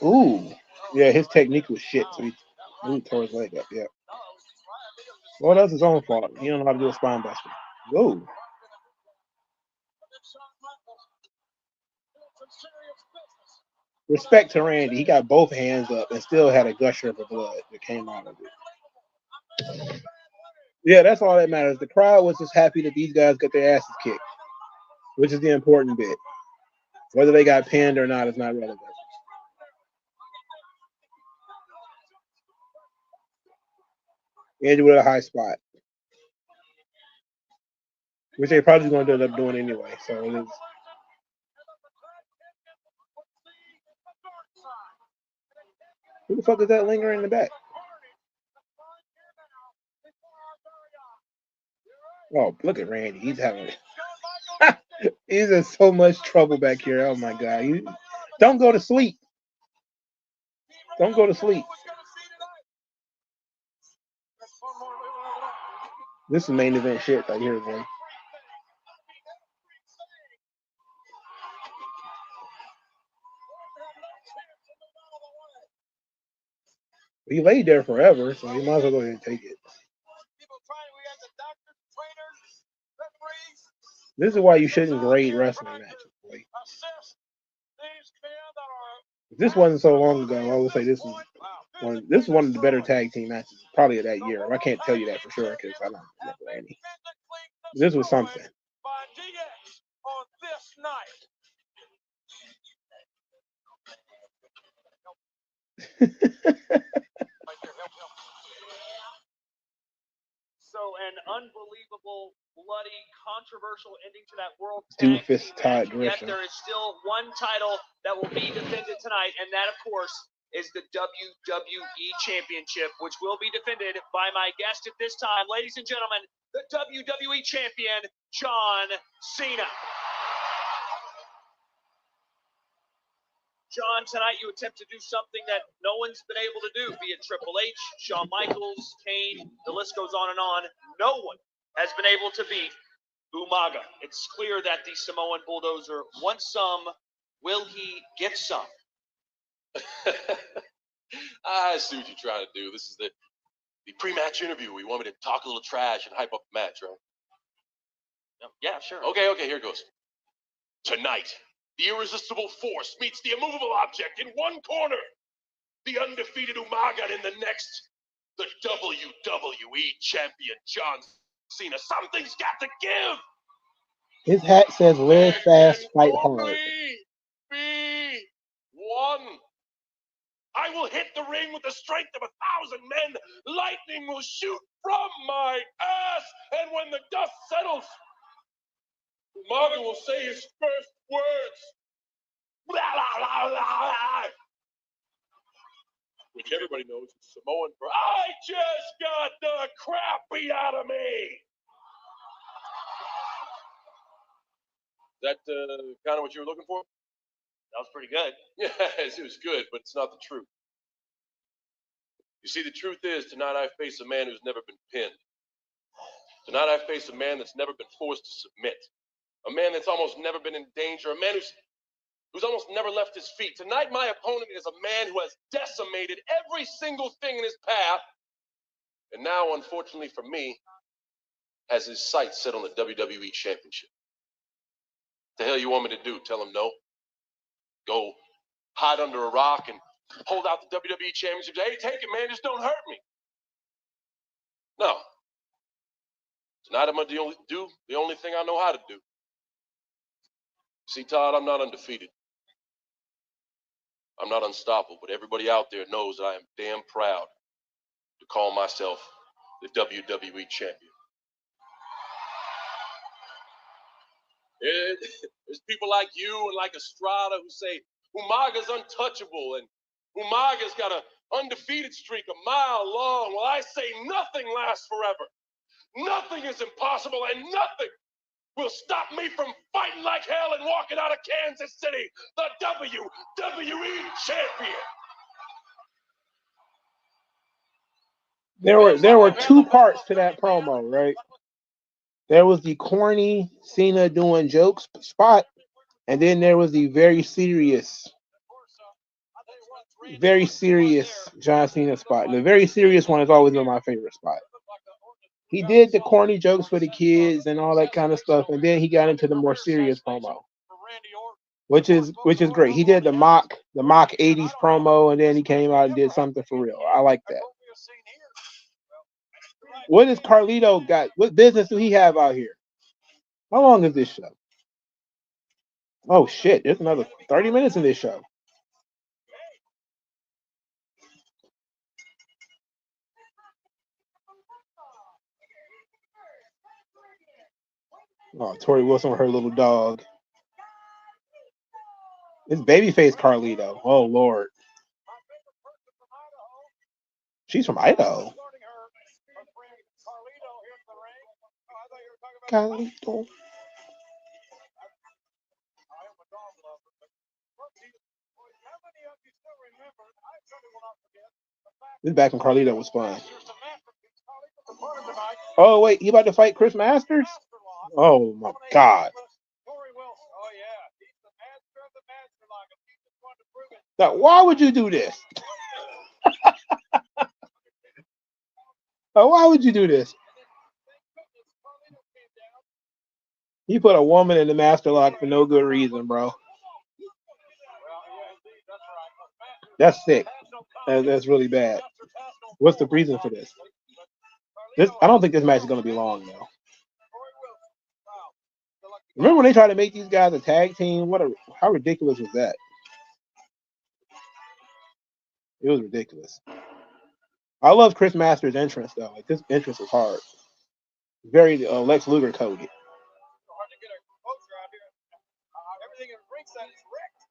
Ooh, yeah, his technique was shit. So he tore his leg up. Yeah. Well, that's his own fault. He don't know how to do a spine buster. Whoa. Respect to Randy. He got both hands up and still had a gusher of blood that came out of it. Yeah, that's all that matters. The crowd was just happy that these guys got their asses kicked, which is the important bit. Whether they got pinned or not is not relevant. Andrew with a high spot, which they probably going to end up doing anyway. So it is. Who the fuck is that lingering in the back? Oh, look at Randy. He's having he's in so much trouble back here. Oh my God. Don't go to sleep. Don't go to sleep. This is main event shit right here, man. He laid there forever, so he might as well go ahead and take it. This is why you shouldn't grade wrestling matches. Like, if this wasn't so long ago, I would say this is one of the better tag team matches probably of that year. I can't tell you that for sure because I don't remember any. This was something. also an unbelievable, bloody, controversial ending to that World Tag Team Todd match. Yet Grisham. there is still one title that will be defended tonight, and that, of course, is the WWE Championship, which will be defended by my guest at this time, ladies and gentlemen, the WWE Champion, John Cena. John, tonight you attempt to do something that no one's been able to do, be it Triple H, Shawn Michaels, Kane, the list goes on and on. No one has been able to beat Umaga. It's clear that the Samoan Bulldozer wants some. Will he get some? I see what you're trying to do. This is the pre-match interview. You want me to talk a little trash and hype up the match, right? No, yeah, sure. Okay, here it goes. Tonight, the irresistible force meets the immovable object in one corner. The undefeated Umaga, and in the next, the WWE Champion, John Cena. Something's got to give. His hat says "Live fast, fight hard." Only be one. I will hit the ring with the strength of 1,000 men. Lightning will shoot from my ass. And when the dust settles, Umaga will say his first words. Which everybody knows is Samoan for, I just got the crap beat out of me. Is that kind of what you were looking for? That was pretty good. Yes, it was good, but it's not the truth. You see, the truth is, tonight I face a man who's never been pinned. Tonight I face a man that's never been forced to submit. A man that's almost never been in danger. A man who's almost never left his feet. Tonight my opponent is a man who has decimated every single thing in his path. And now, unfortunately for me, has his sights set on the WWE Championship. What the hell you want me to do? Tell him no? Go hide under a rock and hold out the WWE Championship? Hey, take it, man. Just don't hurt me. No. Tonight I'm going to do the only thing I know how to do. See, Todd, I'm not undefeated. I'm not unstoppable, but everybody out there knows that I am damn proud to call myself the WWE Champion. There's people like you and like Estrada who say Umaga's untouchable and Umaga's got an undefeated streak a mile long. Well, I say nothing lasts forever. Nothing is impossible and nothing will stop me from fighting like hell and walking out of Kansas City, the WWE Champion. There were two parts to that promo, right? There was the corny Cena doing jokes spot, and then there was the very serious John Cena spot. And the very serious one has always been my favorite spot. He did the corny jokes for the kids and all that kind of stuff, and then he got into the more serious promo, which is great. He did the mock 80s promo, and then he came out and did something for real. I like that. What does Carlito got? What business do he have out here? How long is this show? Oh shit, there's another 30 minutes in this show. Oh, Tori Wilson with her little dog. It's babyface Carlito. Oh Lord. She's from Idaho. Carlito. This back when Carlito was fun. Oh wait, he about to fight Chris Masters? Oh my God. Now, why would you do this? Why would you do this? You put a woman in the master lock for no good reason, bro. That's sick. That's really bad. What's the reason for this? I don't think this match is going to be long, though. Remember when they tried to make these guys a tag team? How ridiculous was that? It was ridiculous. I love Chris Masters' entrance, though. Like, this entrance was hard. Very Lex Luger coded. Hard to get a closer out here. Everything in ringside is wrecked.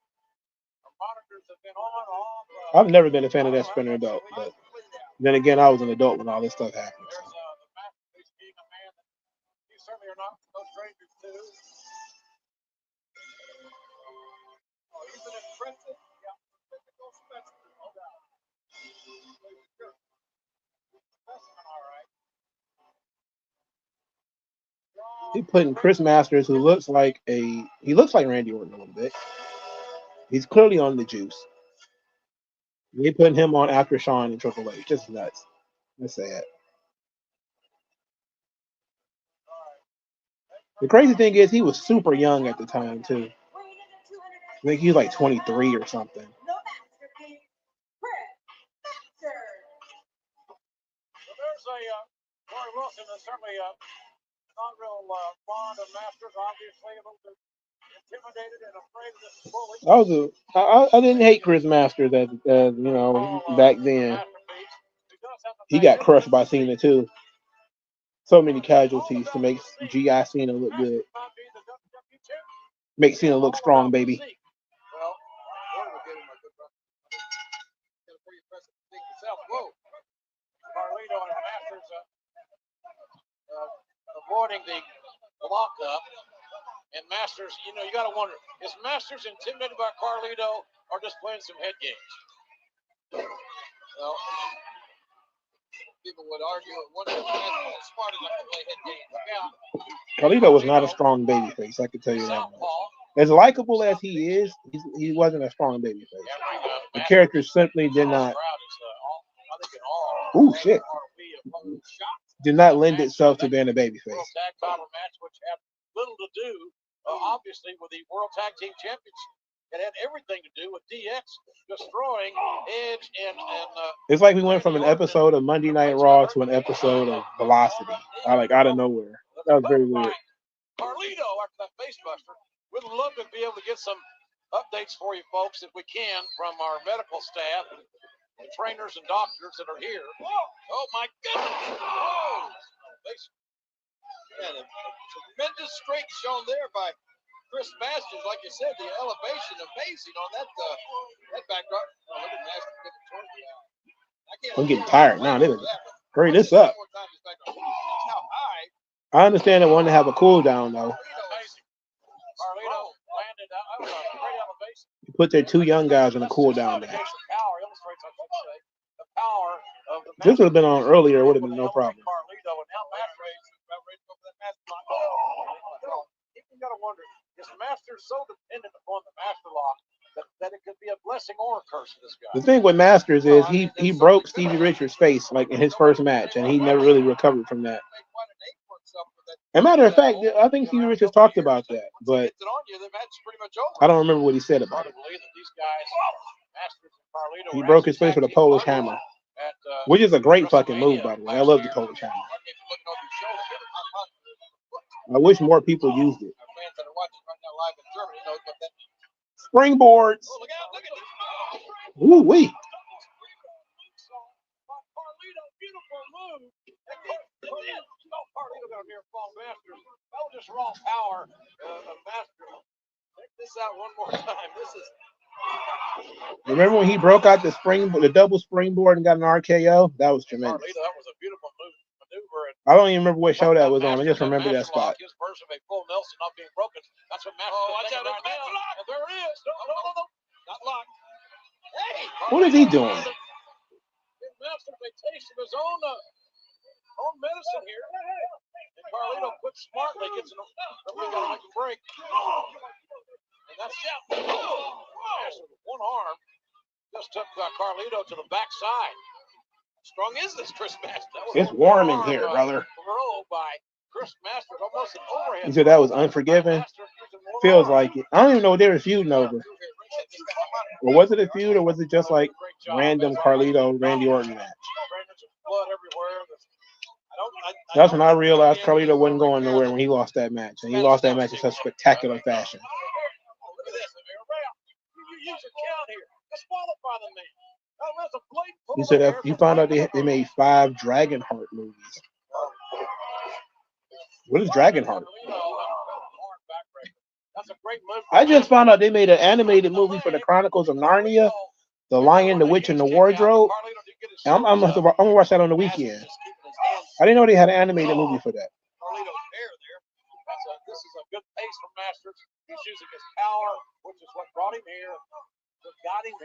Our monitors have been on, off. I've never been a fan of that spinner belt, but then again, I was an adult when all this stuff happened. So. There's the masterpiece being a man that you certainly are not no strangers to. Oh, he's an impressive, physical specimen, no doubt. Specimen, all right. He putting Chris Masters, who looks like Randy Orton a little bit. He's clearly on the juice. They putting him on after Shawn and Triple H. Just nuts. That's sad. The crazy thing is he was super young at the time too. I think he was like 23 or something. So there's Corey Wilson is certainly not real fond of Masters, obviously a little bit intimidated and afraid of this bully. I didn't hate Chris Masters as back then. He got crushed by Cena too. So many casualties to make G.I. Cena look good. Make Cena look strong, baby. Well, Corey will get him a good run. Got a pretty impressive thing himself. Whoa. Carlito and Masters avoiding the block up. And Masters, you got to wonder, is Masters intimidated by Carlito or just playing some head games? Well, people would argue that one of the men is smart enough to play head games. Carlito was not a strong babyface, I can tell you that much. As likable as he is, he wasn't a strong babyface. The character simply did not. Ooh, shit. Did not lend itself to being a babyface. Tag title match, which had little to do, obviously, with the World Tag Team Championship. It had everything to do with DX destroying Edge and it's like we went from an episode of Monday Night Raw to an episode of Velocity. Out of nowhere. That was very weird. Carlito, after that facebuster, we'd love to be able to get some updates for you folks if we can from our medical staff and the trainers and doctors that are here. Oh my goodness! Oh, and a tremendous strength shown there by Chris Masters. Like you said, the elevation amazing on that backdrop. Oh, look at Masters get the 20 out. I'm getting tired now. They hurry this up. I understand they want to have a cool down though. You put their two young guys in a cool down match. This would have been on earlier. It would have been no problem. You got to wonder, is Masters so dependent upon the master lock that it could be a blessing or a curse for this guy? The thing with Masters is he broke Stevie Richards' face like in his first match, and he never really recovered from that. As a matter of fact, I think Stevie Richards talked about that, but I don't remember what he said about it. He broke his face with a Polish hammer, which is a great fucking move, by the way. I love the Polish hammer. I wish more people used it. Springboards. Ooh wee. Beautiful move. Carlito got here from Masters. That was just raw power of Masters. Check this out one more time. This is. Remember when he broke out the double springboard and got an RKO? That was tremendous. Carlito, that was a beautiful maneuver. I don't even remember what show that was on. I just remember that spot. His version of a full Nelson not being broken. That's what Masters is right now. And there it is. No. Not locked. Hey. What is he doing? Masters a taste of his own medicine here. And Carlito quits smartly, gets in a break. And that's it. Masters with one arm just took Carlito to the backside. How strong is this Chris Masters? It's warm in here, brother. By Chris Masters, almost an overhead. You said that was Unforgiven? Feels like it. I don't even know what they were feuding over. Or was it a feud, or was it just like random Carlito, Randy Orton match? That's when I realized Carlito wasn't going nowhere when he lost that match. And he lost that match in such spectacular fashion. You said that you found out they made 5 Dragonheart movies. What is Dragonheart? That's a great move. I just found out they made an animated movie for the Chronicles of Narnia, The Lion, the Witch, and the Wardrobe. And I'm gonna watch that on the weekend. I didn't know they had an animated movie for that. This is a good pace from Masters. He's using his power, which is what brought him here.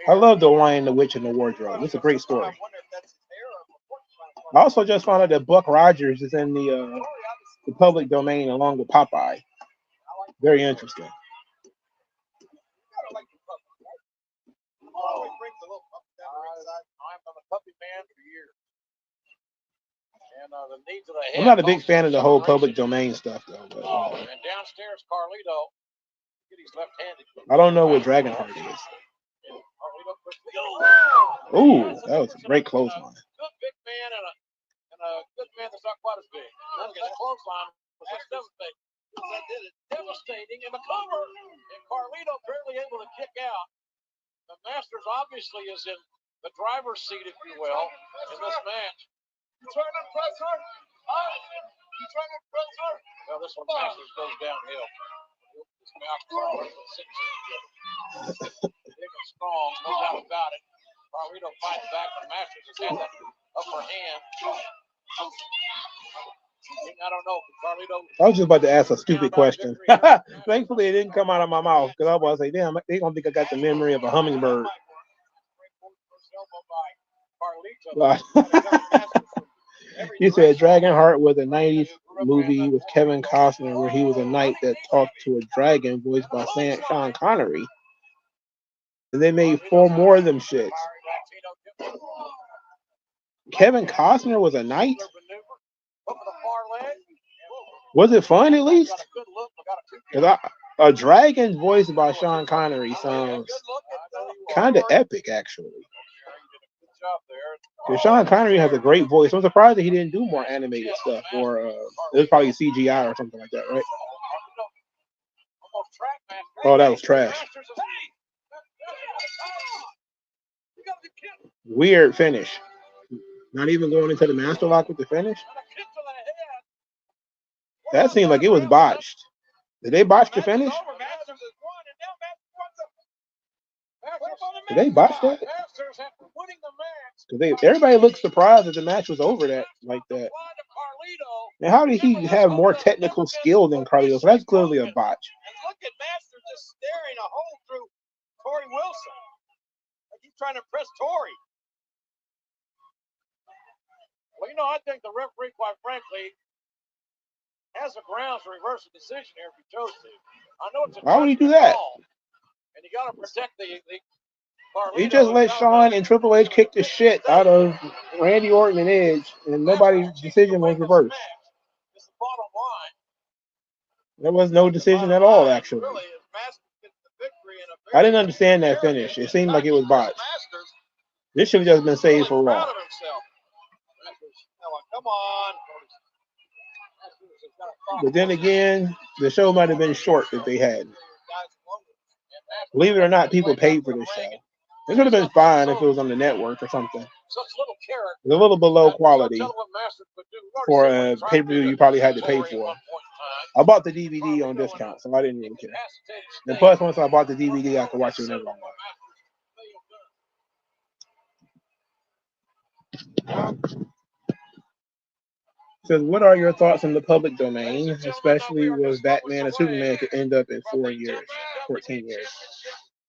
I love The Lion, the Witch, and the Wardrobe. It's a great story. I also just found out that Buck Rogers is in the public domain along with Popeye. Very interesting. I'm not a big fan of the whole public domain stuff, though. But, and downstairs, Carlito. I don't know what Dragonheart is. Ooh, that was a great clothesline. Good big man and a good man that's not quite as big. That clothesline was devastating. That did it devastating in the cover, and Carlito barely able to kick out. The Masters obviously is in the driver's seat, if you will, in this match. You trying to press her? You trying to press her? Well, this one Masters goes downhill. His mouth big and strong, no doubt about it. Carlito fights back. The Masters has had that upper hand. I don't know. Carlito. I was just about to ask a stupid question. Thankfully, it didn't come out of my mouth because I was like, damn, they gonna think I got the memory of a hummingbird. You said Dragonheart was a 90s movie with Kevin Costner where he was a knight that talked to a dragon voiced by Sean Connery. And they made 4 more of them shits. Kevin Costner was a knight? Was it fun at least? A dragon voiced by Sean Connery sounds kind of epic, actually. Because Sean Connery has a great voice. I'm surprised that he didn't do more animated stuff, or it was probably CGI or something like that, right? Oh, that was trash. Weird finish. Not even going into the master lock with the finish. That seemed like it was botched. Did they botch the finish? Did they botch that? Because everybody looked surprised that the match was over like that. And how did he have more technical skill than Carlito? So that's clearly a botch. And look at Master just staring a hole through Torrie Wilson. Like he's trying to press Torrie. Well, I think the referee, quite frankly, has the grounds to reverse the decision here if he chose to. I know it's a why would he do that? Call, and you got to protect the he just let Shawn and Triple H kick the shit out of Randy Orton and Edge, and nobody's decision was reversed. There was no decision at all, actually. I didn't understand that finish. It seemed like it was botched. This should have just been saved for Raw. Come on. But then again, the show might have been short if they had. Believe it or not, people paid for this show. It could have been fine if it was on the network or something. It's a little below quality for a pay-per-view you probably had to pay for. I bought the DVD on discount, so I didn't really care. And plus, once I bought the DVD, I could watch it whenever I want. Says, what are your thoughts on the public domain, especially with Batman and Superman could end up in 14 years?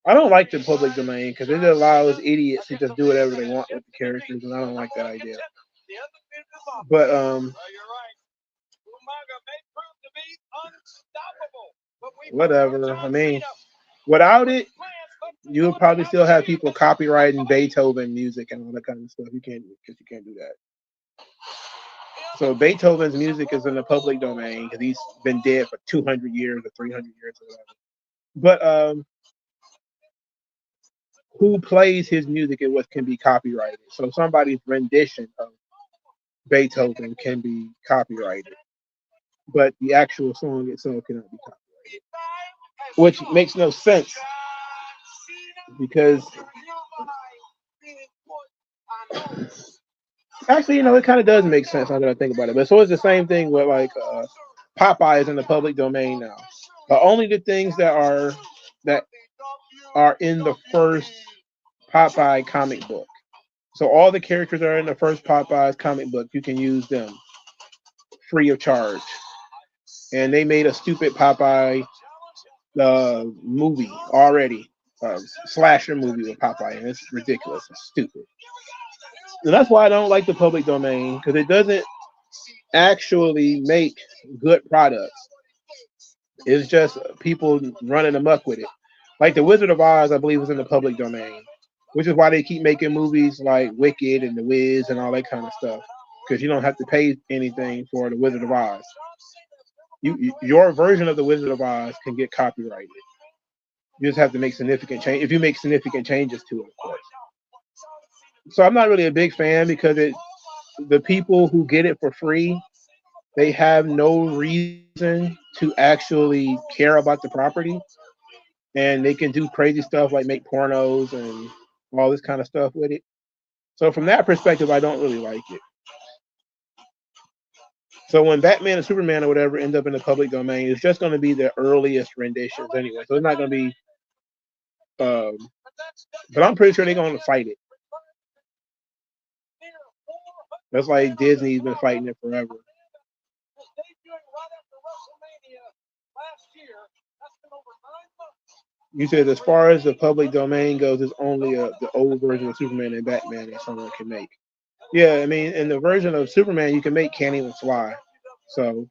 I don't like the public domain because it allows idiots to just do whatever they want with the characters, and I don't like that idea. But whatever. I mean, without it, you would probably still have people copyrighting Beethoven music and all that kind of stuff. You can't do that. So Beethoven's music is in the public domain because he's been dead for 200 years or 300 years or whatever. But who plays his music and what can be copyrighted? So somebody's rendition of Beethoven can be copyrighted, but the actual song itself cannot be copyrighted, which makes no sense because actually, it kind of does make sense now that I think about it. But so it's the same thing with like Popeye is in the public domain now, but only the things that are in the first Popeye comic book. So all the characters that are in the first Popeye's comic book, you can use them free of charge. And they made a stupid Popeye movie already, slasher movie with Popeye, and it's ridiculous. It's stupid. And that's why I don't like the public domain, because it doesn't actually make good products. It's just people running amok with it. Like the Wizard of Oz, I believe, is in the public domain, which is why they keep making movies like Wicked and The Wiz and all that kind of stuff, because you don't have to pay anything for the Wizard of Oz. Your version of the Wizard of Oz can get copyrighted. You just have to make significant change. If you make significant changes to it, of course. So I'm not really a big fan, because the people who get it for free, they have no reason to actually care about the property, and they can do crazy stuff like make pornos and all this kind of stuff with it. So from that perspective, I don't really like it. So when Batman and Superman or whatever end up in the public domain, it's just going to be the earliest renditions anyway. So it's not going to be. But I'm pretty sure they're going to fight it. That's like Disney's been fighting it forever. You said as far as the public domain goes, it's only the old version of Superman and Batman that someone can make. Yeah, I mean, in the version of Superman, you can make can't even fly. So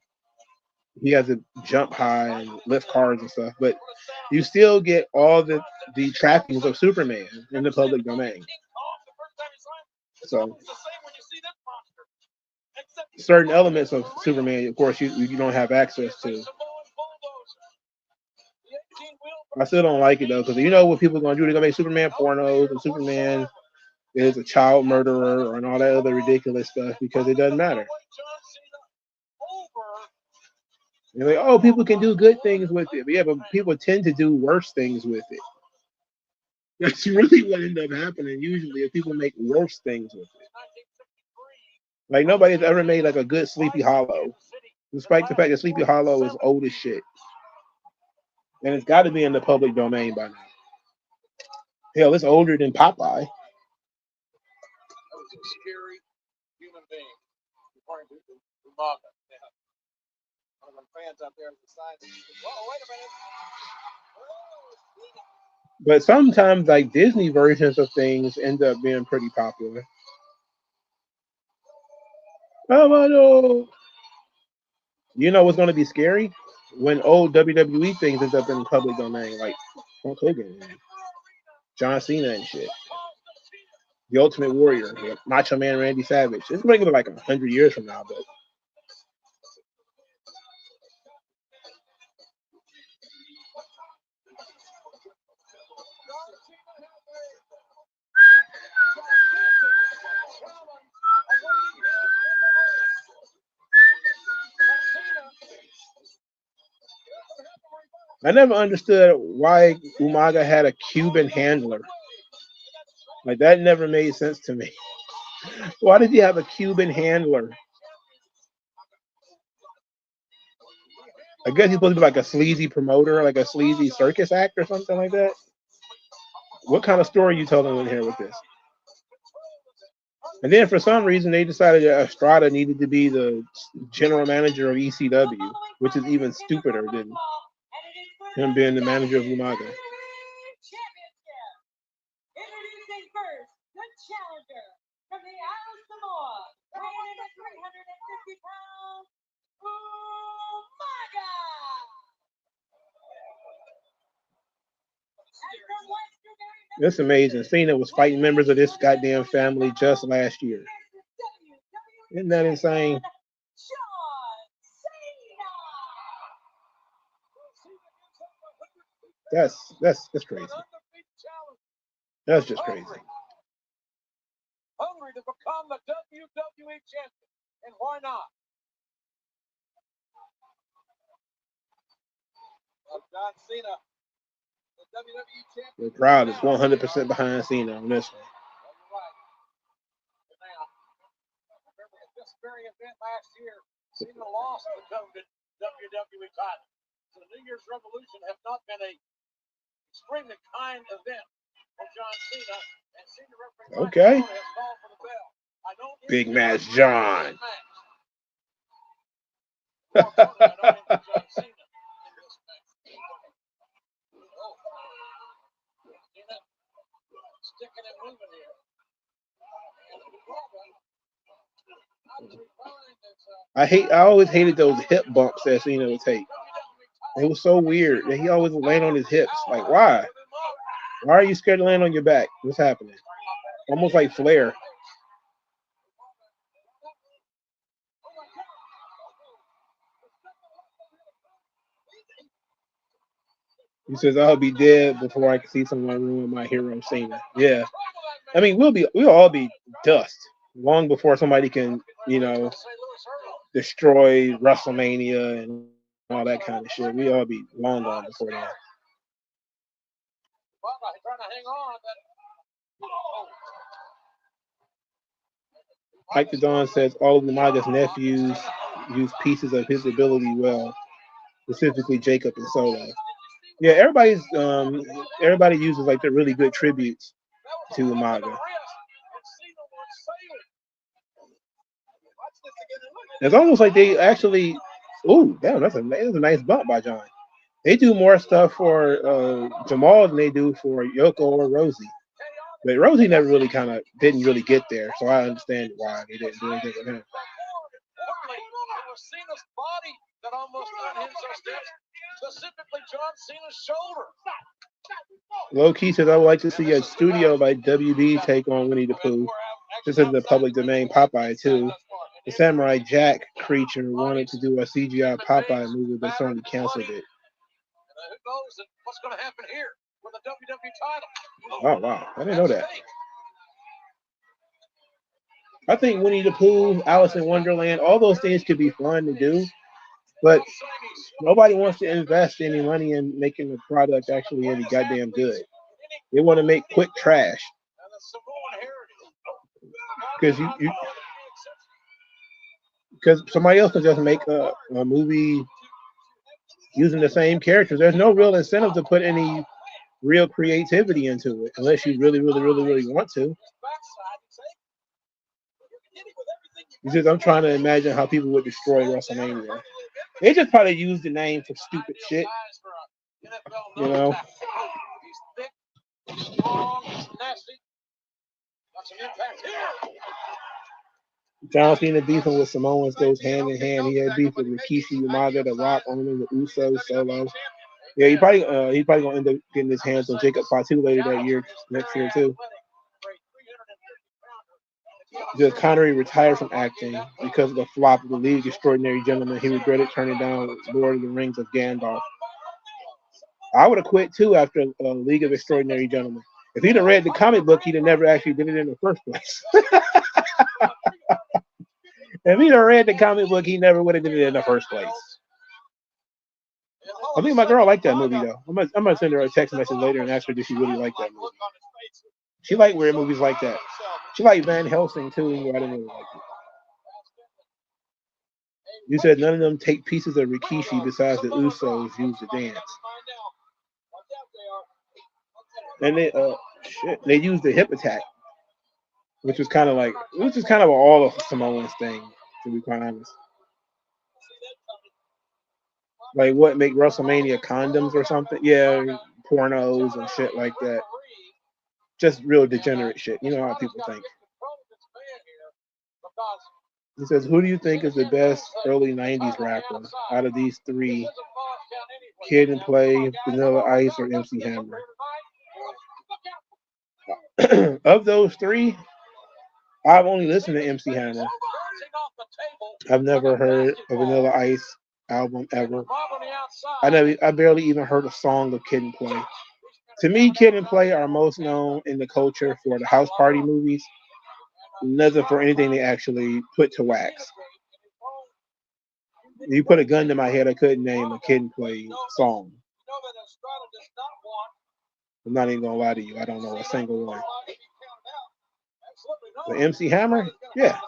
he has to jump high and lift cars and stuff. But you still get all the trappings of Superman in the public domain. So certain elements of Superman, of course, you don't have access to. I still don't like it though, because you know what people are gonna do? They're gonna make Superman pornos, and Superman is a child murderer and all that other ridiculous stuff, because it doesn't matter. You're like, oh, people can do good things with it. But yeah, but people tend to do worse things with it. That's really what ends up happening usually, if people make worse things with it. Like nobody's ever made like a good Sleepy Hollow, despite the fact that Sleepy Hollow is old as shit. And it's got to be in the public domain by now. Hell, it's older than Popeye. That was a scary human being, according to Umaga. Yeah. One of our fans out there decided, whoa, wait a minute. But sometimes, like Disney versions of things end up being pretty popular. Oh no! You know what's going to be scary? When old WWE things end up in the public domain, like Hulk Hogan, John Cena, and shit. The Ultimate Warrior, Macho Man Randy Savage. It's going to be like 100 years from now, but. I never understood why Umaga had a Cuban handler. Like, that never made sense to me. Why did he have a Cuban handler? I guess he's supposed to be like a sleazy promoter, like a sleazy circus act or something like that. What kind of story are you telling in here with this? And then for some reason, they decided that Estrada needed to be the general manager of ECW, which is even stupider than him being the manager of Umaga. Introducing first, the challenger from the Isle of Samoa, weighing in at 350 pounds, Umaga. It's amazing. Cena was fighting members of this goddamn family just last year. Isn't that insane? That's crazy. That's just crazy. Hungry to become the WWE champion, and why not? John Cena, the WWE champion. The crowd is 100% behind Cena on this one. Now, remember at this very event last year, Cena lost the COVID WWE title. So the New Year's Revolution have not been a extremely kind event for John Cena, and Cena referee Okay. has called for the bell. I don't Big match, John. Sticking and moving here. I always hated those hip bumps that Cena would take. It was so weird that he always would land on his hips. Like, why? Why are you scared to land on your back? What's happening? Almost like Flair. He says, I'll be dead before I can see someone ruin my hero Cena. Yeah. I mean, we'll all be dust long before somebody can, destroy WrestleMania and all that kind of shit. We all be long gone before that. Mike the Don says all of Umaga's nephews use pieces of his ability well, specifically Jacob and Solo. Yeah, everybody uses like the really good tributes to Umaga. It's almost like they actually, ooh, damn, that's a nice bump by John. They do more stuff for Jamal than they do for Yoko or Rosie. But Rosie never really didn't really get there, so I understand why they didn't do anything with him. That almost unhinged those steps, specifically John Cena's shoulder. Low Key says, I would like to see a studio by WB take on Winnie the Pooh. This is the public domain Popeye too. The Samurai Jack creature wanted to do a CGI Popeye movie, but Sony canceled it. Who knows what's going to happen here with the WWE title? Oh wow, I didn't know that. I think Winnie the Pooh, Alice in Wonderland, all those things could be fun to do, but nobody wants to invest any money in making the product actually any goddamn good. They want to make quick trash. Because somebody else can just make a movie using the same characters. There's no real incentive to put any real creativity into it unless you really, really, really, really want to. He says, I'm trying to imagine how people would destroy WrestleMania. They just probably use the name for stupid shit. John Cena beefing with Samoans goes hand in hand. He had beef with Rikishi, Umaga, The Rock, Omen, the Usos, Solo. Yeah, he's probably gonna end up getting his hands on Jacob Fatu later that year, next year too. Just Connery retired from acting because of the flop of the League of Extraordinary Gentlemen. He regretted turning down Lord of the Rings of Gandalf. I would have quit too after League of Extraordinary Gentlemen. If he'd have read the comic book, he'd have never actually did it in the first place. If he'd have read the comic book, he never would have did it in the first place. I think my girl liked that movie though. I'm gonna send her a text message later and ask her if she really liked that movie. She liked weird movies like that. She liked Van Helsing too, even though I didn't really like it. You said none of them take pieces of Rikishi besides the Usos use the dance. And they used the hip attack, which was kind of all of Samoans thing, to be quite honest. Like what, make WrestleMania condoms or something? Yeah, pornos and shit like that. Just real degenerate shit. You know how people think. He says, who do you think is the best early 90s rapper out of these three? Kid and Play, Vanilla Ice, or MC Hammer? Of those three, I've only listened to MC Hammer. I've never heard a Vanilla Ice album ever. I barely even heard a song of Kid and Play. To me, Kid and Play are most known in the culture for the house party movies, never for anything they actually put to wax. If you put a gun to my head, I couldn't name a Kid and Play song. I'm not even gonna lie to you, I don't know a single one. But MC Hammer, yeah,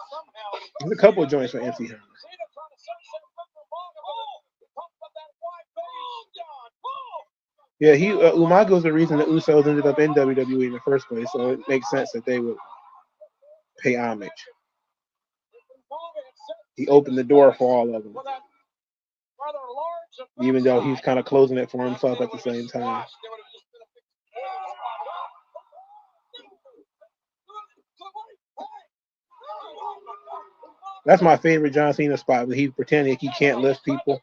there's a couple of joints for MC Hammer. Yeah, Umago's the reason the Usos ended up in WWE in the first place, so it makes sense that they would pay homage. He opened the door for all of them, even though he's kind of closing it for himself at the same time. That's my favorite John Cena spot, when he's pretending he can't lift people.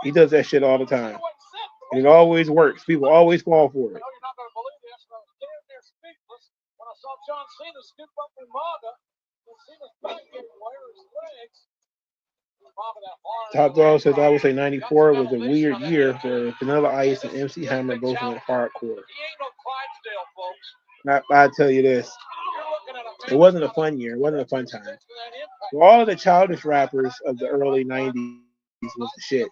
He does that shit all the time. And it always works. People always fall for it. Top Dog says, I would say 94 was a weird year for Vanilla Ice and MC Hammer both went hardcore. I tell you this, it wasn't a fun year. It wasn't a fun time. All of the childish rappers of the early 90s was the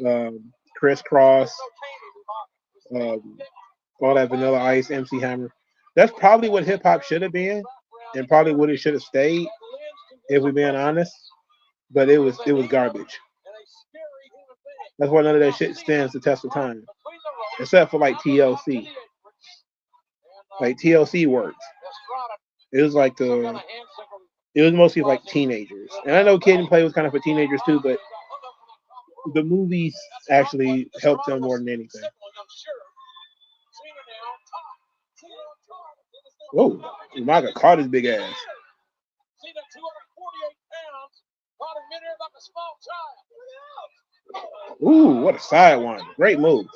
shits. Criss Cross, all that Vanilla Ice, MC Hammer. That's probably what hip hop should have been, and probably what it should have stayed, if we're being honest. But it was garbage. That's why none of that shit stands the test of time, except for like TLC. Like TLC worked. It was like it was mostly like teenagers, and I know Kid and Play was kind of for teenagers too, but the movies actually helped them more than anything. Whoa, Umaga caught his big ass. Ooh, what a sidewinder. Great move.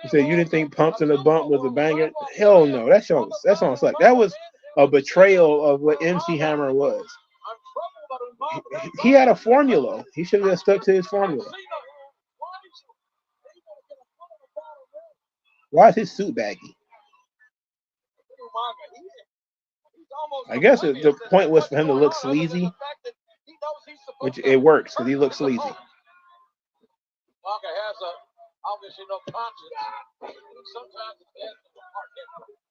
You said you didn't think Pumps in the Bump was a banger? Hell no, that song sucked. That was a betrayal of what MC Hammer was. He had a formula. He should have stuck to his formula. Why is his suit baggy? I guess the point was for him to look sleazy, which it works because he looks sleazy.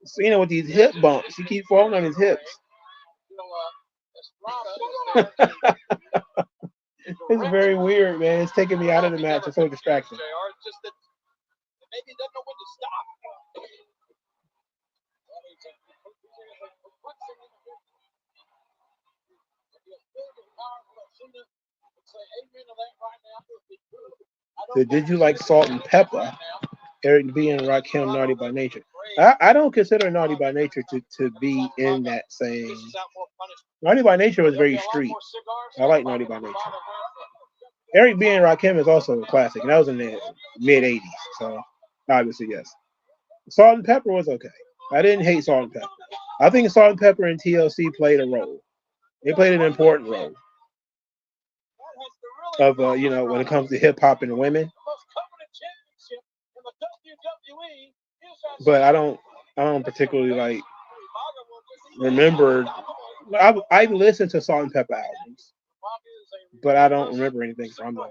Cena with these hip bumps. He keeps falling on his hips. It's very weird, man. It's taking me out of the match. It's so distracting. So did you like Salt and Pepper? Eric B and Rakim Naughty by Nature. I don't consider Naughty by Nature to be in that same. Naughty by Nature was very street. I like Naughty by Nature. Eric B and Rakim is also a classic, and that was in the mid 80s, so obviously yes. Salt and Pepper was okay. I didn't hate Salt and Pepper. I think Salt and Pepper and TLC played a role. They played an important role of when it comes to hip hop and women. But I don't particularly like remember. I listened to Salt and Pepper albums, but I don't remember anything from them.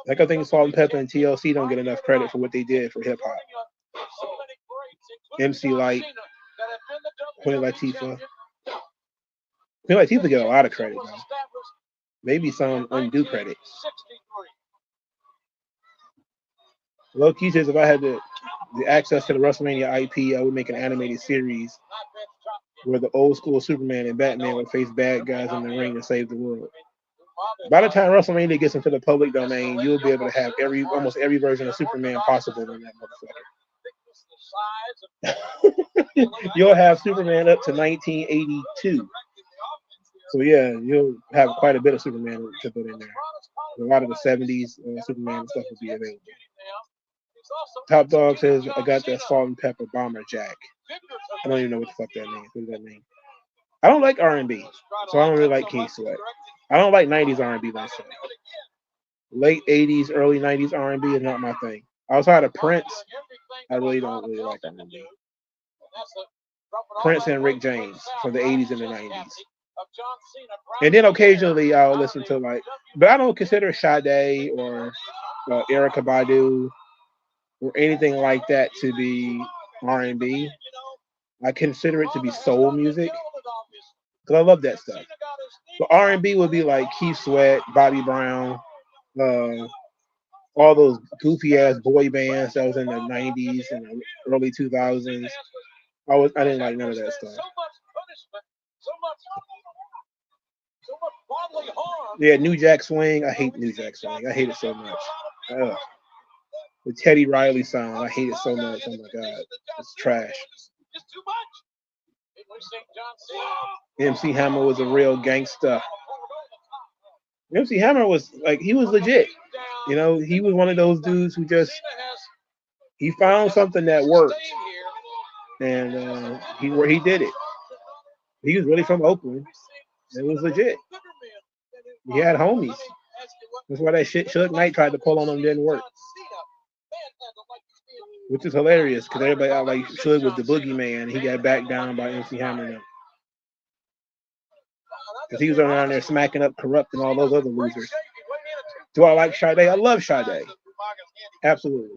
Like I think Salt and Pepper and TLC don't get enough credit for what they did for hip hop. MC Light, Queen Latifah. Queen Latifah get a lot of credit though. Maybe some undue credit. Low Key says if I had the access to the WrestleMania IP, I would make an animated series where the old school Superman and Batman would face bad guys in the ring to save the world. By the time WrestleMania gets into the public domain, you'll be able to have almost every version of Superman possible in that motherfucker. You'll have Superman up to 1982. So yeah, you'll have quite a bit of Superman to put in there. A lot of the 70s Superman stuff will be available. Top Dog says, I got that Salt and Pepper Bomber Jack. I don't even know what the fuck that means. What does that mean? I don't like R&B, so I don't really like King Sweat. I don't like 90s R&B myself. Late 80s, early 90s R&B is not my thing. Outside of Prince, I really don't really like R&B. Prince and Rick James for the 80s and the 90s. And then occasionally I'll listen to but I don't consider Sade or Erykah Badu or anything like that to be R&B. I consider it to be soul music because I love that stuff. But R&B would be like Keith Sweat, Bobby Brown, all those goofy ass boy bands that was in the 90s and the early 2000s. I didn't like none of that stuff. Yeah, New Jack Swing. I hate New Jack Swing. I hate it so much. The Teddy Riley sound. I hate it so much. Oh my god, it's trash. MC Hammer was a real gangster. MC Hammer was like, he was legit. You know, he was one of those dudes who just, he found something that worked, and he did it. He was really from Oakland. It was legit. He had homies. That's why that shit Suge Knight tried to pull on him didn't work. Which is hilarious because everybody out like Suge was the boogeyman. He got backed down by MC Hammer now. Because he was around there smacking up Corrupt and all those other losers. Do I like Sade? I love Sade. Absolutely.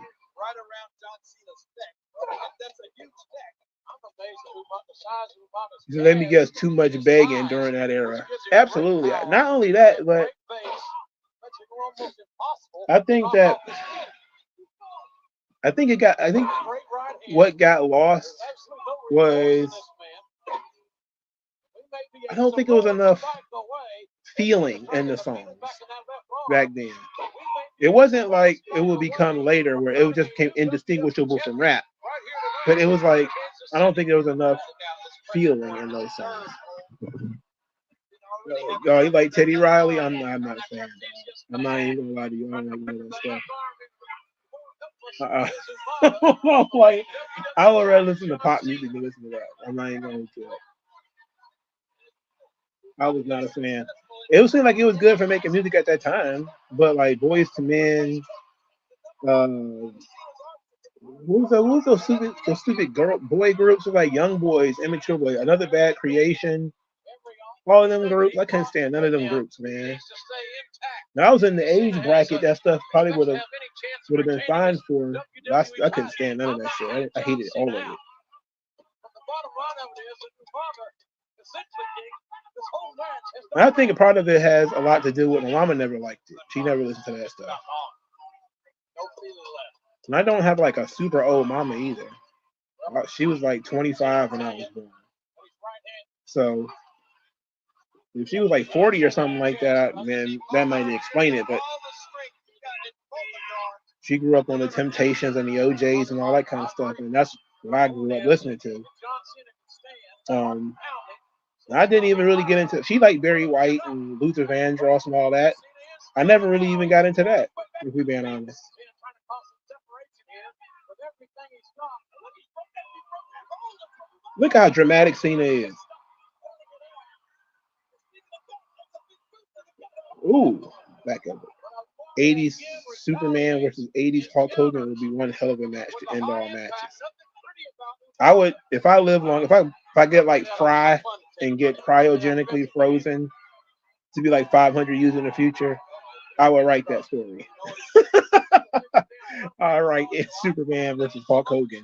So let me guess, too much begging during that era. Absolutely. Not only that, but I think what got lost was, I don't think it was enough feeling in the songs back then. It wasn't like it would become later where it just became indistinguishable from rap. But it was like, I don't think there was enough feeling in those songs. Oh, you like Teddy Riley? I'm not a fan. I'm not even gonna lie to you. I don't like none of that stuff. Like, I would rather listen to pop music than listen to that. I'm not even going to it. I was not a fan. It would seem like it was good for making music at that time, but like Boys to Men, who's those stupid boy groups with like Young Boys, Immature Boys, Another Bad Creation, all of them groups. I couldn't stand none of them groups, man. Now I was in the age bracket that stuff probably would have been fine for. I couldn't stand none of that shit. I hated all of it. And I think a part of it has a lot to do with my mama never liked it. She never listened to that stuff. And I don't have like a super old mama either. She was like 25 when I was born. So if she was like 40 or something like that, then that might explain it. But she grew up on the Temptations and the OJs and all that kind of stuff. And that's what I grew up listening to. I didn't even really get into. She liked Barry White and Luther Vandross and all that. I never really even got into that, if we're being honest. Look how dramatic Cena is. Ooh, back up. 80s Superman versus 80s Hulk Hogan would be one hell of a match to end all matches. I would, if I live long, if I get like Fry and get cryogenically frozen to be like 500 years in the future, I would write that story. All right, it's Superman versus Hulk Hogan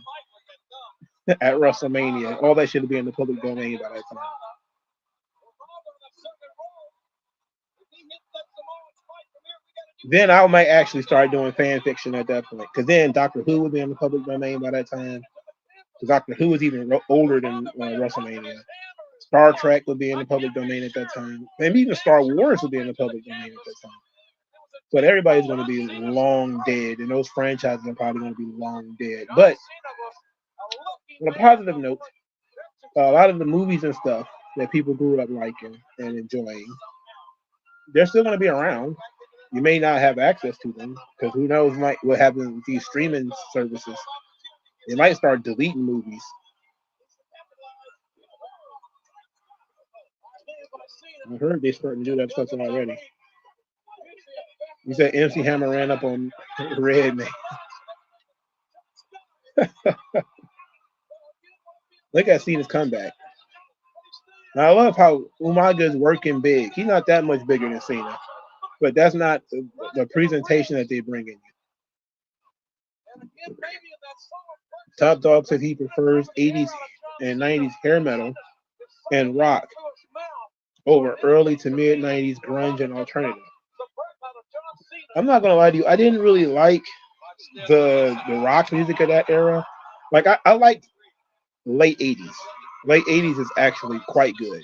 at WrestleMania. All that should be in the public domain by that time. Then I might actually start doing fan fiction at that point, because then Doctor Who would be in the public domain by that time. Because Doctor Who was even older than WrestleMania. Star Trek would be in the public domain at that time. And even Star Wars would be in the public domain at that time. But everybody's going to be long dead, and those franchises are probably going to be long dead. But on a positive note, a lot of the movies and stuff that people grew up liking and enjoying, they're still going to be around. You may not have access to them, because who knows what happens with these streaming services. They might start deleting movies. I heard they're starting to do that stuff already. You said MC Hammer ran up on Red Man. Look at Cena's comeback. Now, I love how Umaga's working big. He's not that much bigger than Cena, but that's not the presentation that they bring in. Top Dog said he prefers 80s and 90s hair metal and rock over early to mid 90s grunge and alternative. I'm not gonna lie to you, I didn't really like the rock music of that era. Like I liked late 80s. Late 80s is actually quite good.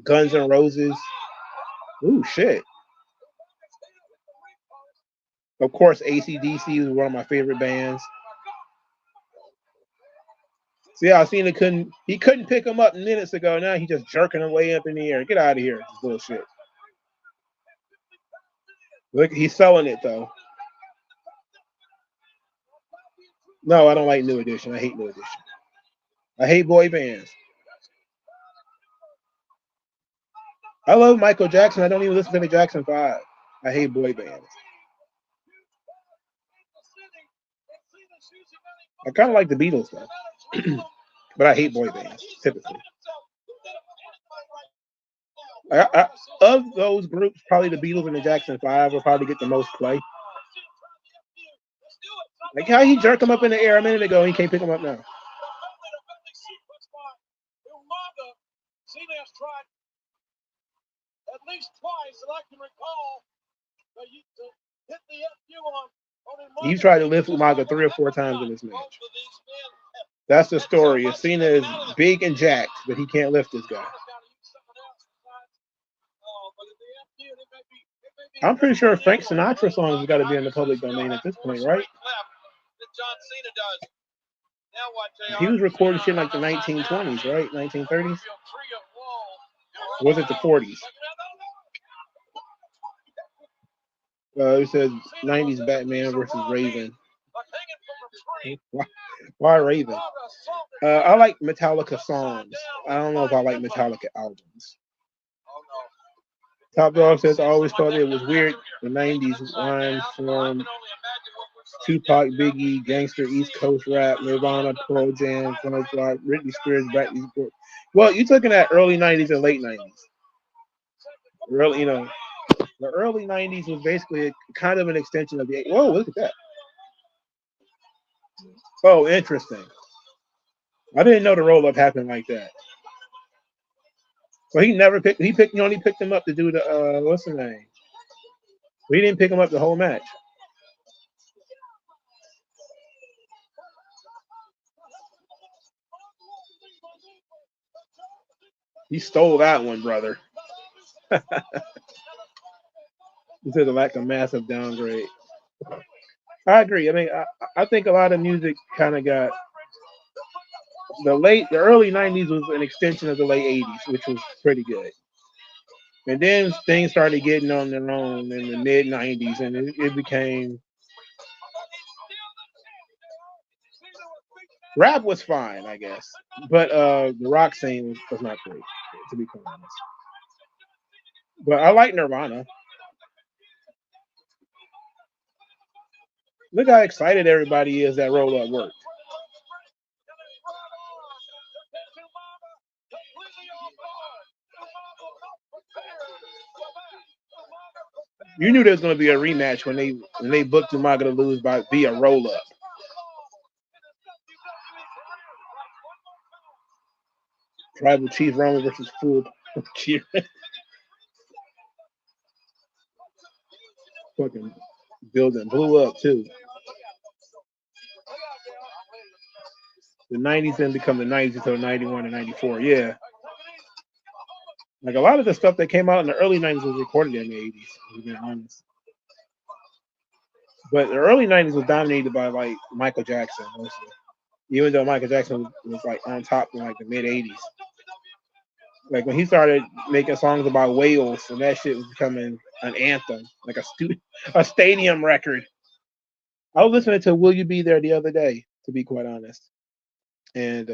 Guns N' Roses. Ooh, shit. Of course, AC/DC was one of my favorite bands. See, I seen he couldn't pick him up minutes ago. Now he's just jerking him way up in the air. Get out of here, this bullshit. Look, he's selling it though. No, I don't like New Edition. I hate New Edition. I hate boy bands. I love Michael Jackson. I don't even listen to the Jackson 5. I hate boy bands. I kind of like the Beatles though, but I hate boy bands typically. Of those groups, probably the Beatles and the Jackson 5 will probably get the most play. Like how he jerked him up in the air a minute ago, and he can't pick him up now. At least twice that I can recall to hit the FU on He tried to lift Umaga 3 or 4 times in this match. That's the story. Cena is big and jacked, but he can't lift this guy. I'm pretty sure Frank Sinatra songs have got to be in the public domain at this point, right? He was recording shit like the 1920s, right? 1930s? Or was it the 40s? It says 90s Batman versus Raven. Why Raven? I like Metallica songs. I don't know if I like Metallica albums. Top Dog says, I always thought it was weird. The 90s line from Tupac, Biggie, Gangster, East Coast Rap, Nirvana, Pearl Jam, Funk Rock, Britney Spears, Bradley Cooper. Well, you're talking at early 90s and late 90s. Really, the early 90s was basically kind of an extension of the. Whoa, look at that. Oh, interesting. I didn't know the roll up happened like that. So he only picked him up to do the what's the name? He didn't pick him up the whole match. He stole that one, brother. This is like a massive downgrade. I agree. I mean, I think a lot of music kind of got the early 90s was an extension of the late 80s, which was pretty good. And then things started getting on their own in the mid 90s, and it became rap was fine, I guess, but the rock scene was not great, to be quite honest. But I like Nirvana. Look how excited everybody is that roll up worked. You knew there was going to be a rematch when they booked Umaga to lose via roll up. Tribal Chief Roman versus Full Cheer. Fucking building blew up too. The 90s didn't become the 90s until 91 and 94. Yeah. Like a lot of the stuff that came out in the early 90s was recorded in the 80s, to be honest. But the early 90s was dominated by like Michael Jackson mostly. Even though Michael Jackson was like on top in like the mid 80s. Like when he started making songs about whales, and that shit was becoming an anthem, like a stadium record. I was listening to Will You Be There the other day, to be quite honest. And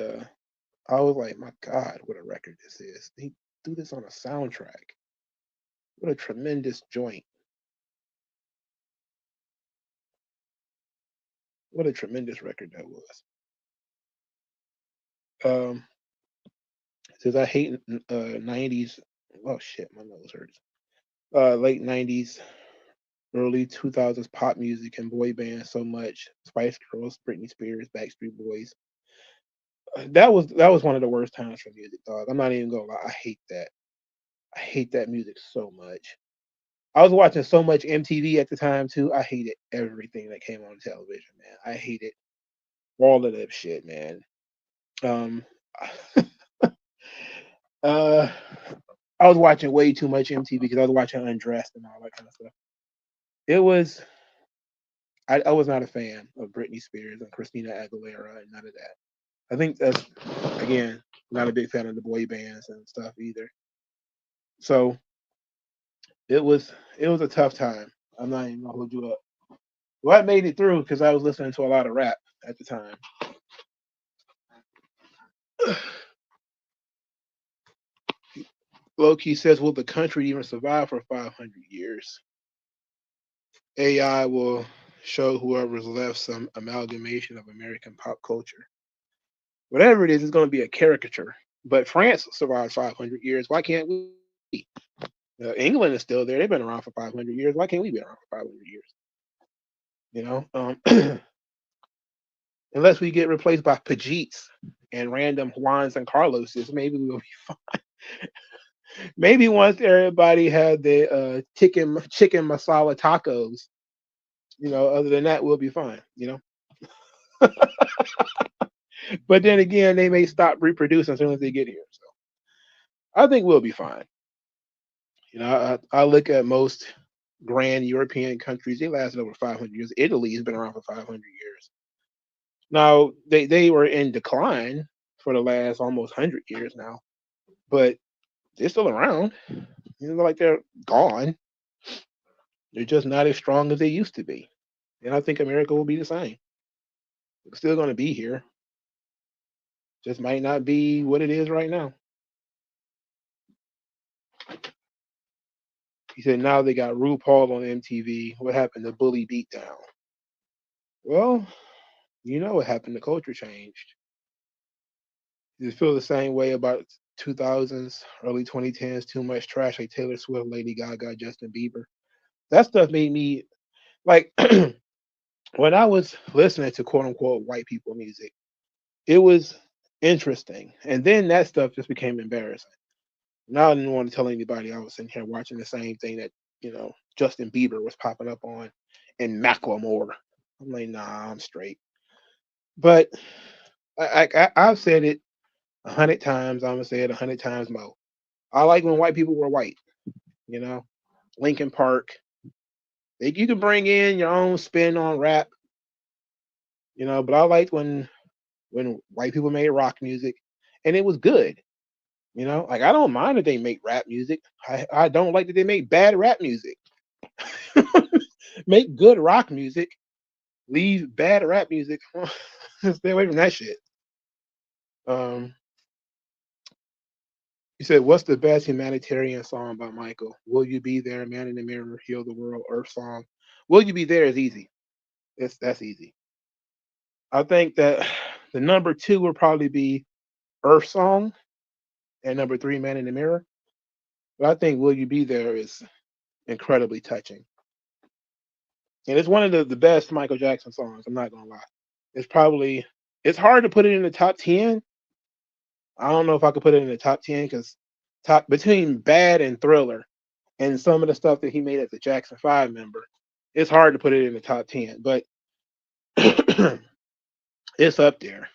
I was like, my God, what a record this is. He threw this on a soundtrack. What a tremendous joint. What a tremendous record that was. Says I hate 90s. Oh shit, my nose hurts. Late 90s, early 2000s pop music and boy bands so much. Spice Girls, Britney Spears, Backstreet Boys. That was one of the worst times for music, dog. I'm not even gonna lie. I hate that. I hate that music so much. I was watching so much MTV at the time too. I hated everything that came on television, man. I hated all of that shit, man. Um, uh, I was watching way too much MTV because I was watching Undressed and all that kind of stuff. It was I was not a fan of Britney Spears and Christina Aguilera and none of that. I think that's again not a big fan of the boy bands and stuff either. So it was a tough time. I'm not even gonna hold you up. Well, I made it through because I was listening to a lot of rap at the time. Loki says, "Will the country even survive for 500 years? AI will show whoever's left some amalgamation of American pop culture. Whatever it is, it's going to be a caricature. But France survived 500 years. Why can't we? England is still there. They've been around for 500 years. Why can't we be around for 500 years? You know, unless we get replaced by Pajeets and random Juans and Carloses, maybe we'll be fine. Maybe once everybody had the chicken masala tacos, other than that, we'll be fine, But then again, they may stop reproducing as soon as they get here. So I think we'll be fine. I look at most grand European countries, they lasted over 500 years. Italy has been around for 500 years. Now, they were in decline for the last almost 100 years now, but they're still around. Like they're gone. They're just not as strong as they used to be. And I think America will be the same. It's still going to be here. Just might not be what it is right now. He said now they got RuPaul on MTV. What happened to Bully Beatdown? Well, what happened. The culture changed. You feel the same way about 2000s, early 2010s, too much trash like Taylor Swift, Lady Gaga, Justin Bieber. That stuff made me like when I was listening to quote unquote white people music, it was interesting. And then that stuff just became embarrassing. Now I didn't want to tell anybody I was sitting here watching the same thing that, Justin Bieber was popping up on and Macklemore. I'm like, nah, I'm straight. But I've said it 100 times. I'm gonna say it 100 times more. I like when white people were white. Linkin Park. You can bring in your own spin on rap. But I liked when white people made rock music, and it was good. Like I don't mind that they make rap music. I don't like that they make bad rap music. Make good rock music. Leave bad rap music. Stay away from that shit. You said, what's the best humanitarian song by Michael? Will You Be There, Man in the Mirror, Heal the World, Earth Song. Will You Be There is easy. That's easy. I think that the number 2 would probably be Earth Song, and number 3, Man in the Mirror. But I think Will You Be There is incredibly touching. And it's one of the best Michael Jackson songs, I'm not gonna lie. It's hard to put it in the top 10. I don't know if I could put it in the top 10 because between Bad and Thriller and some of the stuff that he made as a Jackson 5 member, it's hard to put it in the top 10, but it's up there.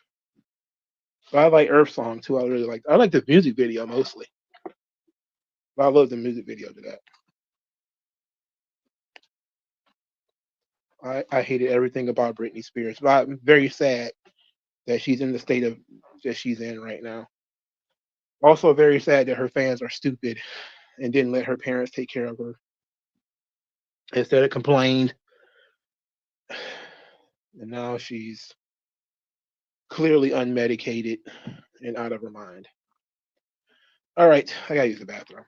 So I like Earth Song too. I like the music video mostly. But I love the music video to that. I hated everything about Britney Spears, but I'm very sad that she's in the state of that she's in right now. Also very sad that her fans are stupid and didn't let her parents take care of her. Instead of complained. And now she's clearly unmedicated and out of her mind. All right, I gotta use the bathroom.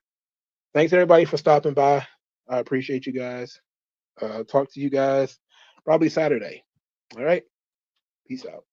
Thanks everybody for stopping by. I appreciate you guys. Talk to you guys probably Saturday. All right, peace out.